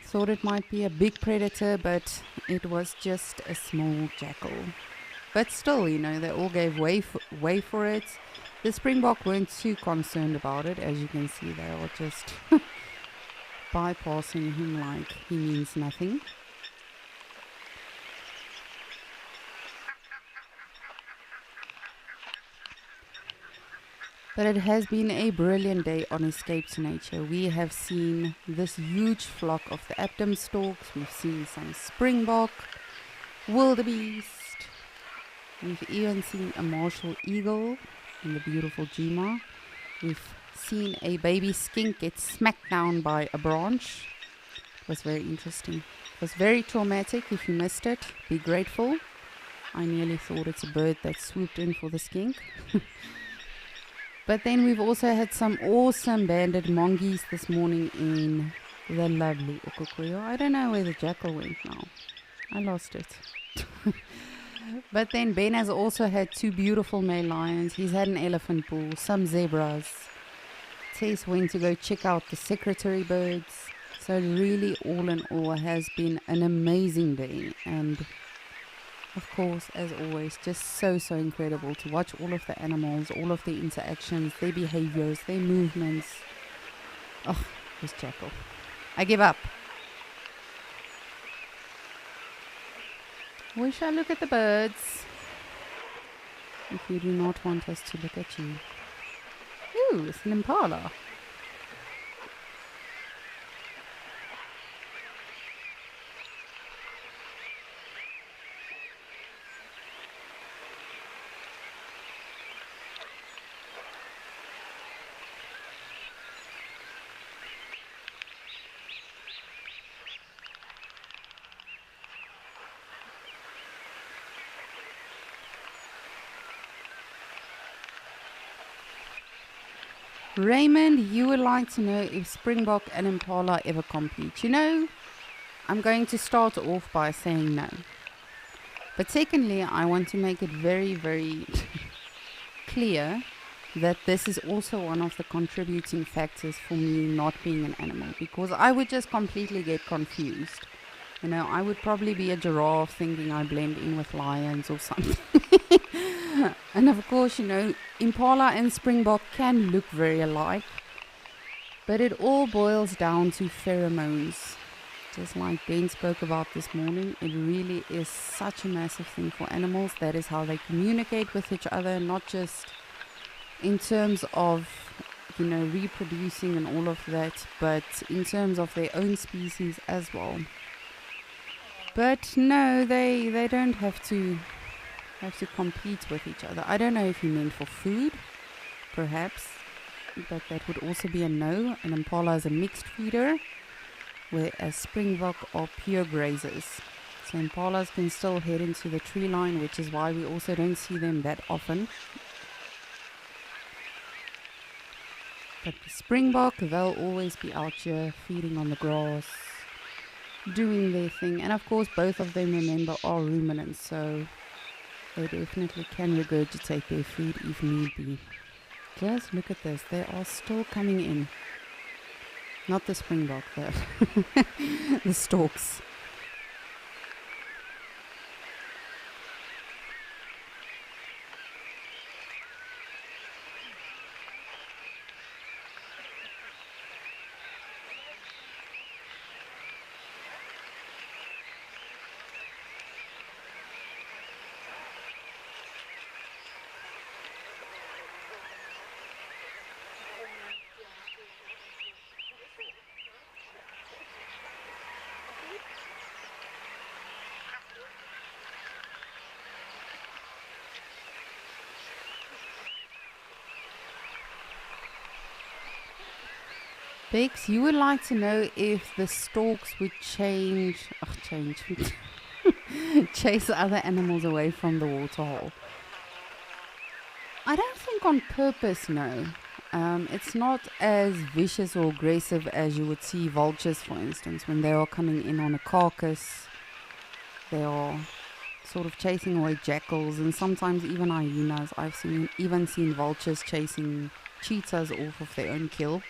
[SPEAKER 1] Thought it might be a big predator, but it was just a small jackal. But still, you know, they all gave way for it. The springbok weren't too concerned about it. As you can see, they are just bypassing him like he means nothing. But it has been a brilliant day on Escape to Nature. We have seen this huge flock of the Abdom storks. We've seen some springbok, wildebeest. We've even seen a martial eagle in the beautiful Djuma. We've seen a baby skink get smacked down by a branch. It was very interesting. It was very traumatic. If you missed it, be grateful. I nearly thought it's a bird that swooped in for the skink. But then we've also had some awesome banded mongoose this morning in the lovely Okukoyo. I don't know where the jackal went now. I lost it. But then Ben has also had 2 beautiful male lions. He's had an elephant bull, some zebras. Tess went to go check out the secretary birds. So really, all in all, has been an amazing day. And of course, as always, just so incredible to watch all of the animals, all of the interactions, their behaviors, their movements. Oh, this jackal. I give up. We shall look at the birds. If you do not want us to look at you. Ooh, it's an impala. Raymond, you would like to know if springbok and impala ever compete. You know, I'm going to start off by saying no. But secondly, I want to make it very clear that this is also one of the contributing factors for me not being an animal, because I would just completely get confused. You know, I would probably be a giraffe thinking I blend in with lions or something. And of course, you know, impala and springbok can look very alike, but it all boils down to pheromones. Just like Ben spoke about this morning, it really is such a massive thing for animals. That is how they communicate with each other, not just in terms of, you know, reproducing and all of that, but in terms of their own species as well. But no, they don't have to compete with each other. I don't know if you meant for food, perhaps, but that would also be a no. An impala is a mixed feeder, whereas springbok are pure grazers. So impalas can still head into the tree line, which is why we also don't see them that often. But the springbok, they'll always be out here feeding on the grass, doing their thing. And of course, both of them, remember, are ruminants, so They definitely can regurgitate their food if need be. Just look at this. They are still coming in. Not the springbok, the storks. Bex, you would like to know if the storks would chase other animals away from the waterhole. I don't think on purpose, no. It's not as vicious or aggressive as you would see vultures, for instance, when they are coming in on a carcass. They are sort of chasing away jackals and sometimes even hyenas. I've even seen vultures chasing cheetahs off of their own kill.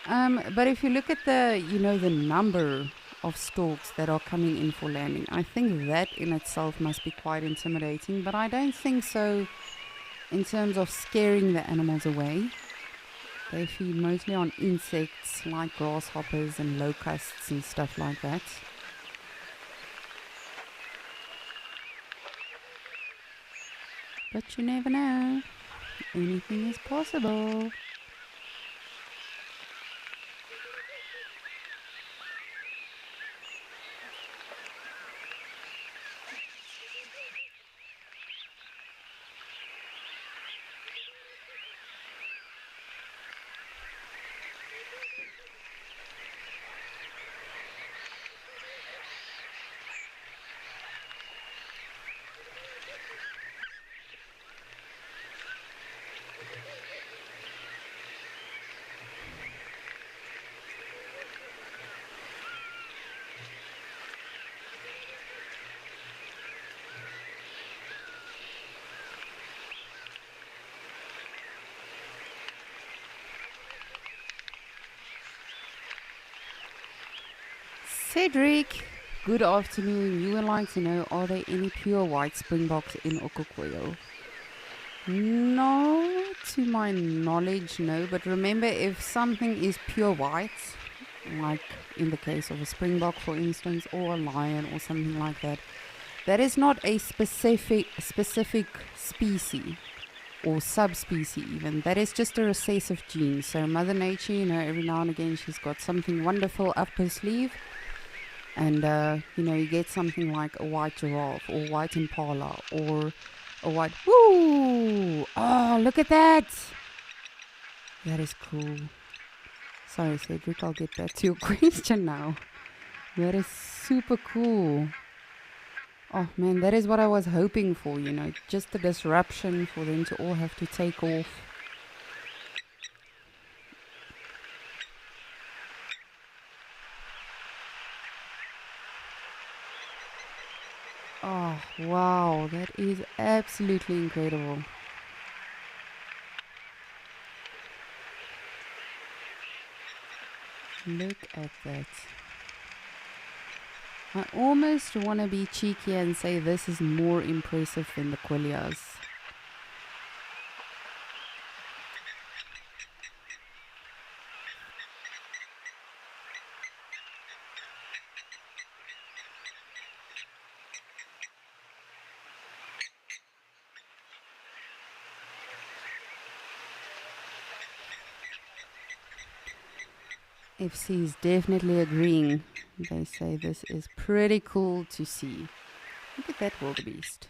[SPEAKER 1] But if you look at the number of storks that are coming in for landing, I think that in itself must be quite intimidating, but I don't think so in terms of scaring the animals away. They feed mostly on insects like grasshoppers and locusts and stuff like that. But you never know. Anything is possible. Cedric, good afternoon. You would like to know, are there any pure white springboks in Okokweyo? No, to my knowledge, no. But remember, if something is pure white, like in the case of a springbok, for instance, or a lion or something like that, that is not a specific species or subspecies even. That is just a recessive gene. So Mother Nature, every now and again she's got something wonderful up her sleeve. And, you get something like a white giraffe or white impala or a white... Woo! Oh, look at that! That is cool. Sorry, Cedric, I'll get back to your question now. That is super cool. Oh, man, that is what I was hoping for, just the disruption for them to all have to take off. Oh, wow, that is absolutely incredible. Look at that. I almost want to be cheeky and say this is more impressive than the Quellias. FC is definitely agreeing. They say this is pretty cool to see. Look at that wildebeest.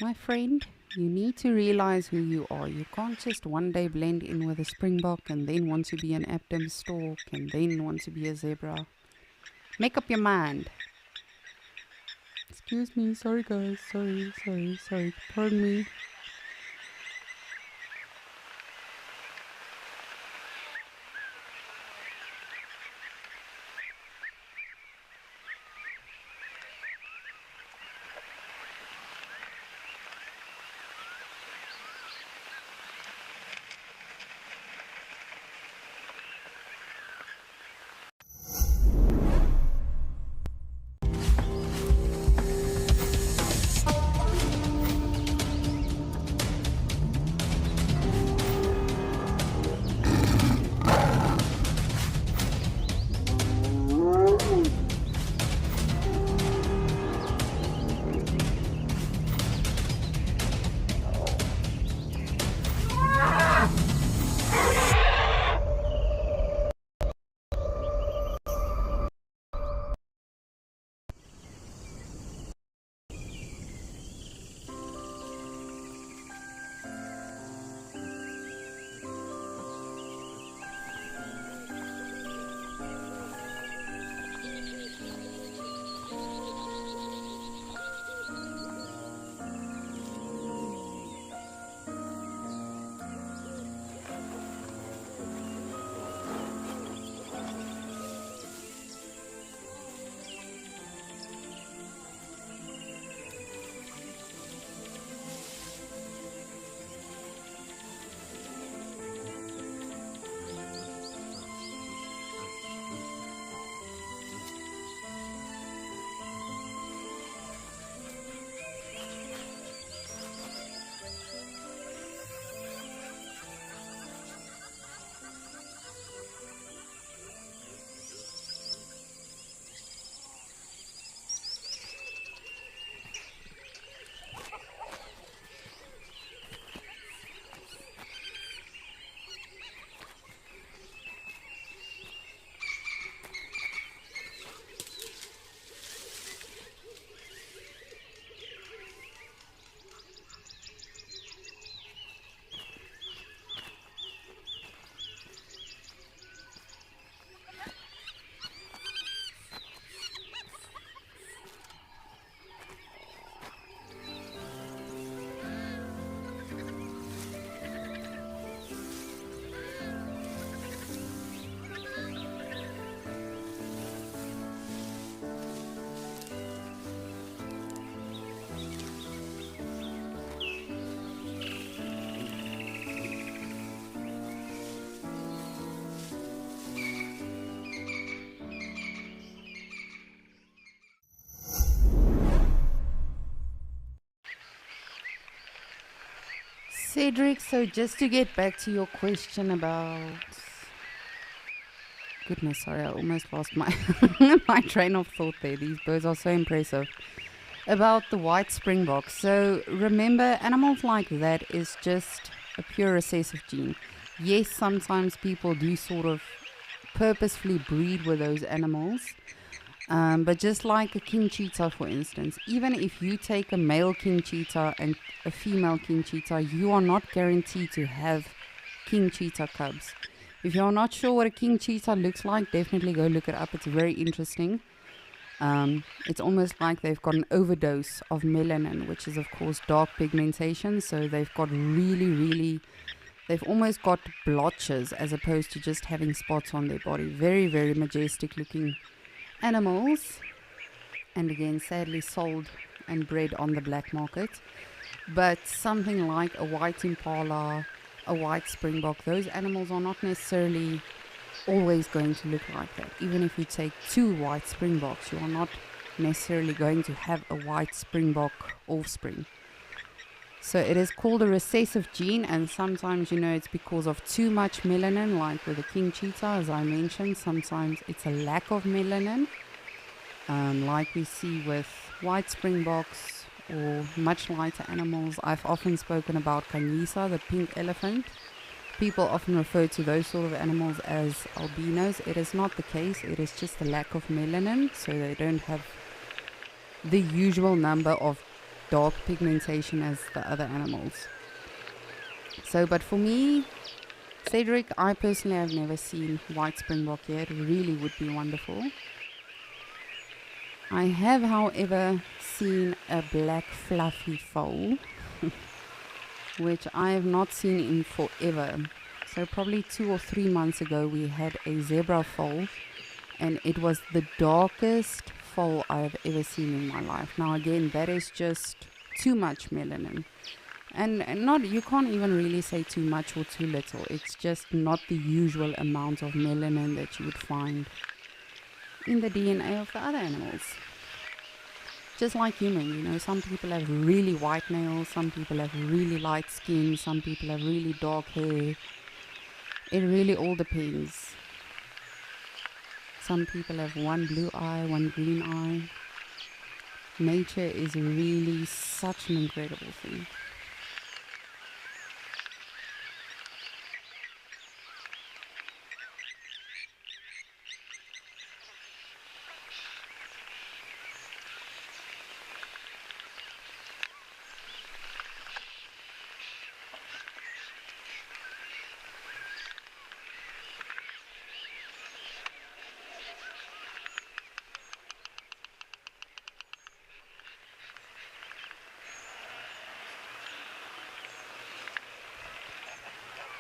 [SPEAKER 1] My friend, you need to realize who you are. You can't just one day blend in with a springbok and then want to be an Abdom stork and then want to be a zebra. Make up your mind. Excuse me, sorry guys, sorry, pardon me. Cedric, so just to get back to your question about... Goodness, sorry, I almost lost my my train of thought there. These birds are so impressive. About the white springbok. So remember, animals like that is just a pure recessive gene. Yes, sometimes people do sort of purposefully breed with those animals. But just like a king cheetah, for instance, even if you take a male king cheetah and a female king cheetah, you are not guaranteed to have king cheetah cubs. If you're not sure what a king cheetah looks like, definitely go look it up. It's very interesting. It's almost like they've got an overdose of melanin, which is of course dark pigmentation. So they've got they've almost got blotches as opposed to just having spots on their body. Very, very majestic looking animals, and again sadly sold and bred on the black market. But something like a white impala, a white springbok, those animals are not necessarily always going to look like that. Even if you take 2 white springboks, you are not necessarily going to have a white springbok offspring. So it is called a recessive gene, and sometimes, you know, it's because of too much melanin, like with the king cheetah, as I mentioned. Sometimes it's a lack of melanin, like we see with white springboks or much lighter animals. I've often spoken about Kanyisa, the pink elephant. People often refer to those sort of animals as albinos. It is not the case. It is just a lack of melanin, so they don't have the usual number of dark pigmentation as the other animals. So, but for me, Cedric, I personally have never seen white springbok yet. It really would be wonderful. I have, however, seen a black fluffy foal, which I have not seen in forever. So probably 2 or 3 months ago we had a zebra foal, and it was the darkest foal I've ever seen in my life. Now again, that is just too much melanin. And not, you can't even really say too much or too little. It's just not the usual amount of melanin that you would find in the DNA of the other animals. Just like human, you know, some people have really white nails, some people have really light skin, some people have really dark hair. It really all depends. Some people have one blue eye, one green eye. Nature is really such an incredible thing.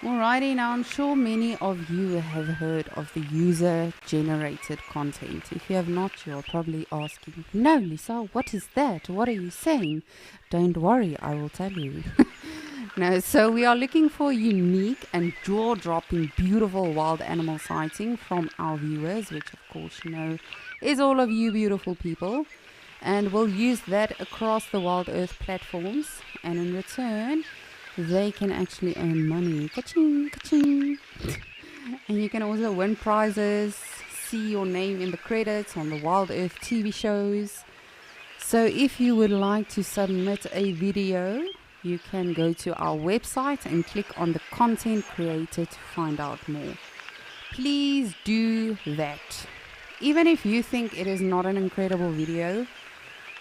[SPEAKER 1] Alrighty, now I'm sure many of you have heard of the user-generated content. If you have not, you're probably asking, no, Lisa, what is that? What are you saying? Don't worry, I will tell you. No, so we are looking for unique and jaw-dropping, beautiful wild animal sighting from our viewers, which of course, you know, is all of you beautiful people. And we'll use that across the Wild Earth platforms, and in return, they can actually earn money. Ka-ching, ka-ching. And you can also win prizes, see your name in the credits on the Wild Earth TV shows. So if you would like to submit a video, you can go to our website and click on the content created to find out more. Please do that. Even if you think it is not an incredible video,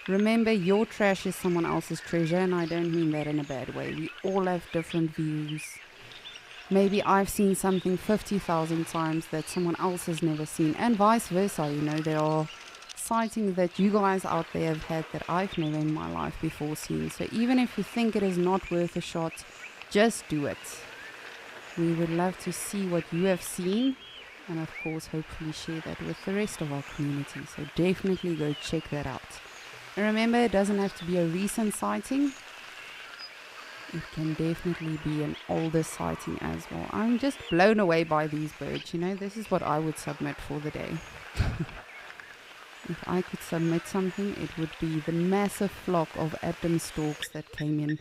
[SPEAKER 1] remember, your trash is someone else's treasure, and I don't mean that in a bad way. We all have different views. Maybe I've seen something 50,000 times that someone else has never seen, and vice versa. You know, there are sightings that you guys out there have had that I've never in my life before seen. So even if you think it is not worth a shot, just do it. We would love to see what you have seen, and of course, hopefully share that with the rest of our community. So definitely go check that out. And remember, it doesn't have to be a recent sighting. It can definitely be an older sighting as well. I'm just blown away by these birds. You know, this is what I would submit for the day. If I could submit something, it would be the massive flock of Abdon storks that came in.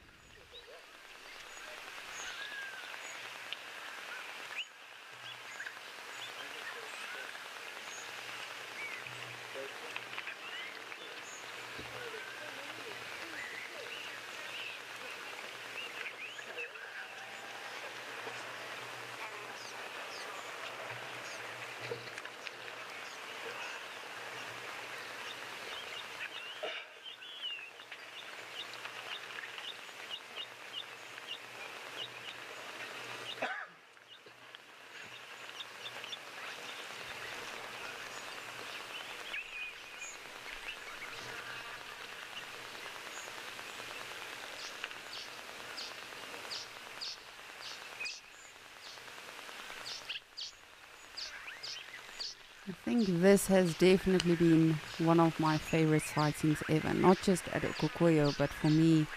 [SPEAKER 1] think this has definitely been one of my favorite sightings ever. Not just at Okokoyo, but for me,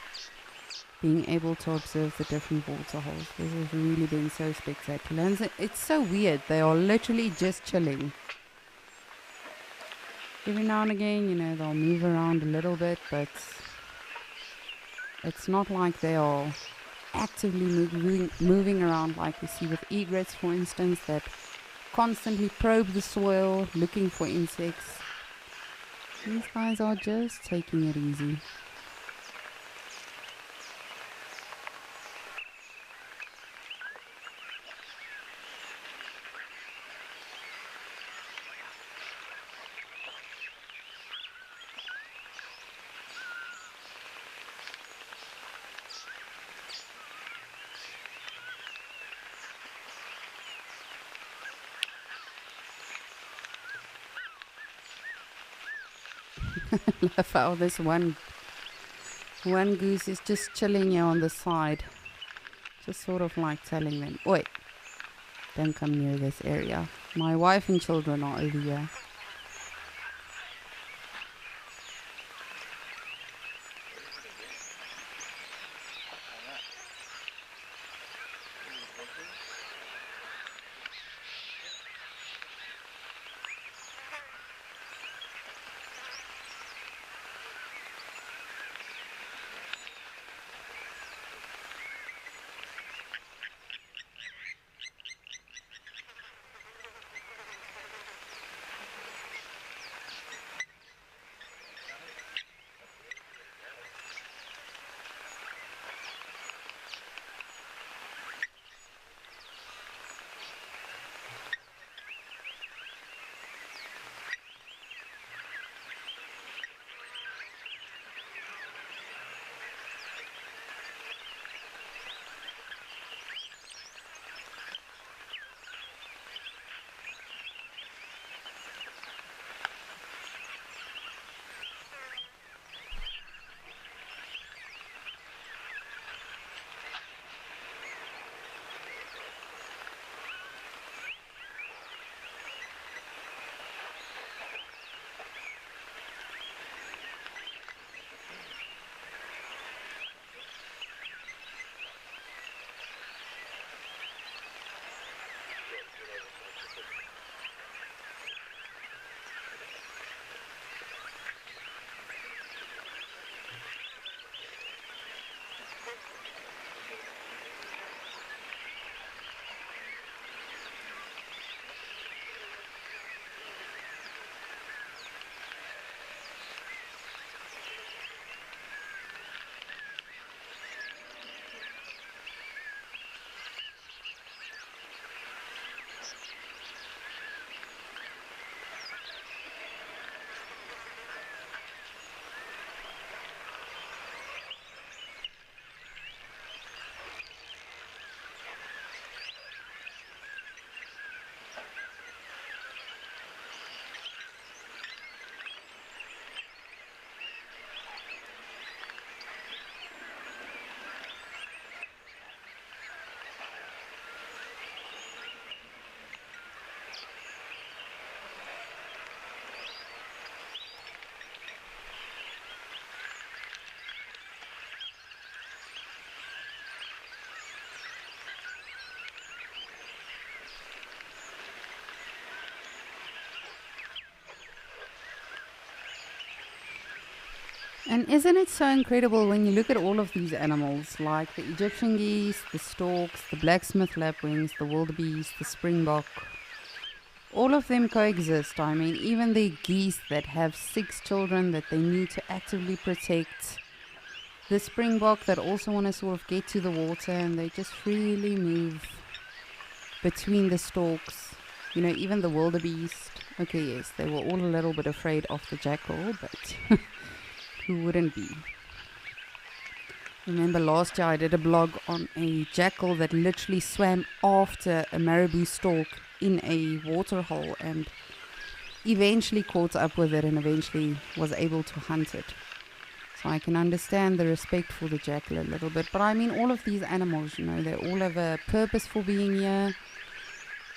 [SPEAKER 1] being able to observe the different waterholes. This has really been so spectacular. And it's so weird. They are literally just chilling. Every now and again, you know, they'll move around a little bit, but it's not like they are actively moving around like we see with egrets, for instance, that constantly probe the soil looking for insects. These guys are just taking it easy. Love how this one goose is just chilling here on the side, just sort of like telling them, "Oi, don't come near this area. My wife and children are over here." And isn't it so incredible when you look at all of these animals, like the Egyptian geese, the storks, the blacksmith lapwings, the wildebeest, the springbok, all of them coexist. I mean, even the geese that have 6 children that they need to actively protect, the springbok that also want to sort of get to the water, and they just freely move between the stalks. You know, even the wildebeest. Okay, yes, they were all a little bit afraid of the jackal, but who wouldn't be? Remember last year I did a blog on a jackal that literally swam after a marabou stork in a waterhole and eventually caught up with it and eventually was able to hunt it. So I can understand the respect for the jackal a little bit. But I mean, all of these animals, you know, they all have a purpose for being here.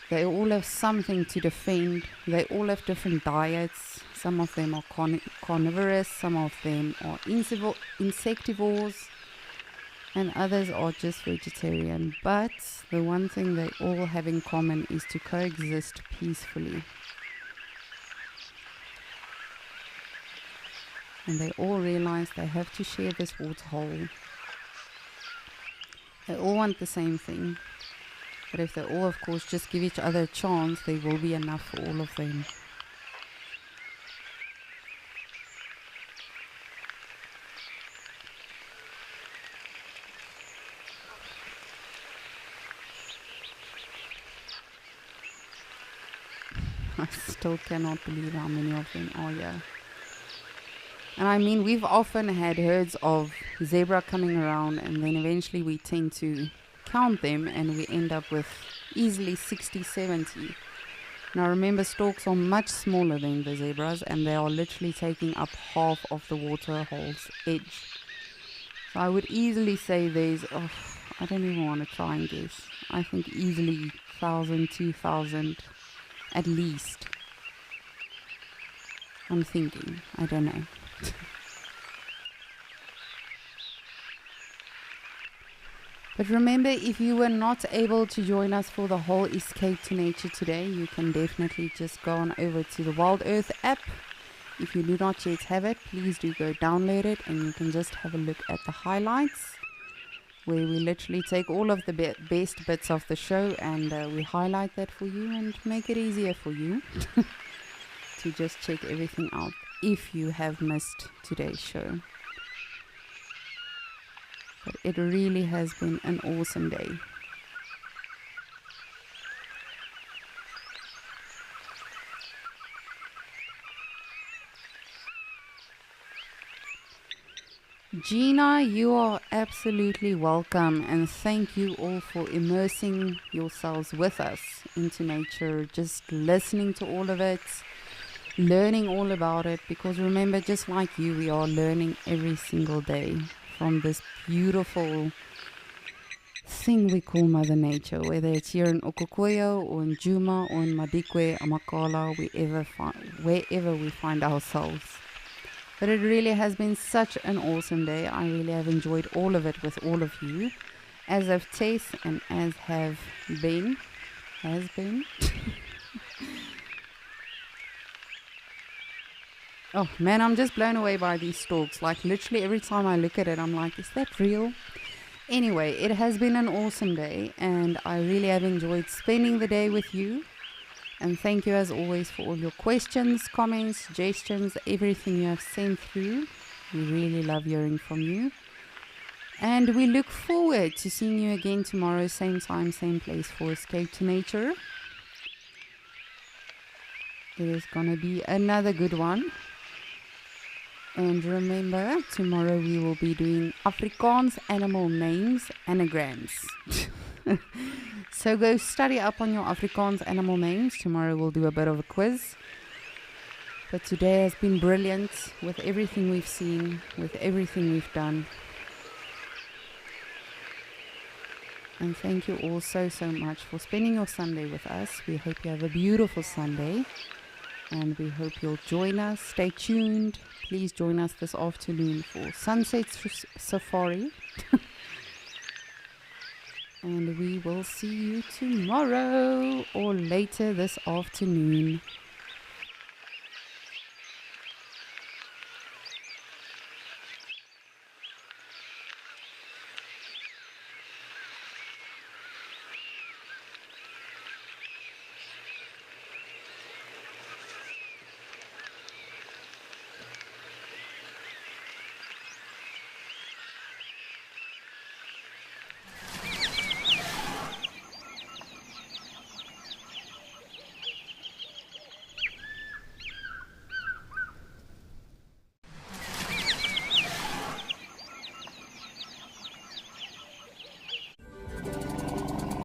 [SPEAKER 1] They all have something to defend. They all have different diets. Some of them are carnivorous, some of them are insectivores, and others are just vegetarian. But the one thing they all have in common is to coexist peacefully. And they all realize they have to share this water hole. They all want the same thing. But if they all, of course, just give each other a chance, there will be enough for all of them. I still cannot believe how many of them are here. And I mean, we've often had herds of zebra coming around, and then eventually we tend to count them and we end up with easily 60, 70. Now remember, storks are much smaller than the zebras, and they are literally taking up half of the water hole's edge. So I would easily say there's, I don't even want to try and guess. I think easily 1,000, 2,000 at least. I'm thinking, I don't know. But remember, if you were not able to join us for the whole Escape to Nature today, you can definitely just go on over to the Wild Earth app. If you do not yet have it, please do go download it, and you can just have a look at the highlights, where we literally take all of the best bits of the show and we highlight that for you and make it easier for you to just check everything out if you have missed today's show. But it really has been an awesome day. Gina, you are absolutely welcome, and thank you all for immersing yourselves with us into nature, just listening to all of it, learning all about it, because remember, just like you, we are learning every single day from this beautiful thing we call Mother Nature, whether it's here in Okokoyo or in Djuma or in Madikwe, Amakala, wherever we find ourselves. But it really has been such an awesome day. I really have enjoyed all of it with all of you, as have Tess and as have Ben. Has been. Oh man, I'm just blown away by these storks. Like literally every time I look at it, I'm like, is that real? Anyway, it has been an awesome day, and I really have enjoyed spending the day with you. And thank you as always for all your questions, comments, suggestions, everything you have sent through. We really love hearing from you. And we look forward to seeing you again tomorrow, same time, same place for Escape to Nature. It is going to be another good one. And remember, tomorrow we will be doing Afrikaans animal names anagrams. So go study up on your Afrikaans animal names. Tomorrow we'll do a bit of a quiz. But today has been brilliant with everything we've seen, with everything we've done. And thank you all so much for spending your Sunday with us. We hope you have a beautiful Sunday. And we hope you'll join us. Stay tuned. Please join us this afternoon for Sunset Safari. And we will see you tomorrow or later this afternoon.